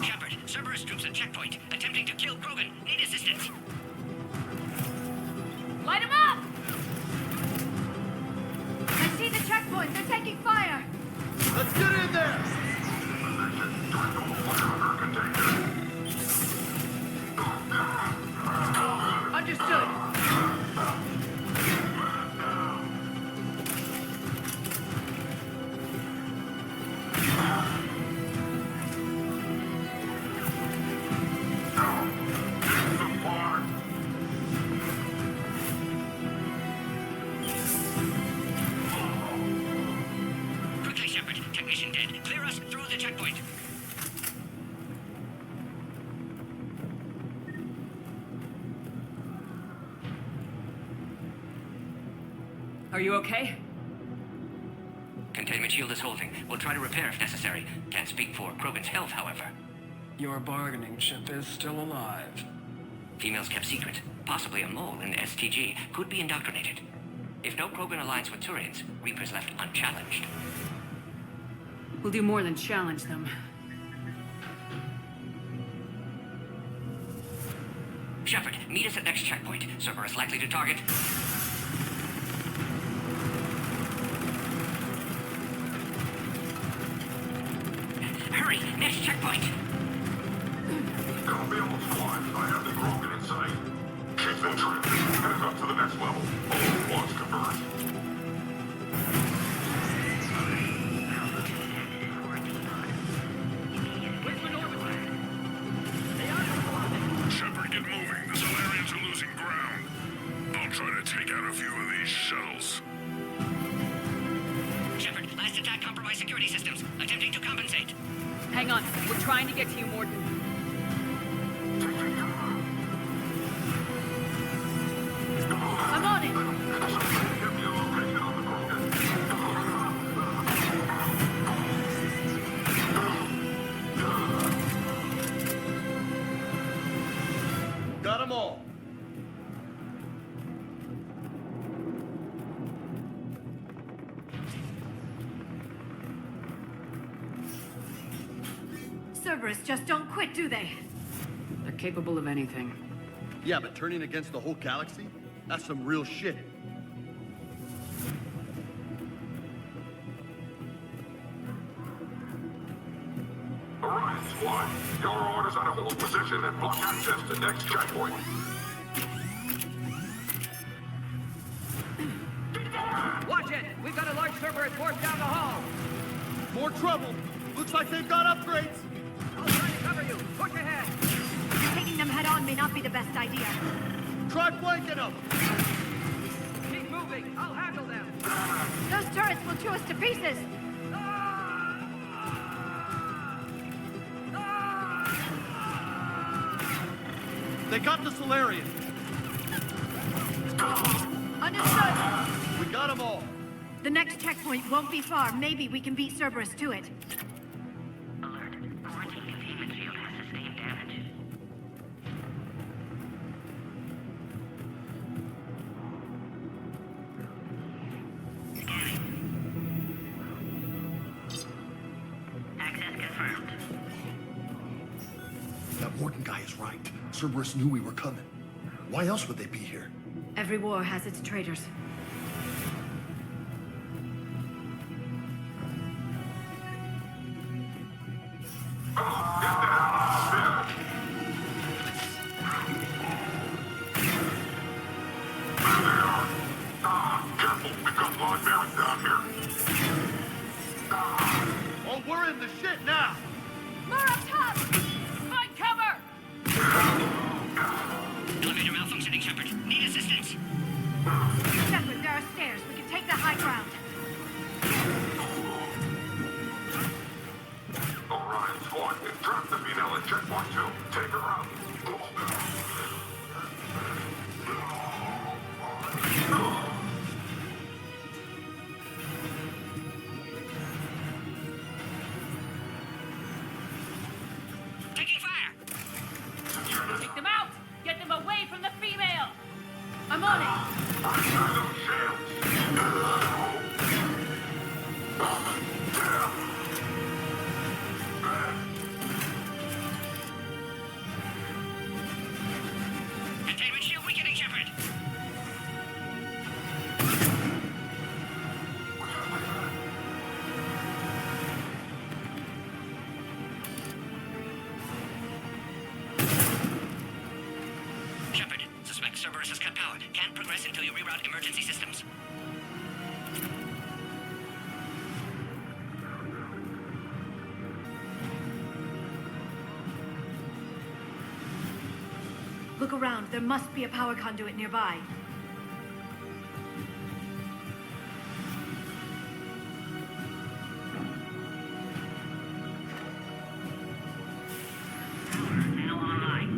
Shepard, Cerberus troops at checkpoint, attempting to kill Krogan. Need assistance. Light them up! I see the checkpoint. They're taking fire. Let's get in there! Understood. Quickly, Shepard. Technician dead. Clear us through the checkpoint. Are you okay? Containment shield is holding. We'll try to repair if necessary. Can't speak for Krogan's health, however. Your bargaining chip is still alive. Females kept secret. Possibly a mole in STG. Could be indoctrinated. If no Krogan aligns with Turians, Reapers left unchallenged. We'll do more than challenge them. Shepard, meet us at next checkpoint. Cerberus likely to target. Hurry! Next checkpoint! Copy all squads. I have the Krogan in sight. Keep them trimmed. Head up to the next level. All squads convert. Shepard, get moving. The Solarians are losing ground. I'll try to take out a few of these shuttles. Shepard, last attack compromised security systems. Attempting to compensate. Hang on. We're trying to get to you, Morton. I'm on it. Got them all. Cerberus just don't quit, do they? They're capable of anything. Yeah, but turning against the whole galaxy? That's some real shit. Orion Squad, your orders are to hold position and block access to next checkpoint. Watch it! We've got a large Cerberus force down the hall! More trouble. Looks like they've got upgrades. I'll try to cover you. Push ahead! Taking them head on may not be the best idea. Try flanking them. Keep moving. I'll handle them. Those turrets will chew us to pieces. They got the Solarian. Understood. We got them all. The next checkpoint won't be far. Maybe we can beat Cerberus to it. Alert. Quarantine containment shield has sustained damage. Access confirmed. That Morton guy is right. Cerberus knew we were coming. Why else would they be here? Every war has its traitors. shit now! More up top! Find cover! Elevator malfunctioning, Shepard. Need assistance. Shepard, there are stairs. We can take the high ground. Orion squad, drop the female at checkpoint 2. Take her out. Taking fire. Take them out! Get them away from the female! I'm on it! Containment shield weakening, Shepard. Shepard, suspect Cerberus has cut power. Can't progress until you reroute emergency systems. Look around. There must be a power conduit nearby. Now online.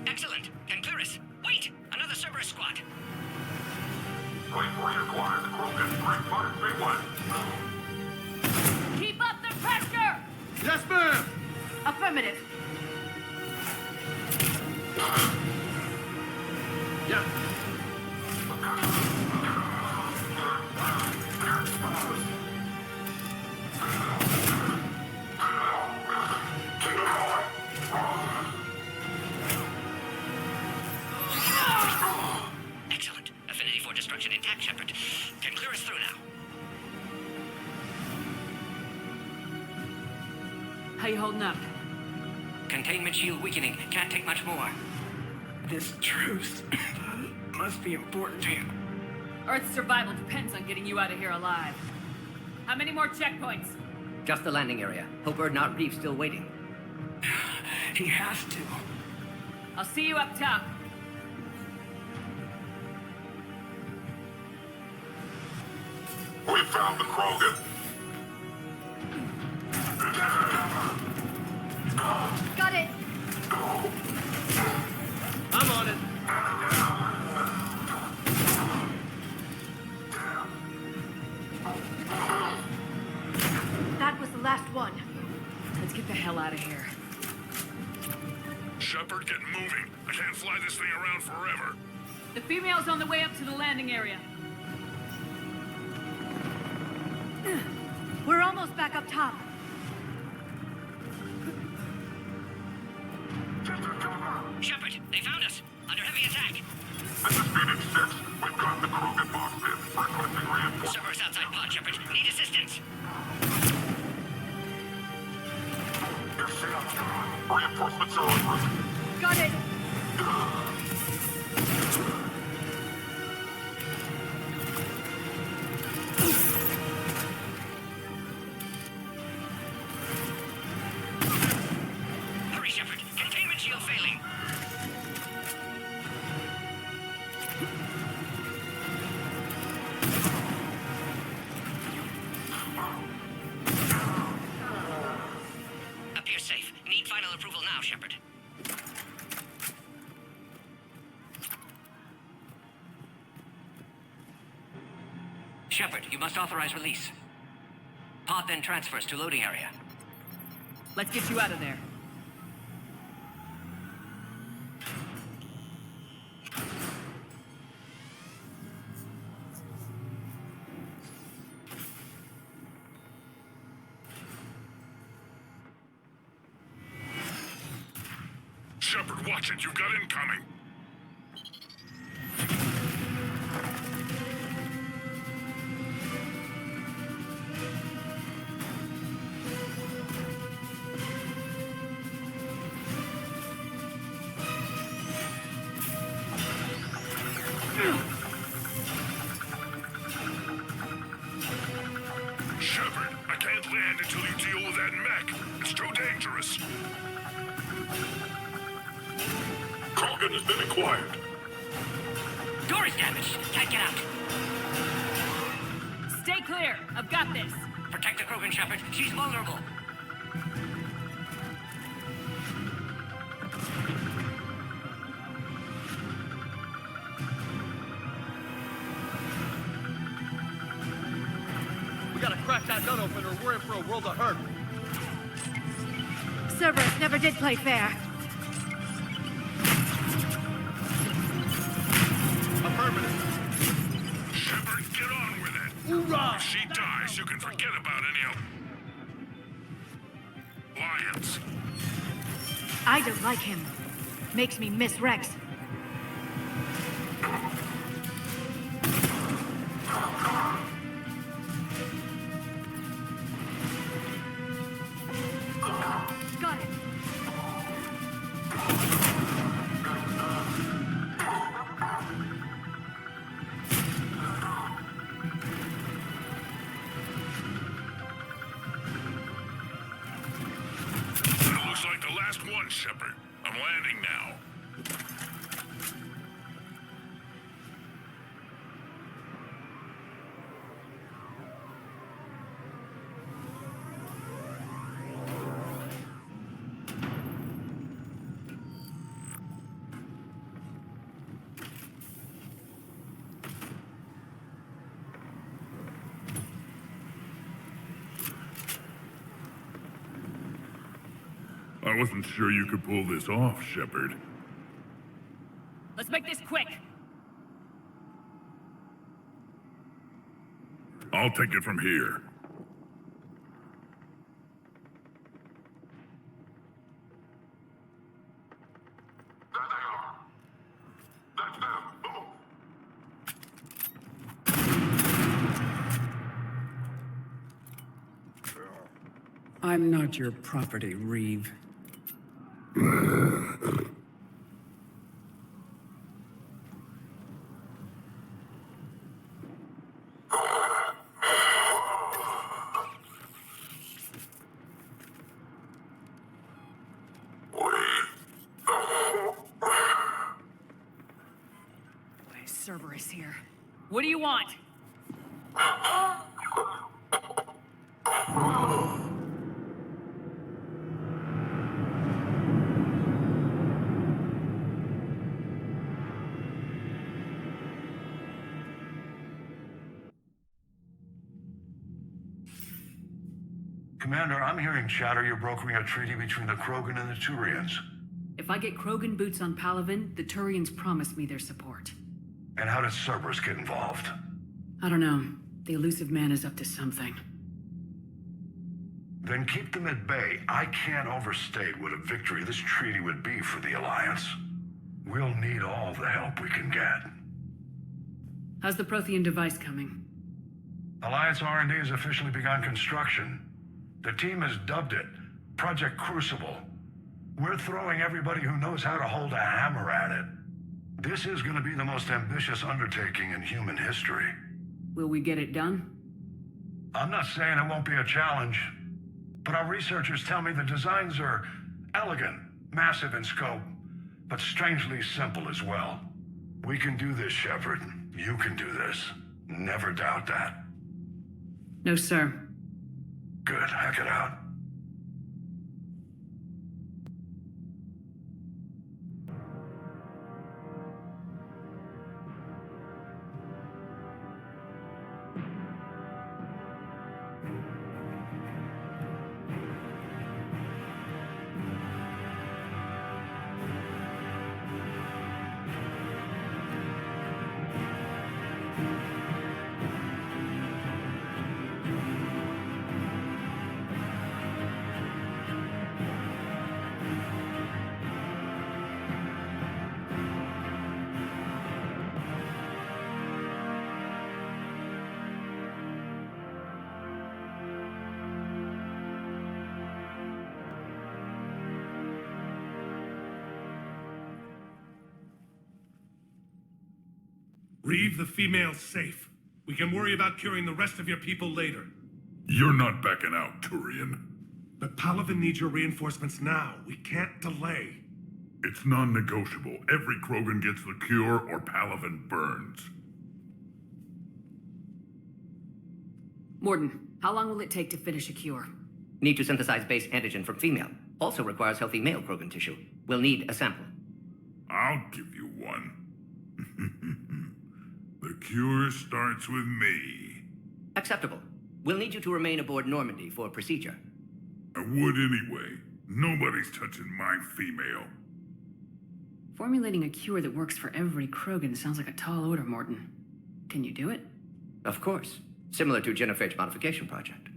Excellent. Can clear us. Wait! Another Cerberus squad. Point reacquired. Krogan 3531. Keep up the pressure! Yes, ma'am! Affirmative. Yeah. Excellent. Affinity for destruction intact, Shepard. Can clear us through now. How you holding up? Containment shield weakening. Can't take much more. This truce must be important to you. Earth's survival depends on getting you out of here alive. How many more checkpoints? Just the landing area. Hope Erdnot Reeve's still waiting. He has to. I'll see you up top. We found the Krogan. Got it. I'm on it. That was the last one. Let's get the hell out of here. Shepard, get moving. I can't fly this thing around forever. The female's on the way up to the landing area. We're almost back up top. Shepard, they found us. Under heavy attack. This is Phoenix 6. We've got the Krogan boxed in. Requesting reinforcements. Cerberus outside pod, Shepard. Need assistance. Reinforcements are en route. Got it. Hurry, Shepard. Containment shield failing. Appears safe. Need final approval now, Shepard. Shepard, you must authorize release. Pod then transfers to loading area. Let's get you out of there. Shepard, watch it. You've got incoming. Krogan has been acquired. Door is damaged. Can't get out. Stay clear. I've got this. Protect the Krogan, Shepard. She's vulnerable. We gotta crack that gun open or we're in for a world of hurt. Cerberus never did play fair. Affirmative. Shepard, get on with it. Hoorah! If she dies, you can forget about any alliance. I don't like him. Makes me miss Rex. Got it. Looks like the last one, Shepard. I'm landing now. I wasn't sure you could pull this off, Shepard. Let's make this quick. I'll take it from here. I'm not your property, Reeve. Cerberus here. What do you want? Commander, I'm hearing chatter you're brokering a treaty between the Krogan and the Turians. If I get Krogan boots on Palaven, the Turians promise me their support. And how did Cerberus get involved? I don't know. The elusive man is up to something. Then keep them at bay. I can't overstate what a victory this treaty would be for the Alliance. We'll need all the help we can get. How's the Prothean device coming? Alliance R&D has officially begun construction. The team has dubbed it Project Crucible. We're throwing everybody who knows how to hold a hammer at it. This is going to be the most ambitious undertaking in human history. Will we get it done? I'm not saying it won't be a challenge, but our researchers tell me the designs are elegant, massive in scope, but strangely simple as well. We can do this, Shepard. You can do this. Never doubt that. No, sir. Good. Hack it out. Reeve, the female's safe. We can worry about curing the rest of your people later. You're not backing out, Turian. But Palaven needs your reinforcements now. We can't delay. It's non-negotiable. Every Krogan gets the cure, or Palaven burns. Morden, how long will it take to finish a cure? Need to synthesize base antigen from female. Also requires healthy male Krogan tissue. We'll need a sample. I'll give you one. The cure starts with me. Acceptable. We'll need you to remain aboard Normandy for procedure. I would anyway. Nobody's touching my female. Formulating a cure that works for every Krogan sounds like a tall order, Morden. Can you do it? Of course. Similar to Genophage modification project.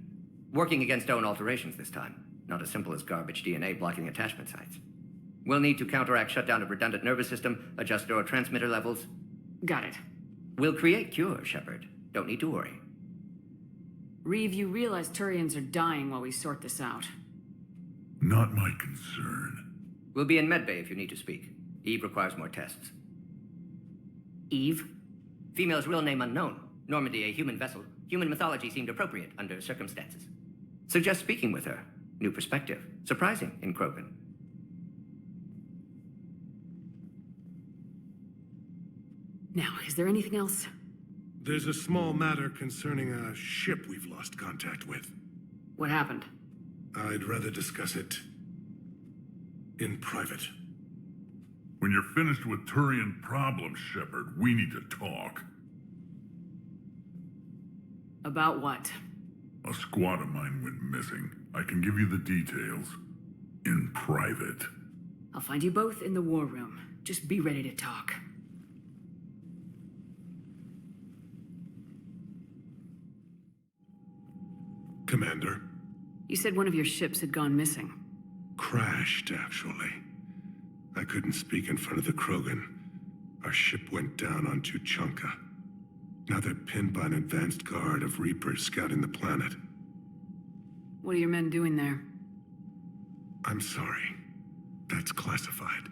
Working against own alterations this time. Not as simple as garbage DNA blocking attachment sites. We'll need to counteract shutdown of redundant nervous system, adjust neurotransmitter levels. Got it. We'll create cure, Shepard. Don't need to worry. Reeve, you realize Turians are dying while we sort this out. Not my concern. We'll be in medbay if you need to speak. Eve requires more tests. Eve? Female's real name unknown. Normandy, a human vessel. Human mythology seemed appropriate under circumstances. Suggest speaking with her. New perspective. Surprising in Krogan. Now, is there anything else? There's a small matter concerning a ship we've lost contact with. What happened? I'd rather discuss it in private. When you're finished with Turian problems, Shepard, we need to talk. About what? A squad of mine went missing. I can give you the details. In private. I'll find you both in the war room. Just be ready to talk. Commander. You said one of your ships had gone missing. Crashed, actually. I couldn't speak in front of the Krogan. Our ship went down on Tuchanka. Now they're pinned by an advanced guard of Reapers scouting the planet. What are your men doing there? I'm sorry. That's classified.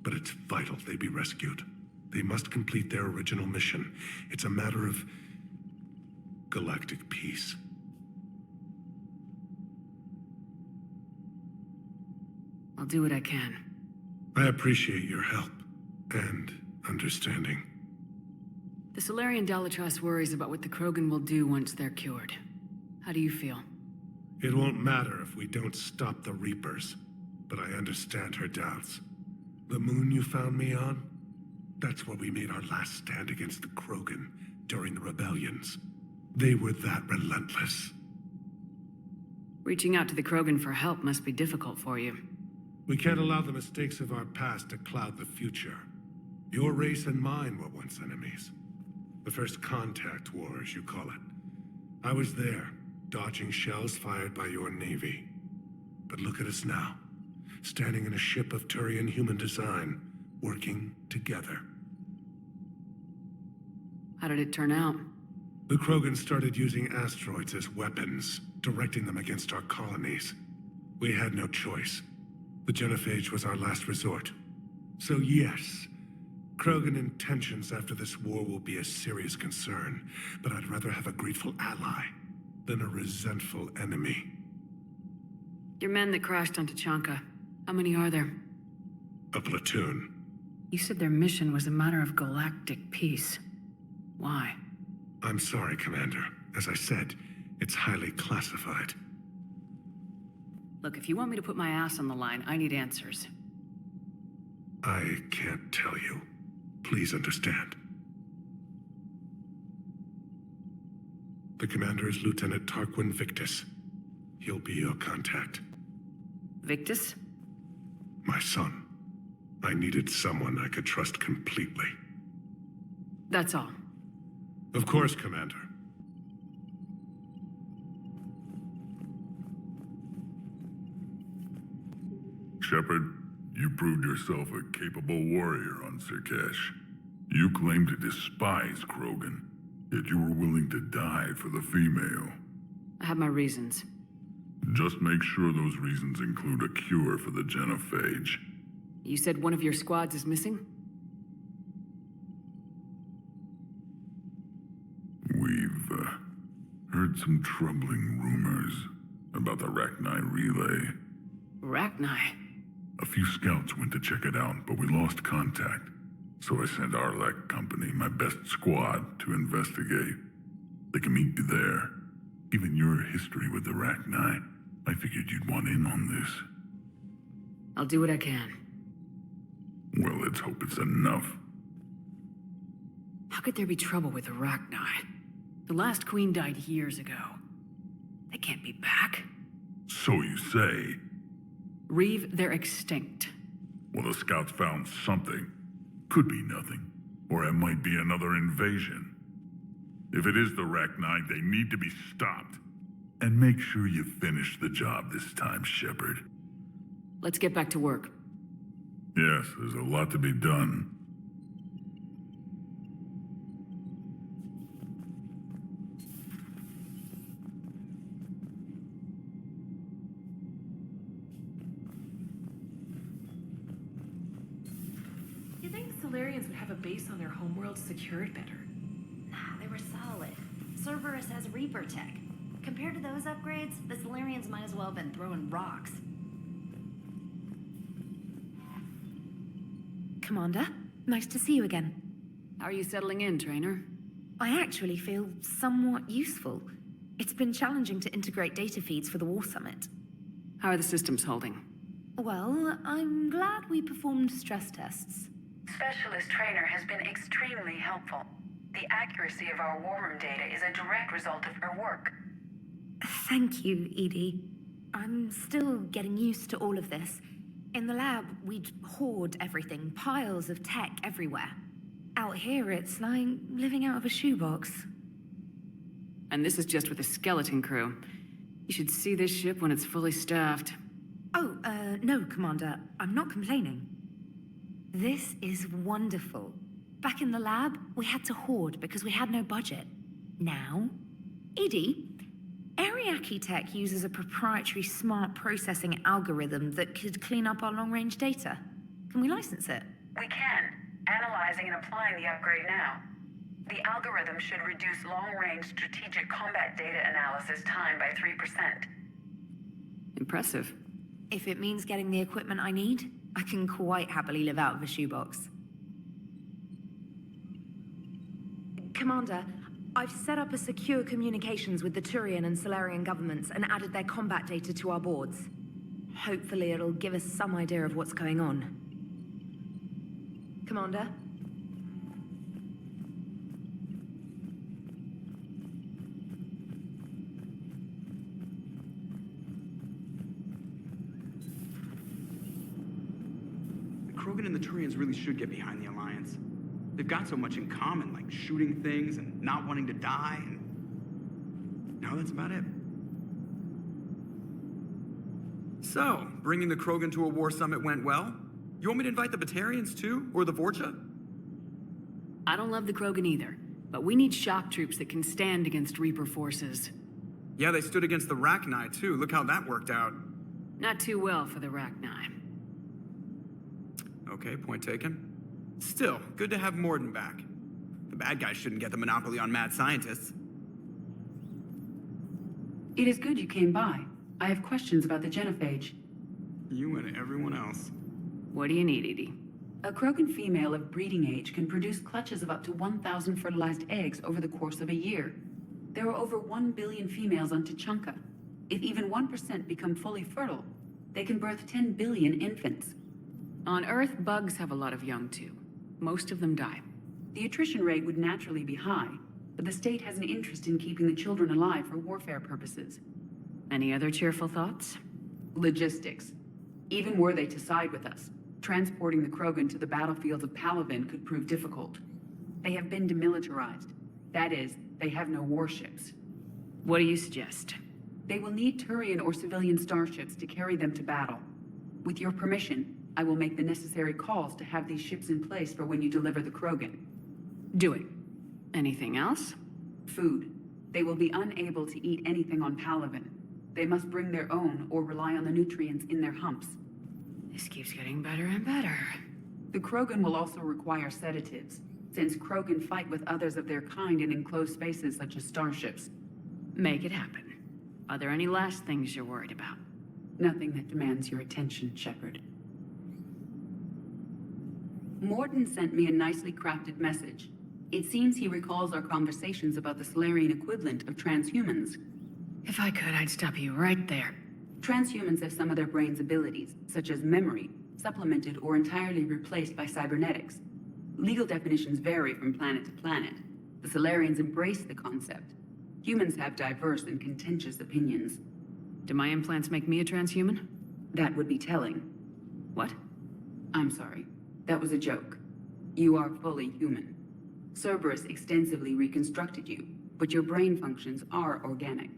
But it's vital they be rescued. They must complete their original mission. It's a matter of galactic peace. I'll do what I can. I appreciate your help and understanding. The Solarian Dalatrass worries about what the Krogan will do once they're cured. How do you feel? It won't matter if we don't stop the Reapers, but I understand her doubts. The moon you found me on? That's where we made our last stand against the Krogan during the rebellions. They were that relentless. Reaching out to the Krogan for help must be difficult for you. We can't allow the mistakes of our past to cloud the future. Your race and mine were once enemies. The first contact war, as you call it. I was there, dodging shells fired by your navy. But look at us now, standing in a ship of Turian human design, working together. How did it turn out? The Krogan started using asteroids as weapons, directing them against our colonies. We had no choice. The Genophage was our last resort. So yes, Krogan intentions after this war will be a serious concern, but I'd rather have a grateful ally than a resentful enemy. Your men that crashed on Tuchanka, how many are there? A platoon. You said their mission was a matter of galactic peace. Why? I'm sorry, Commander. As I said, it's highly classified. Look, if you want me to put my ass on the line, I need answers. I can't tell you. Please understand. The commander is Lieutenant Tarquin Victus. He'll be your contact. Victus? My son. I needed someone I could trust completely. That's all. Of course, Commander. Shepard, you proved yourself a capable warrior on Sirkesh. You claim to despise Krogan, yet you were willing to die for the female. I have my reasons. Just make sure those reasons include a cure for the Genophage. You said one of your squads is missing? We've heard some troubling rumors about the Rachni relay. Rachni? A few scouts went to check it out, but we lost contact. So I sent Arlec Company, my best squad, to investigate. They can meet you there. Given your history with the Rachni, I figured you'd want in on this. I'll do what I can. Well, let's hope it's enough. How could there be trouble with the Rachni? The last queen died years ago. They can't be back. So you say. Reeve, they're extinct. Well, the scouts found something. Could be nothing. Or it might be another invasion. If it is the Rachni, they need to be stopped. And make sure you finish the job this time, Shepard. Let's get back to work. Yes, there's a lot to be done. You'd think Solarians would have a base on their homeworld secured better. Nah, they were solid. Cerberus has Reaper tech. Compared to those upgrades, the Solarians might as well have been throwing rocks. Commander, nice to see you again. How are you settling in, Trainer? I actually feel somewhat useful. It's been challenging to integrate data feeds for the War Summit. How are the systems holding? Well, I'm glad we performed stress tests. Specialist Trainer has been extremely helpful. The accuracy of our war room data is a direct result of her work. Thank you, EDI. I'm still getting used to all of this. In the lab, we'd hoard everything, piles of tech everywhere. Out here, it's like living out of a shoebox. And this is just with a skeleton crew. You should see this ship when it's fully staffed. Oh, no, Commander. I'm not complaining. This is wonderful. Back in the lab, we had to hoard because we had no budget. Now, EDI, Ariake Tech uses a proprietary smart processing algorithm that could clean up our long-range data. Can we license it? We can. Analyzing and applying the upgrade now. The algorithm should reduce long-range strategic combat data analysis time by 3%. Impressive. If it means getting the equipment I need, I can quite happily live out of a shoebox. Commander, I've set up a secure communications with the Turian and Solarian governments and added their combat data to our boards. Hopefully it'll give us some idea of what's going on. Commander? The Krogan and the Turians really should get behind the Alliance. They've got so much in common, like shooting things and not wanting to die, and... no, that's about it. So, bringing the Krogan to a war summit went well? You want me to invite the Batarians too? Or the Vorcha? I don't love the Krogan either, but we need shock troops that can stand against Reaper forces. Yeah, they stood against the Rachni too. Look how that worked out. Not too well for the Rachni. Okay, point taken. Still, good to have Morden back. The bad guys shouldn't get the monopoly on mad scientists. It is good you came by. I have questions about the genophage. You and everyone else. What do you need, EDI? A Krogan female of breeding age can produce clutches of up to 1,000 fertilized eggs over the course of a year. There are over 1 billion females on Tuchanka. If even 1% become fully fertile, they can birth 10 billion infants. On Earth, bugs have a lot of young too. Most of them die. The attrition rate would naturally be high, but the state has an interest in keeping the children alive for warfare purposes. Any other cheerful thoughts? Logistics. Even were they to side with us, transporting the Krogan to the battlefields of Palaven could prove difficult. They have been demilitarized. That is, they have no warships. What do you suggest? They will need Turian or civilian starships to carry them to battle. With your permission, I will make the necessary calls to have these ships in place for when you deliver the Krogan. Do it. Anything else? Food. They will be unable to eat anything on Palaven. They must bring their own or rely on the nutrients in their humps. This keeps getting better and better. The Krogan will also require sedatives, since Krogan fight with others of their kind in enclosed spaces such as starships. Make it happen. Are there any last things you're worried about? Nothing that demands your attention, Shepard. Morton sent me a nicely crafted message. It seems he recalls our conversations about the Solarian equivalent of transhumans. If I could, I'd stop you right there. Transhumans have some of their brain's abilities, such as memory, supplemented or entirely replaced by cybernetics. Legal definitions vary from planet to planet. The Solarians embrace the concept. Humans have diverse and contentious opinions. Do my implants make me a transhuman? That would be telling. What? I'm sorry. That was a joke. You are fully human. Cerberus extensively reconstructed you, but your brain functions are organic.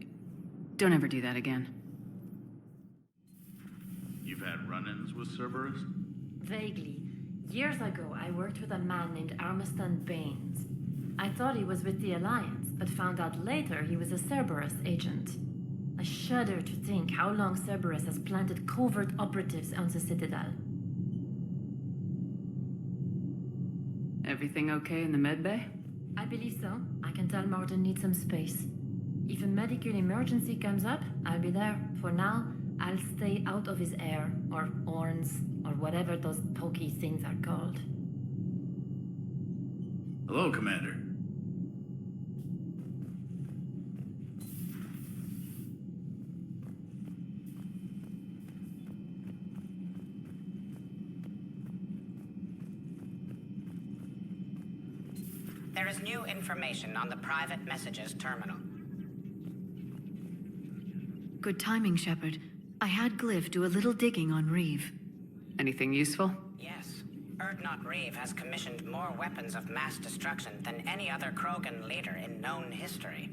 Don't ever do that again. You've had run-ins with Cerberus? Vaguely. Years ago, I worked with a man named Armiston Baines. I thought he was with the Alliance, but found out later he was a Cerberus agent. I shudder to think how long Cerberus has planted covert operatives on the Citadel. Everything okay in the medbay? I believe so. I can tell Morton needs some space. If a medical emergency comes up, I'll be there. For now, I'll stay out of his air, or horns, or whatever those pokey things are called. Hello, Commander. There is new information on the private messages terminal. Good timing, Shepard. I had Glyph do a little digging on Reeve. Anything useful? Yes. Urdnot Reeve has commissioned more weapons of mass destruction than any other Krogan leader in known history.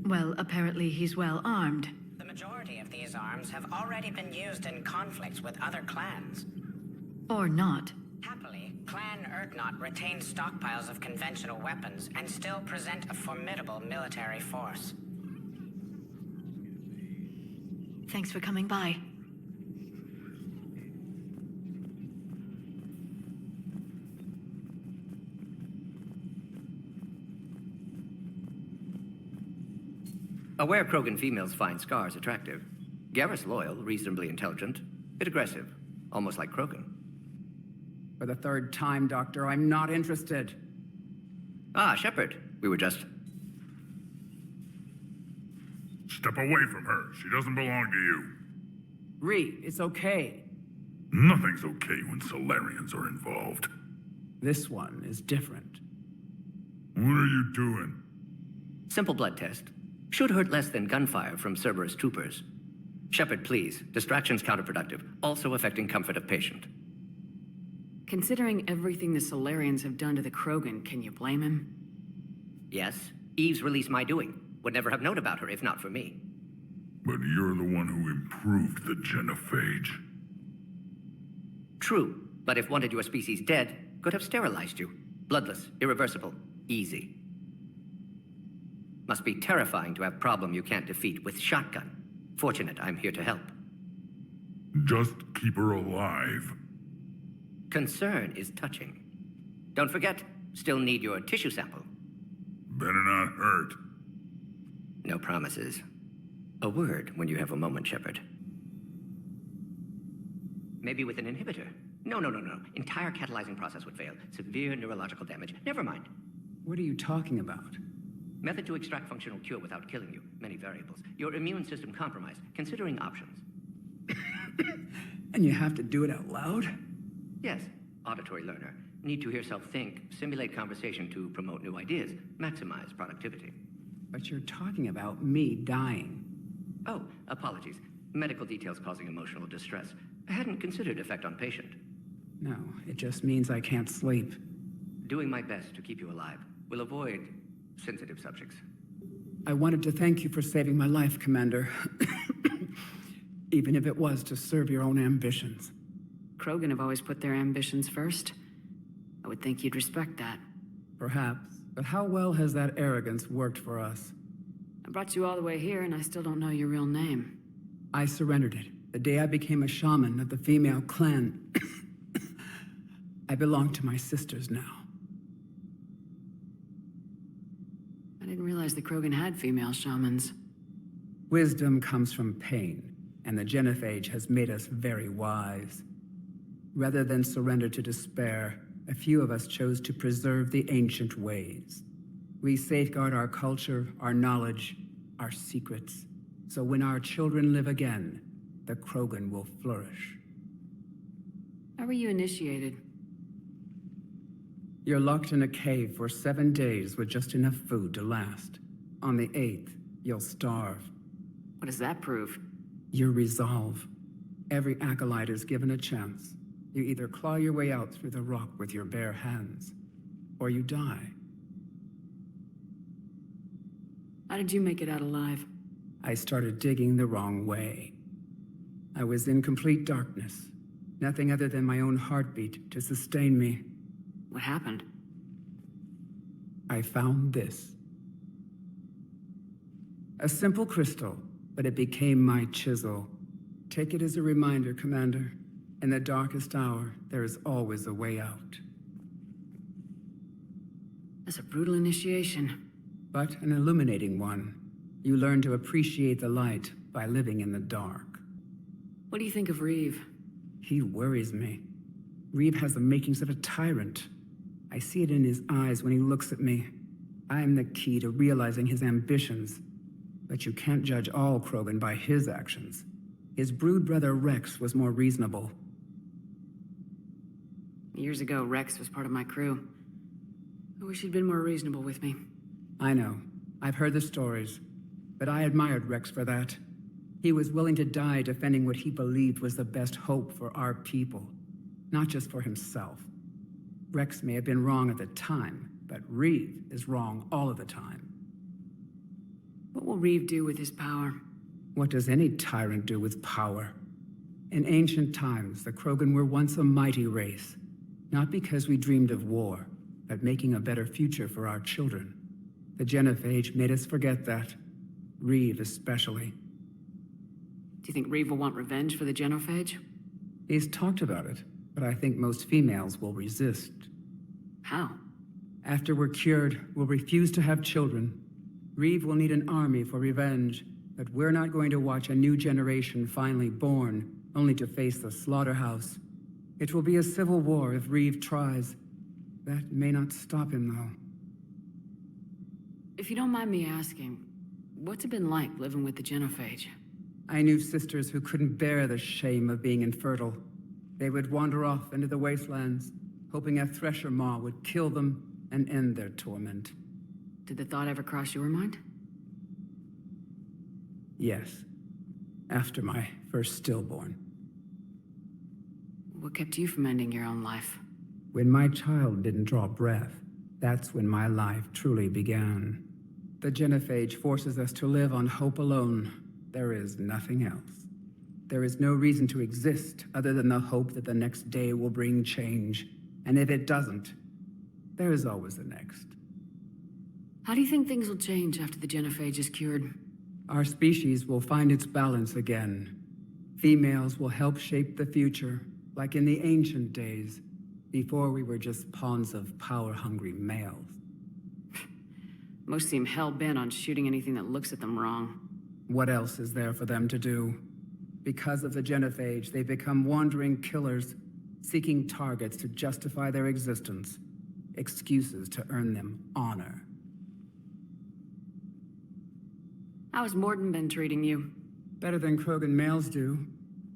Well, apparently he's well armed. The majority of these arms have already been used in conflicts with other clans. Or not. Happily, Clan Urdnot retains stockpiles of conventional weapons and still present a formidable military force. Thanks for coming by. Aware Krogan females find scars attractive. Garrus loyal, reasonably intelligent, bit aggressive, almost like Krogan. For the third time, Doctor, I'm not interested. Ah, Shepard. We were just... Step away from her. She doesn't belong to you. Ree, it's okay. Nothing's okay when Solarians are involved. This one is different. What are you doing? Simple blood test. Should hurt less than gunfire from Cerberus troopers. Shepard, please. Distraction's counterproductive, also affecting comfort of patient. Considering everything the Solarians have done to the Krogan, can you blame him? Yes. Eve's release my doing. Would never have known about her if not for me. But you're the one who improved the genophage. True, but if wanted your species dead, could have sterilized you. Bloodless, irreversible, easy. Must be terrifying to have problem you can't defeat with shotgun. Fortunate I'm here to help. Just keep her alive. Concern is touching. Don't forget, still need your tissue sample. Better not hurt. No promises. A word when you have a moment, Shepard. Maybe with an inhibitor. No. Entire catalyzing process would fail. Severe neurological damage. Never mind. What are you talking about? Method to extract functional cure without killing you. Many variables. Your immune system compromised. Considering options. And you have to do it out loud? Yes. Auditory learner. Need to hear self-think, simulate conversation to promote new ideas, maximize productivity. But you're talking about me dying. Oh, apologies. Medical details causing emotional distress. I hadn't considered effect on patient. No, it just means I can't sleep. Doing my best to keep you alive. Will avoid sensitive subjects. I wanted to thank you for saving my life, Commander. Even if it was to serve your own ambitions. Krogan have always put their ambitions first. I would think you'd respect that. Perhaps. But how well has that arrogance worked for us? I brought you all the way here, and I still don't know your real name. I surrendered it the day I became a shaman of the female clan. I belong to my sisters now. I didn't realize the Krogan had female shamans. Wisdom comes from pain, and the genophage has made us very wise. Rather than surrender to despair, a few of us chose to preserve the ancient ways. We safeguard our culture, our knowledge, our secrets, so when our children live again, the Krogan will flourish. How were you initiated? You're locked in a cave for 7 days with just enough food to last. On the 8th, you'll starve. What does that prove? Your resolve. Every acolyte is given a chance. You either claw your way out through the rock with your bare hands, or you die. How did you make it out alive? I started digging the wrong way. I was in complete darkness. Nothing other than my own heartbeat to sustain me. What happened? I found this. A simple crystal, but it became my chisel. Take it as a reminder, Commander. In the darkest hour, there is always a way out. That's a brutal initiation. But an illuminating one. You learn to appreciate the light by living in the dark. What do you think of Reeve? He worries me. Reeve has the makings of a tyrant. I see it in his eyes when he looks at me. I am the key to realizing his ambitions. But you can't judge all Krogan by his actions. His brood brother Rex was more reasonable. Years ago, Rex was part of my crew. I wish he'd been more reasonable with me. I know. I've heard the stories. But I admired Rex for that. He was willing to die defending what he believed was the best hope for our people. Not just for himself. Rex may have been wrong at the time, but Reeve is wrong all of the time. What will Reeve do with his power? What does any tyrant do with power? In ancient times, the Krogan were once a mighty race. Not because we dreamed of war, but making a better future for our children. The Genophage made us forget that. Reeve especially. Do you think Reeve will want revenge for the Genophage? He's talked about it, but I think most females will resist. How? After we're cured, we'll refuse to have children. Reeve will need an army for revenge, but we're not going to watch a new generation finally born, only to face the slaughterhouse. It will be a civil war if Reeve tries. That may not stop him, though. If you don't mind me asking, what's it been like living with the Genophage? I knew sisters who couldn't bear the shame of being infertile. They would wander off into the wastelands, hoping a thresher maw would kill them and end their torment. Did the thought ever cross your mind? Yes. After my first stillborn. What kept you from ending your own life? When my child didn't draw breath, that's when my life truly began. The Genophage forces us to live on hope alone. There is nothing else. There is no reason to exist other than the hope that the next day will bring change. And if it doesn't, there is always the next. How do you think things will change after the Genophage is cured? Our species will find its balance again. Females will help shape the future, like in the ancient days, before we were just pawns of power-hungry males. Most seem hell-bent on shooting anything that looks at them wrong. What else is there for them to do? Because of the Genophage, they become wandering killers, seeking targets to justify their existence, excuses to earn them honor. How's Morton been treating you? Better than Krogan males do.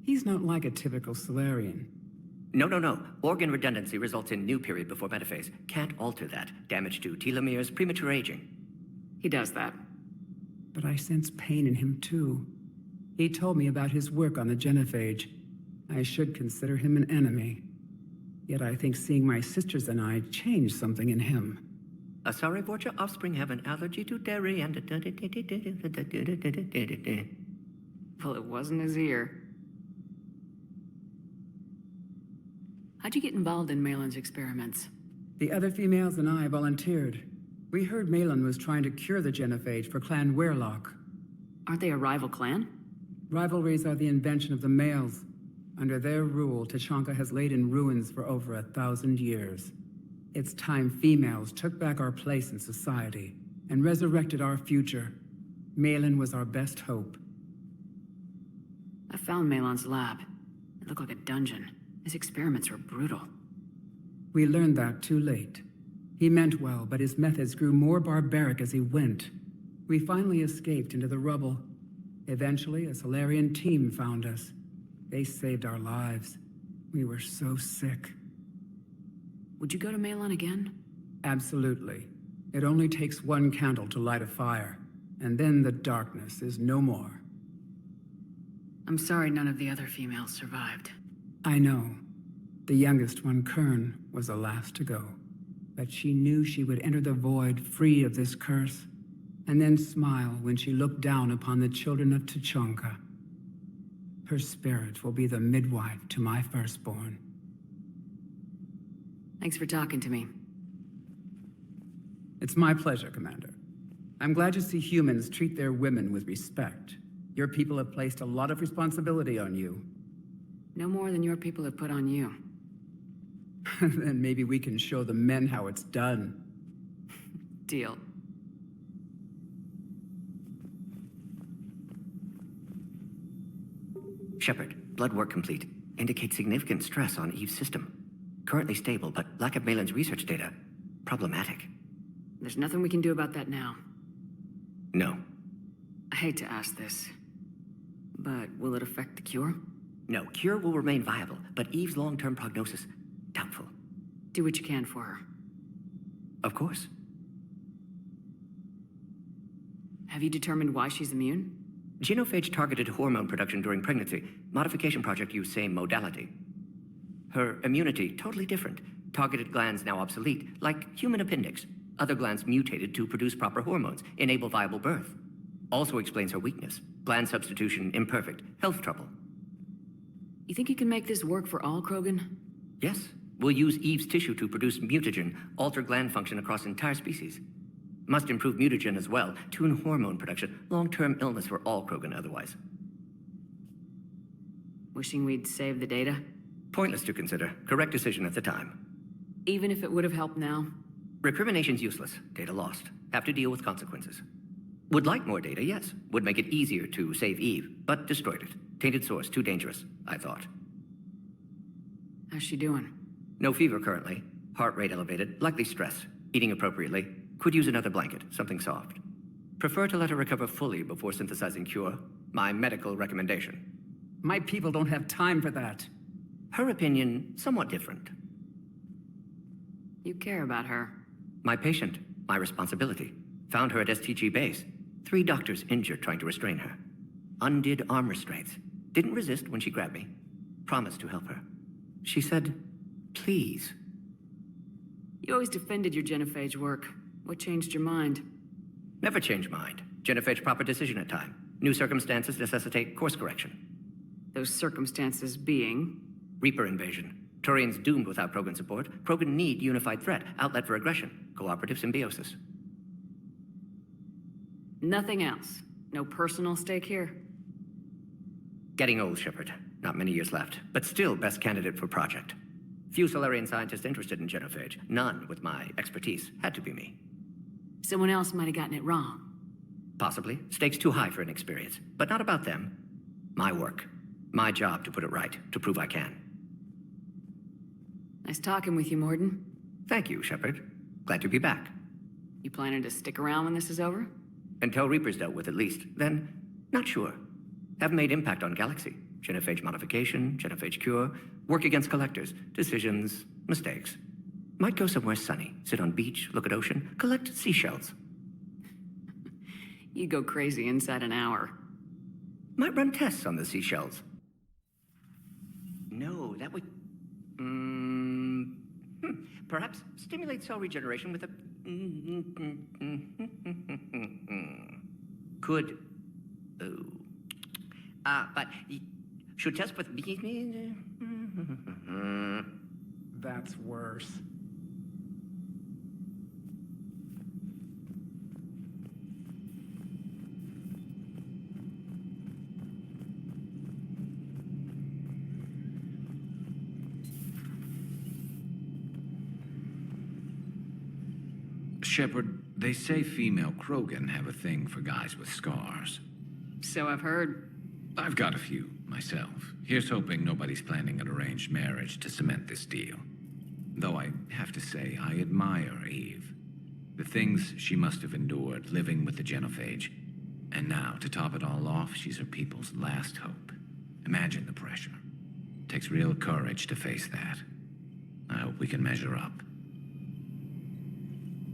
He's not like a typical Solarian. No. Organ redundancy results in new period before metaphase. Can't alter that. Damage to telomeres, premature aging. He does that. But I sense pain in him, too. He told me about his work on the Genophage. I should consider him an enemy. Yet I think seeing my sisters and I changed something in him. Sorry, Vorcha, offspring have an allergy to dairy and... Well, it wasn't his ear. How'd you get involved in Malin's experiments? The other females and I volunteered. We heard Malin was trying to cure the Genophage for Clan Weirlock. Aren't they a rival clan? Rivalries are the invention of the males. Under their rule, Tachanka has laid in ruins for over 1,000 years. It's time females took back our place in society and resurrected our future. Malin was our best hope. I found Malin's lab. It looked like a dungeon. His experiments were brutal. We learned that too late. He meant well, but his methods grew more barbaric as he went. We finally escaped into the rubble. Eventually, a Solarian team found us. They saved our lives. We were so sick. Would you go to Malon again? Absolutely. It only takes one candle to light a fire, and then the darkness is no more. I'm sorry none of the other females survived. I know. The youngest one, Kern, was the last to go. But she knew she would enter the void free of this curse, and then smile when she looked down upon the children of Tuchanka. Her spirit will be the midwife to my firstborn. Thanks for talking to me. It's my pleasure, Commander. I'm glad to see humans treat their women with respect. Your people have placed a lot of responsibility on you. No more than your people have put on you. Then maybe we can show the men how it's done. Deal. Shepard, blood work complete. Indicates significant stress on Eve's system. Currently stable, but lack of Malon's research data. Problematic. There's nothing we can do about that now. No. I hate to ask this, but will it affect the cure? No, cure will remain viable, but Eve's long-term prognosis, doubtful. Do what you can for her. Of course. Have you determined why she's immune? Genophage targeted hormone production during pregnancy. Modification project used same modality. Her immunity, totally different. Targeted glands now obsolete, like human appendix. Other glands mutated to produce proper hormones, enable viable birth. Also explains her weakness. Gland substitution imperfect. Health trouble. You think you can make this work for all Krogan? Yes. We'll use Eve's tissue to produce mutagen, alter gland function across entire species. Must improve mutagen as well, tune hormone production, long-term illness for all Krogan otherwise. Wishing we'd saved the data? Pointless to consider. Correct decision at the time. Even if it would have helped now? Recrimination's useless. Data lost. Have to deal with consequences. Would like more data, yes. Would make it easier to save Eve, but destroyed it. Tainted source, too dangerous, I thought. How's she doing? No fever currently. Heart rate elevated, likely stress. Eating appropriately. Could use another blanket, something soft. Prefer to let her recover fully before synthesizing cure. My medical recommendation. My people don't have time for that. Her opinion, somewhat different. You care about her. My patient, my responsibility. Found her at STG base. 3 doctors injured trying to restrain her. Undid arm restraints. Didn't resist when she grabbed me. Promised to help her. She said, please. You always defended your genophage work. What changed your mind? Never change mind. Genophage proper decision at time. New circumstances necessitate course correction. Those circumstances being? Reaper invasion. Turians doomed without Krogan support. Krogan need unified threat, outlet for aggression, cooperative symbiosis. Nothing else? No personal stake here? Getting old, Shepard. Not many years left, but still best candidate for project. Few Solarian scientists interested in genophage. None with my expertise. Had to be me. Someone else might have gotten it wrong. Possibly. Stakes too high for inexperience. But not about them. My work. My job to put it right, to prove I can. Nice talking with you, Morden. Thank you, Shepard. Glad to be back. You planning to stick around when this is over? Until Reaper's dealt with, at least. Then, not sure. Haven't made impact on Galaxy. Genophage modification, genophage cure, work against collectors, decisions, mistakes. Might go somewhere sunny, sit on beach, look at ocean, collect seashells. You'd go crazy inside an hour. Might run tests on the seashells. No, that would... Perhaps stimulate cell regeneration with a... Could... Oh. But... Should test with... That's worse. Shepard, they say female Krogan have a thing for guys with scars. So I've heard. I've got a few, myself. Here's hoping nobody's planning an arranged marriage to cement this deal. Though I have to say, I admire Eve. The things she must have endured living with the genophage. And now, to top it all off, she's her people's last hope. Imagine the pressure. Takes real courage to face that. I hope we can measure up.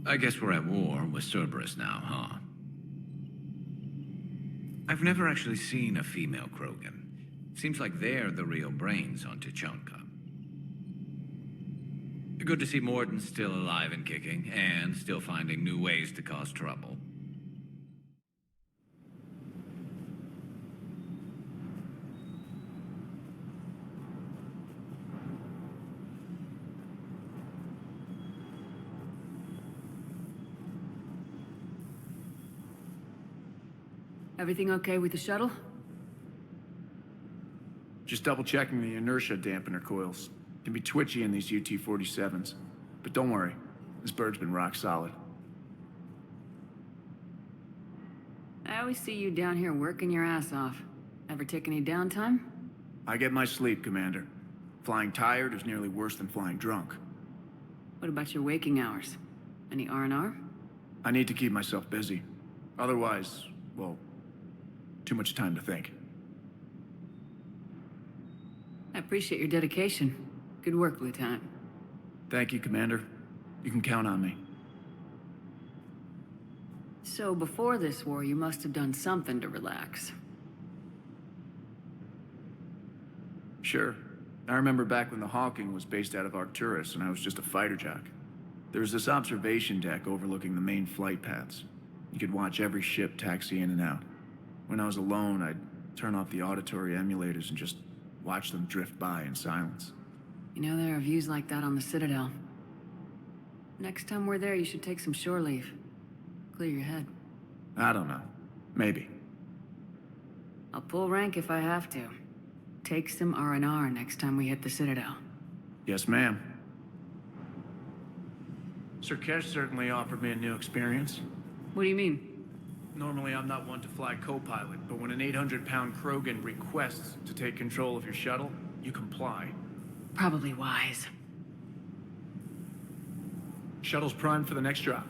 I guess we're at war with Cerberus now, huh? I've never actually seen a female Krogan. Seems like they're the real brains on Tuchanka. Good to see Morden's still alive and kicking, and still finding new ways to cause trouble. Everything okay with the shuttle? Just double checking the inertia dampener coils. Can be twitchy in these UT-47s. But don't worry, this bird's been rock solid. I always see you down here working your ass off. Ever take any downtime? I get my sleep, Commander. Flying tired is nearly worse than flying drunk. What about your waking hours? Any R&R? I need to keep myself busy. Otherwise, well, too much time to think. I appreciate your dedication. Good work, Lieutenant. Thank you, Commander. You can count on me. So before this war, you must have done something to relax. Sure. I remember back when the Hawking was based out of Arcturus and I was just a fighter jock. There was this observation deck overlooking the main flight paths. You could watch every ship taxi in and out. When I was alone, I'd turn off the auditory emulators and just watch them drift by in silence. You know, there are views like that on the Citadel. Next time we're there, you should take some shore leave. Clear your head. I don't know. Maybe. I'll pull rank if I have to. Take some R&R next time we hit the Citadel. Yes, ma'am. Sir Kesh certainly offered me a new experience. What do you mean? Normally, I'm not one to fly co-pilot, but when an 800-pound Krogan requests to take control of your shuttle, you comply. Probably wise. Shuttle's primed for the next drop.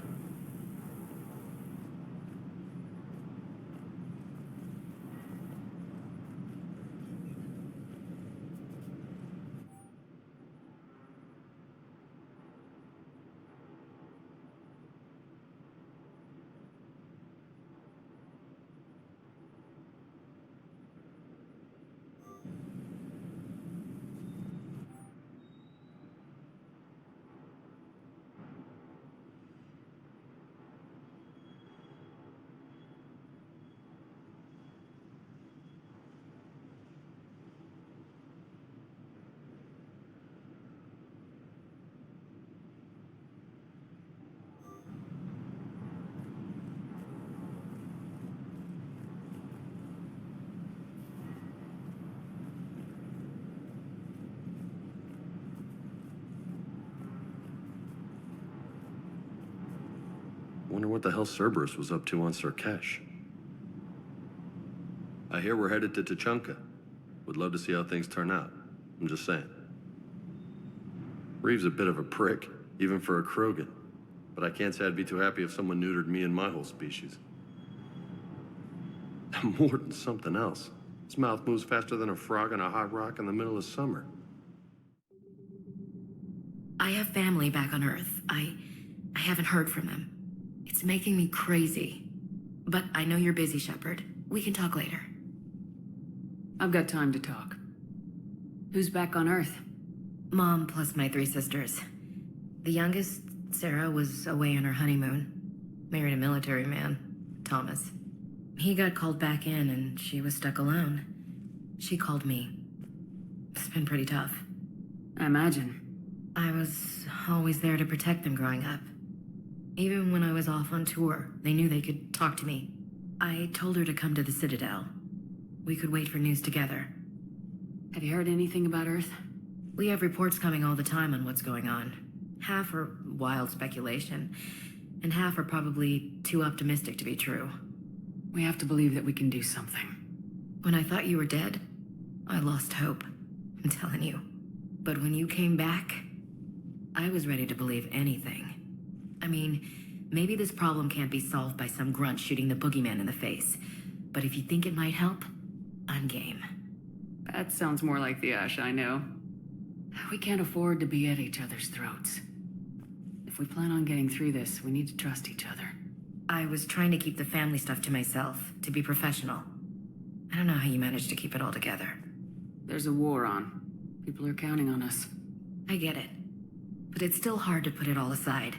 Wonder what the hell Cerberus was up to on Surkesh. I hear we're headed to Tuchanka. Would love to see how things turn out. I'm just saying. Reeve's a bit of a prick, even for a Krogan. But I can't say I'd be too happy if someone neutered me and my whole species. More than something else. His mouth moves faster than a frog on a hot rock in the middle of summer. I have family back on Earth. I haven't heard from them. It's making me crazy. But I know you're busy, Shepard. We can talk later. I've got time to talk. Who's back on Earth? Mom plus my 3 sisters. The youngest, Sarah, was away on her honeymoon. Married a military man, Thomas. He got called back in and she was stuck alone. She called me. It's been pretty tough. I imagine. I was always there to protect them growing up. Even when I was off on tour, they knew they could talk to me. I told her to come to the Citadel. We could wait for news together. Have you heard anything about Earth? We have reports coming all the time on what's going on. Half are wild speculation, and half are probably too optimistic to be true. We have to believe that we can do something. When I thought you were dead, I lost hope. I'm telling you. But when you came back, I was ready to believe anything. I mean, maybe this problem can't be solved by some grunt shooting the boogeyman in the face. But if you think it might help, I'm game. That sounds more like the Ash I know. We can't afford to be at each other's throats. If we plan on getting through this, we need to trust each other. I was trying to keep the family stuff to myself, to be professional. I don't know how you managed to keep it all together. There's a war on. People are counting on us. I get it. But it's still hard to put it all aside.